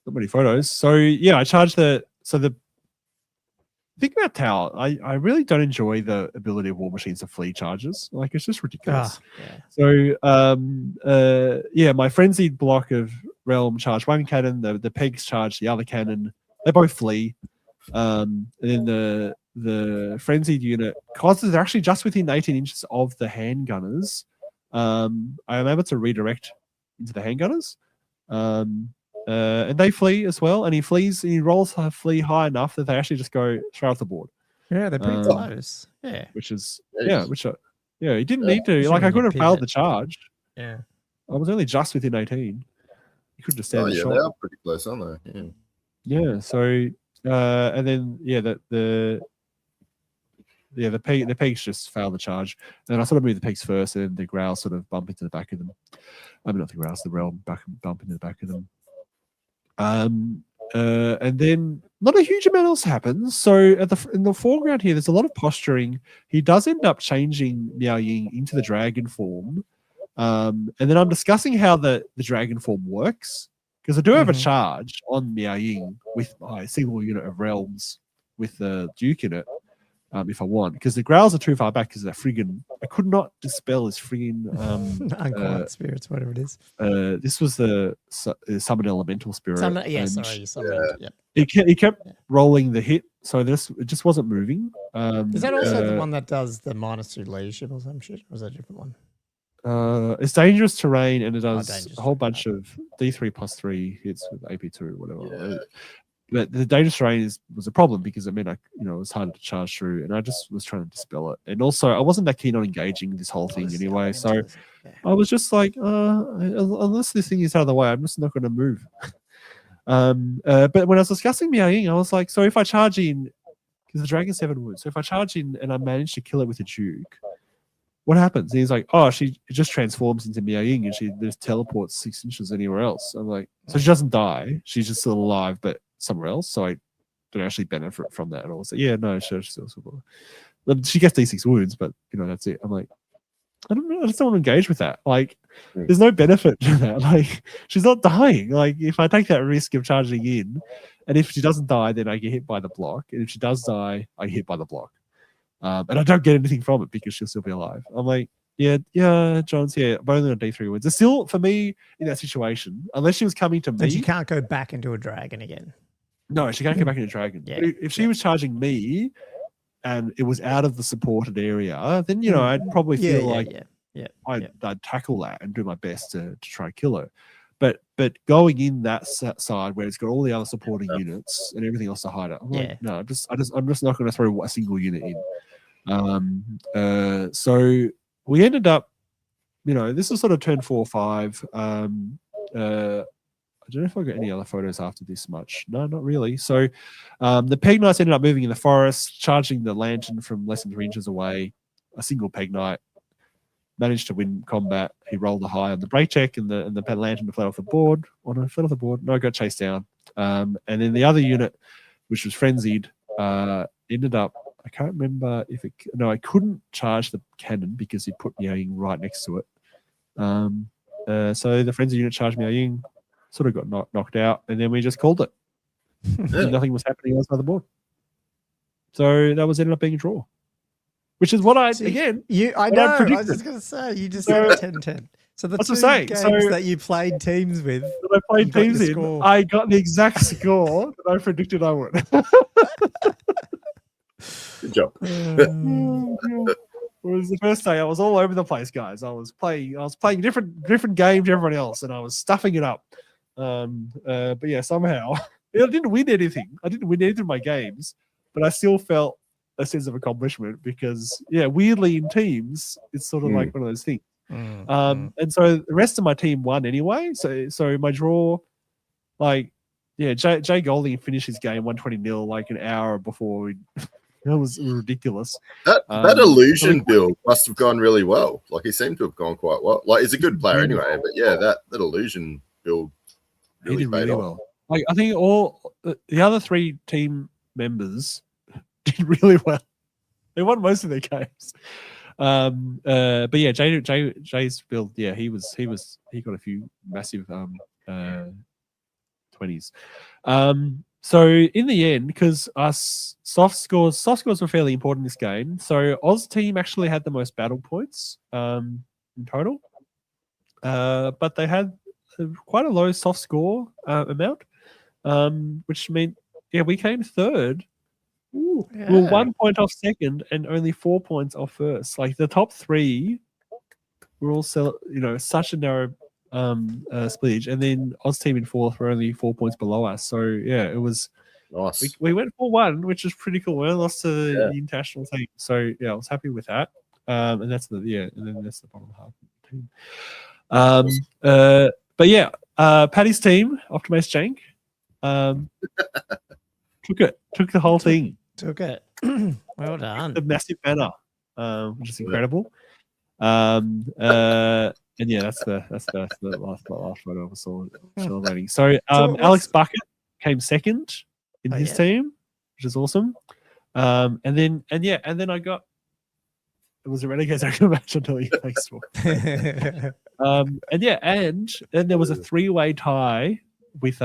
Not many photos. So yeah, I charged think about Tower. I really don't enjoy the ability of War Machines to flee charges. Like, it's just ridiculous. So, my frenzied block of Realm charged 1 cannon. The pegs charged the other cannon. They both flee. And then the frenzied unit, because they're actually just within 18 inches of the handgunners, I am able to redirect into the handgunners. And they flee as well, and he rolls her flee high enough that they actually just go straight off the board. Yeah, they're pretty close. Yeah. Which he didn't need to. Like, I could have failed the charge. Yeah. I was only just within 18. You could just stand the shot. They are pretty close, aren't they? Yeah. So and then the pegs just failed the charge. And then I sort of moved the pegs first, and then the Growls sort of bump into the back of them. I mean, not the Growls, the Realm bump into the back of them. And then not a huge amount else happens. So in the foreground here, there's a lot of posturing. He does end up changing Miao Ying into the dragon form. And then I'm discussing how the dragon form works, because I do have a charge on Miao Ying with my single unit of realms with the Duke in it. If I want, because the Growls are too far back because they're friggin' I could not dispel his friggin' unquiet spirits, whatever it is. This was the summon elemental spirit. He kept rolling the hit, so it just wasn't moving. Is that also the one that does the -2 leadership or some shit? Or is that a different one? It's dangerous terrain, and it does a whole bunch of D3+3 hits with AP2 or whatever. Yeah. But the dangerous terrain was a problem because it meant it was harder to charge through, and I just was trying to dispel it. And also, I wasn't that keen on engaging this whole thing anyway, so I was just like, unless this thing is out of the way, I'm just not going to move. But when I was discussing Miao Ying, I was like, so if I charge in, because the dragon's 7 wounds, so if I charge in and I manage to kill it with a Duke, what happens? And he's like, she just transforms into Miao Ying and she just teleports 6 inches anywhere else. I'm like, so she doesn't die, she's just still alive, but somewhere else, so I don't actually benefit from that at all. So no, sure, she gets D6 wounds, but that's it. I'm like, I don't know, I just don't want to engage with that. Like, there's no benefit to that. Like, she's not dying. Like, if I take that risk of charging in, and if she doesn't die, then I get hit by the block, and if she does die, I get hit by the block, and I don't get anything from it because she'll still be alive. I'm like, John's but only on D3 wounds. It's still, for me, in that situation, unless she was coming to me. But you can't go back into a dragon again. No, she can't go back into a dragon. Yeah. If she was charging me and it was out of the supported area, then, I'd probably feel I'd tackle that and do my best to try to kill her. But But going in that side where it's got all the other supporting units and everything else to hide it, I'm like, no, I'm just not going to throw a single unit in. So we ended up, this is sort of turn 4 or 5. I don't know if I got any other photos after this much. No, not really. So the Peg Knights ended up moving in the forest, charging the lantern from less than 3 inches away. A single Peg Knight managed to win combat. He rolled a high on the break check, and the lantern fled off the board. Oh no, fled off the board. No, got chased down. And then the other unit, which was frenzied, ended up. I can't remember if it. No, I couldn't charge the cannon because he put Miao Ying right next to it. So the frenzied unit charged Miao Ying, sort of got knocked out, and then we just called it. Nothing was happening else on the board. So that ended up being a draw. Which is what I know. I was just going to say, you just said 10-10. So the 2 games that you played teams with, that I played teams in, I got the exact score that I predicted I would. Good job. It was the first day. I was all over the place, guys. I was playing different games to everyone else, and I was stuffing it up. But yeah, somehow I didn't win anything. I didn't win any of my games, but I still felt a sense of accomplishment because, weirdly in teams, it's sort of like one of those things. And so the rest of my team won anyway. So my draw, Jay Golding finished his game 120-0 like an hour before. That was ridiculous. That illusion build must have gone really well. Like he seemed to have gone quite well. Like he's a good player anyway, but yeah, that illusion build really did paid really off. well. Like I think all the other 3 team members did really well. They won most of their games. But yeah, Jay's build, he got a few massive 20s. So in the end, because us soft scores were fairly important in this game. So Oz team actually had the most battle points in total, but they had quite a low soft score amount, which meant we came third. Ooh, yeah. We're 1 point off second and only 4 points off first. Like the top 3 were all such a narrow splittage, and then Oz team in 4th were only 4 points below us. So yeah, it was nice. We went 4-1, which was pretty cool. We lost to the international team, so yeah, I was happy with that. And that's and then that's the bottom half of the team. But yeah, Paddy's team, Optimus Jank, took the whole thing. Took it. Well done. The massive banner, which is incredible. And yeah, that's the last photo I saw celebrating. So Alex Bucket came second in his team, which is awesome. And then I got it was a Renegades match until he faced one. And then there was a 3-way tie with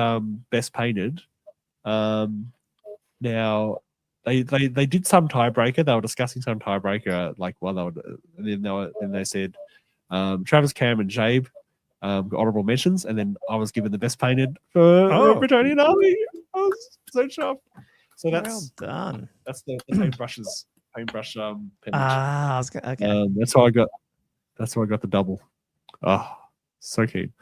Best Painted. Now they did some tiebreaker. They were discussing some tiebreaker, like while they were, and then they said Travis, Cam, and Jabe got honorable mentions, and then I was given the Best Painted for the Bretonian Army. I was so chuffed. So that's well done. That's the paintbrush pendant. Okay. That's how I got the double. Oh, so keen.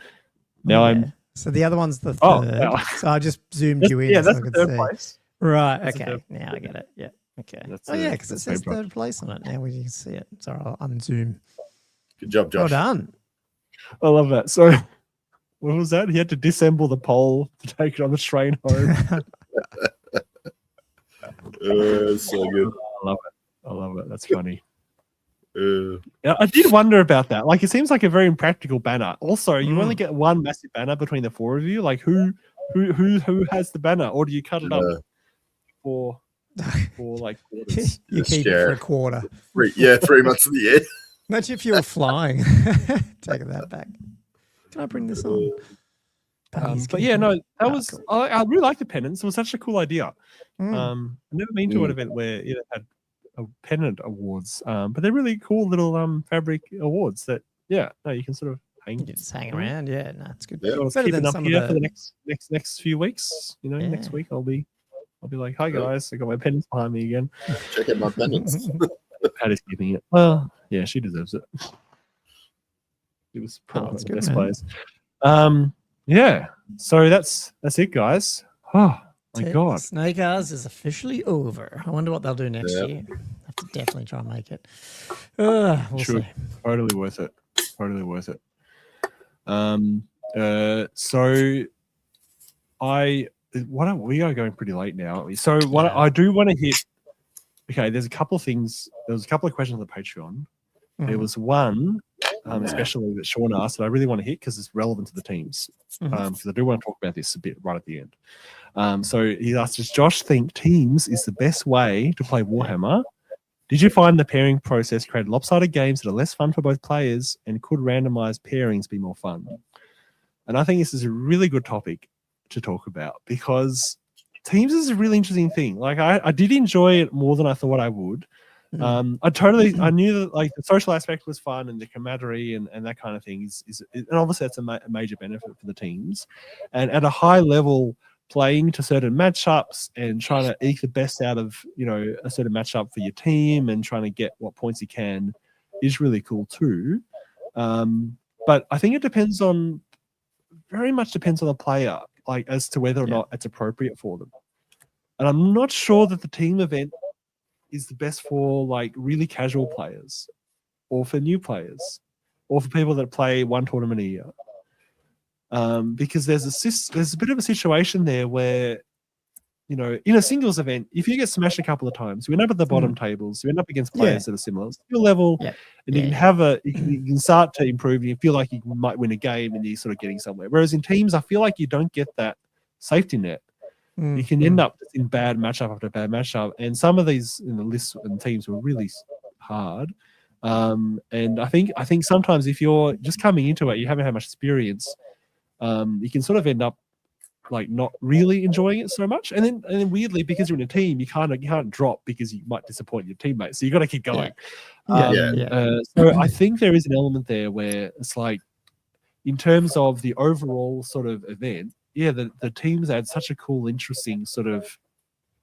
Now I'm. So the other one's the third. Wow. So I just zoomed you in. Yeah, that's so the third place. Right. That's okay. Now I get it. Yeah. Okay. That's because it says third place on it. Now we can see it. Sorry, I'll unzoom. Good job, Josh. Well done. I love that. So, what was that? He had to disassemble the pole to take it on the train home. So good. I love it. That's funny. Yeah, I did wonder about that. Like, it seems like a very impractical banner. Also, you only get one massive banner between the 4 of you. Like, who has the banner, or do you cut it up for like quarters? You keep it for a quarter. 3 months of the year. Imagine if you were flying. Taking that back. Can I bring this on? But yeah, no, that was cool. I really like the pennants. It was such a cool idea. I've never been to an event where it had pennant awards, but they're really cool little fabric awards that you can sort of hang. You can just hang around. Yeah, no, it's good. Yeah, I was keeping up here for the next few weeks. Next week I'll be like, hi guys, I got my pennants behind me again. Check out my pennants. Patty's keeping it. Well, yeah, she deserves it. It was probably the best players. Yeah. So that's it, guys. Oh my God. Snake Eyes is officially over. I wonder what they'll do next year. Have to definitely try and make it. We'll see. Totally worth it. Totally worth it. So we are going pretty late now. So I do want to hit. Okay, there's a couple of things. There was a couple of questions on the Patreon. There was one, especially that Sean asked, that I really want to hit because it's relevant to the teams. Because I do want to talk about this a bit right at the end. So he asked, does Josh think teams is the best way to play Warhammer? Did you find the pairing process created lopsided games that are less fun for both players, and could randomized pairings be more fun? And I think this is a really good topic to talk about, because teams is a really interesting thing. Like I did enjoy it more than I thought I would. I knew that like the social aspect was fun, and the camaraderie and that kind of thing is and obviously that's a major benefit for the teams. And at a high level, playing to certain matchups and trying to eke the best out of a certain matchup for your team and trying to get what points you can is really cool too. But I think it very much depends on the player, like as to whether or not it's appropriate for them. And I'm not sure that the team event is the best for like really casual players, or for new players, or for people that play one tournament a year. Because there's a bit of a situation there where, in a singles event, if you get smashed a couple of times, you end up at the bottom tables, you end up against players that are similar skill level, and you can you can start to improve, and you feel like you might win a game, and you're sort of getting somewhere. Whereas in teams, I feel like you don't get that safety net. You can end up in bad matchup after bad matchup, and some of these in the lists and teams were really hard. And I think sometimes if you're just coming into it, you haven't had much experience. You can sort of end up like not really enjoying it so much, and then weirdly, because you're in a team, you can't drop because you might disappoint your teammates, so you got to keep going. So I think there is an element there where it's like, in terms of the overall sort of event, the teams add such a cool, interesting sort of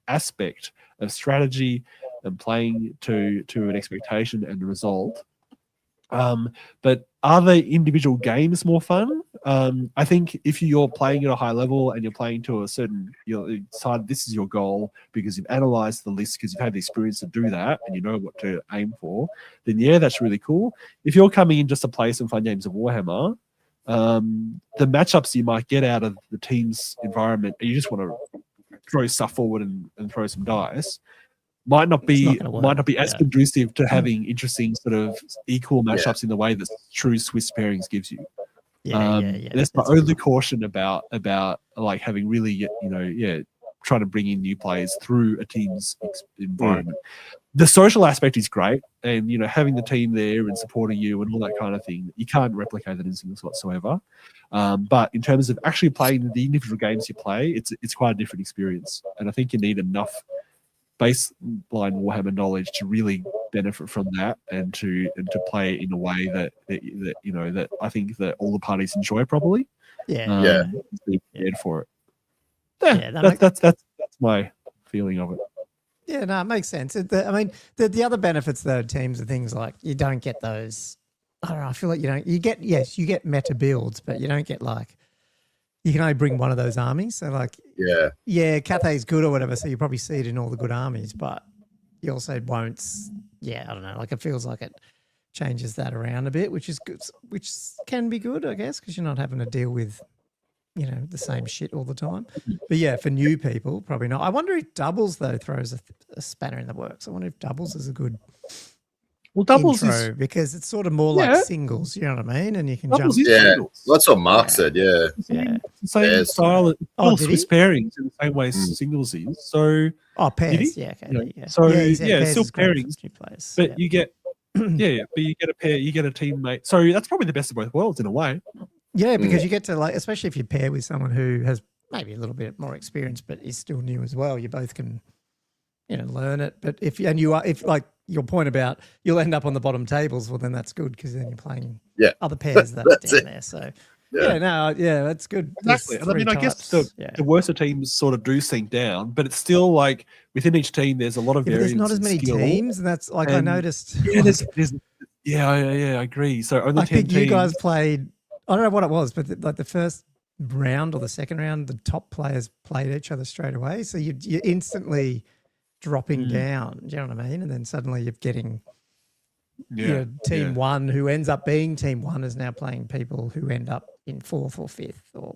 aspect of strategy and playing to an expectation and a result. But are the individual games more fun? I think if you're playing at a high level and you're playing to a certain, you decide this is your goal because you've analyzed the list, because you've had the experience to do that and you know what to aim for, then that's really cool. If you're coming in just to play some fun games of Warhammer, the matchups you might get out of the team's environment, and you just want to throw stuff forward and throw some dice, might not be as conducive to having interesting sort of equal matchups in the way that true Swiss pairings gives you. That's my only caution about like having really trying to bring in new players through a team's environment. The social aspect is great, and having the team there and supporting you and all that kind of thing, you can't replicate that in singles whatsoever. But in terms of actually playing the individual games you play, it's quite a different experience, and I think you need enough baseline Warhammer knowledge to really benefit from that, and to play in a way that I think that all the parties enjoy properly. Prepared for it. That's my feeling of it. Yeah, no, it makes sense. I mean, the other benefits though, teams are things like you don't get those. I don't know. I feel like you get meta builds, but you don't get like, you can only bring one of those armies. So like, Cathay's good or whatever, so you probably see it in all the good armies, but you also won't. I don't know. Like, it feels like it changes that around a bit, which is good, which can be good, I guess, because you're not having to deal with the same shit all the time. But for new people, probably not. I wonder if doubles though throws a spanner in the works. I wonder if doubles is a good. Well, doubles intro, because it's sort of more like singles, you know what I mean? And you can jump. That's what Mark said. It's the same style of Swiss pairings in the same way singles is. So pairs, So still pairings, but you get but you get a pair, you get a teammate. So that's probably the best of both worlds in a way. Yeah, because you get to, like, especially if you pair with someone who has maybe a little bit more experience but is still new as well, you both can learn it. But if like your point about you'll end up on the bottom tables, well then that's good, because then you're playing other pairs that are down there. So that's good. Exactly. And I mean, I guess the worse the teams sort of do sink down, but it's still like within each team there's a lot of variance. There's not as many teams, and that's like I noticed. I agree. So only I 10 think teams. You guys played. I don't know what it was, but like the first round or the second round, the top players played each other straight away. So you're instantly dropping down. Do you know what I mean? And then suddenly you're getting team one who ends up being team one is now playing people who end up in fourth or fifth or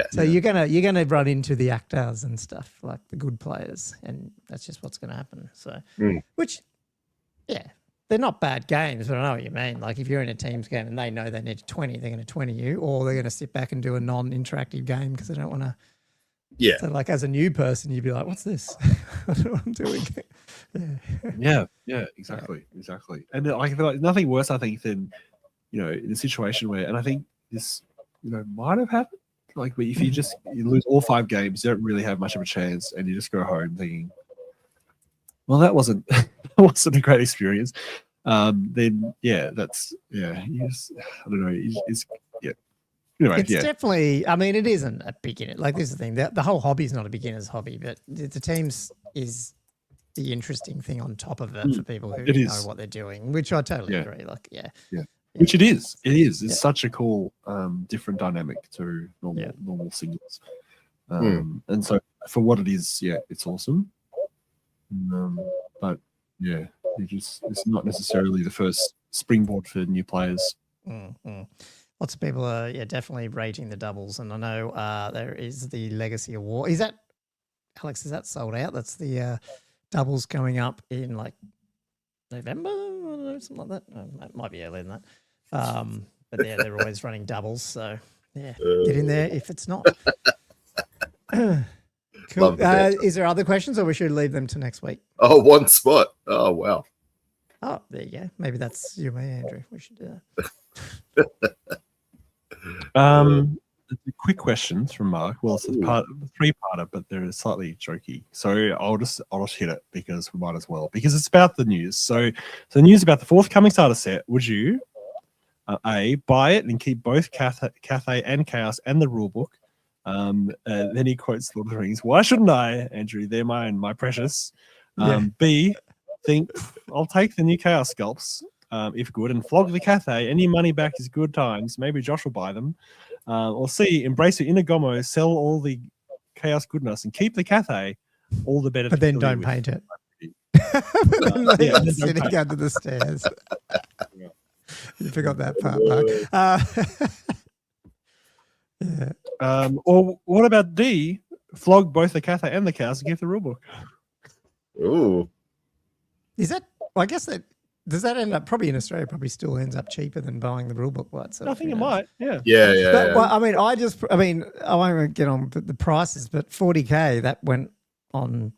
So you're gonna run into the actors and stuff, like the good players, and that's just what's gonna happen. So which they're not bad games, but I know what you mean. Like if you're in a team's game and they know they need to 20, they're going to 20 you, or they're going to sit back and do a non-interactive game because they don't want to. Yeah. So like as a new person, you'd be like, "What's this? I don't know what I'm doing." Exactly. And I feel like nothing worse, I think, than in a situation where, and I think this might have happened. Like, but if you lose all 5 games, you don't really have much of a chance, and you just go home thinking, well, that wasn't a great experience. Then that's you just, I don't know. Anyway, it's definitely. I mean, it isn't a beginner. Like this is the thing. The whole hobby is not a beginner's hobby, but the teams is the interesting thing on top of it for people who know what they're doing, which I totally agree. Like, which it is. It is. It's such a cool, different dynamic to normal singles. And so for what it is, it's awesome. But it's not necessarily the first springboard for new players. Lots of people are definitely rating the doubles, and I know there is the Legacy Award. Is that, Alex? Is that sold out? That's the doubles coming up in like November, I don't know, something like that. It might be earlier than that. But they're always running doubles, so get in there if it's not. Cool. Is there other questions, or we should leave them to next week? Oh, one spot. Oh, wow. Oh, there you go. Maybe that's you and me, Andrew. We should do that. The quick questions from Mark. Well, it's a 3-parter, but they're slightly jokey. So I'll just hit it because we might as well. Because it's about the news. So news about the forthcoming starter set. Would you A, buy it and keep both Cathay and Chaos and the rulebook? Then he quotes Lord of the Rings. Why shouldn't I, Andrew? They're mine, my precious. B, think I'll take the new Chaos sculpts, if good, and flog the Cathay. Any money back is good times. Maybe Josh will buy them. Or C, embrace your inner Gomo, sell all the Chaos goodness, and keep the Cathay. All the better. But then don't paint it. But then leave it sitting under the stairs. You forgot that part, Mark. Or what about D? Flog both the Cathay and the Chaos and give the rulebook. Ooh. Is that? Well, I guess that does that end up probably in Australia? Probably still ends up cheaper than buying the rulebook. I think it might. Yeah. Yeah. Well, I won't get on the prices, but 40K that went on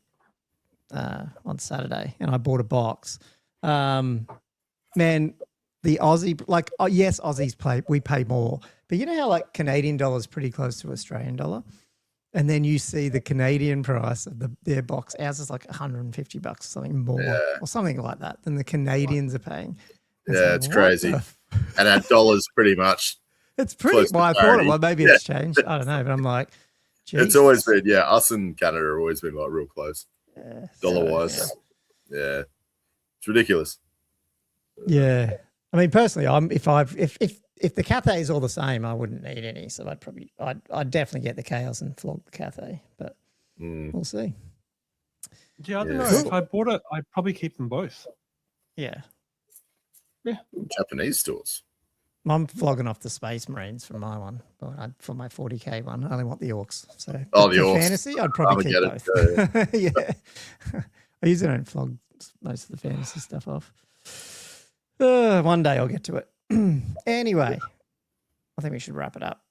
Saturday, and I bought a box. Man, the Aussie, yes, Aussies we pay more, but you know how like Canadian dollar is pretty close to Australian dollar, and then you see the Canadian price of their box. Ours is like $150, something more, or something like that, than the Canadians are paying. It's crazy. And our dollar's pretty much. It's pretty. Well, I thought it. Well, maybe it's changed. I don't know, but I'm like, geez. It's always been. Us and Canada have always been like real close, dollar wise. Yeah, it's ridiculous. Yeah. I mean, personally, if the Cathay is all the same, I wouldn't need any. So I'd definitely get the Chaos and flog the Cathay. But we'll see. Yeah, I don't know. If I bought it, I'd probably keep them both. Yeah. Japanese stores. I'm flogging off the Space Marines for my one, but for my 40K one, I only want the Orcs. So the Orcs. Fantasy, I'd probably keep both. Yeah. I usually don't flog most of the fantasy stuff off. One day I'll get to it. Anyway, I think we should wrap it up.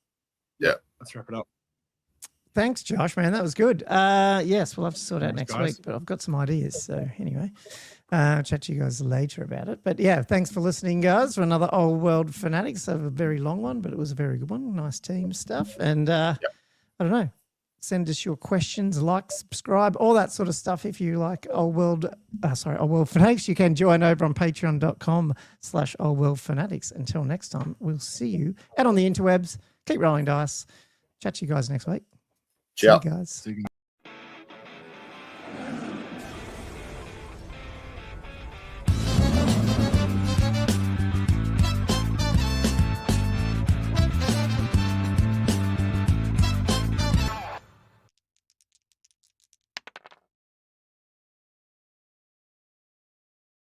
Yeah, let's wrap it up. Thanks, Josh, man. That was good. Yes, we'll have to sort out next guys. week, but I've got some ideas. So anyway, I'll chat to you guys later about it. But yeah, thanks for listening, guys, for another Old World Fanatics. A very long one, but it was a very good one. Nice team stuff. And I don't know. Send us your questions, like, subscribe, all that sort of stuff. If you like Old World Fanatics, you can join over on patreon.com/Old World Fanatics. Until next time, we'll see you out on the interwebs. Keep rolling dice. Chat to you guys next week. Ciao. See you guys.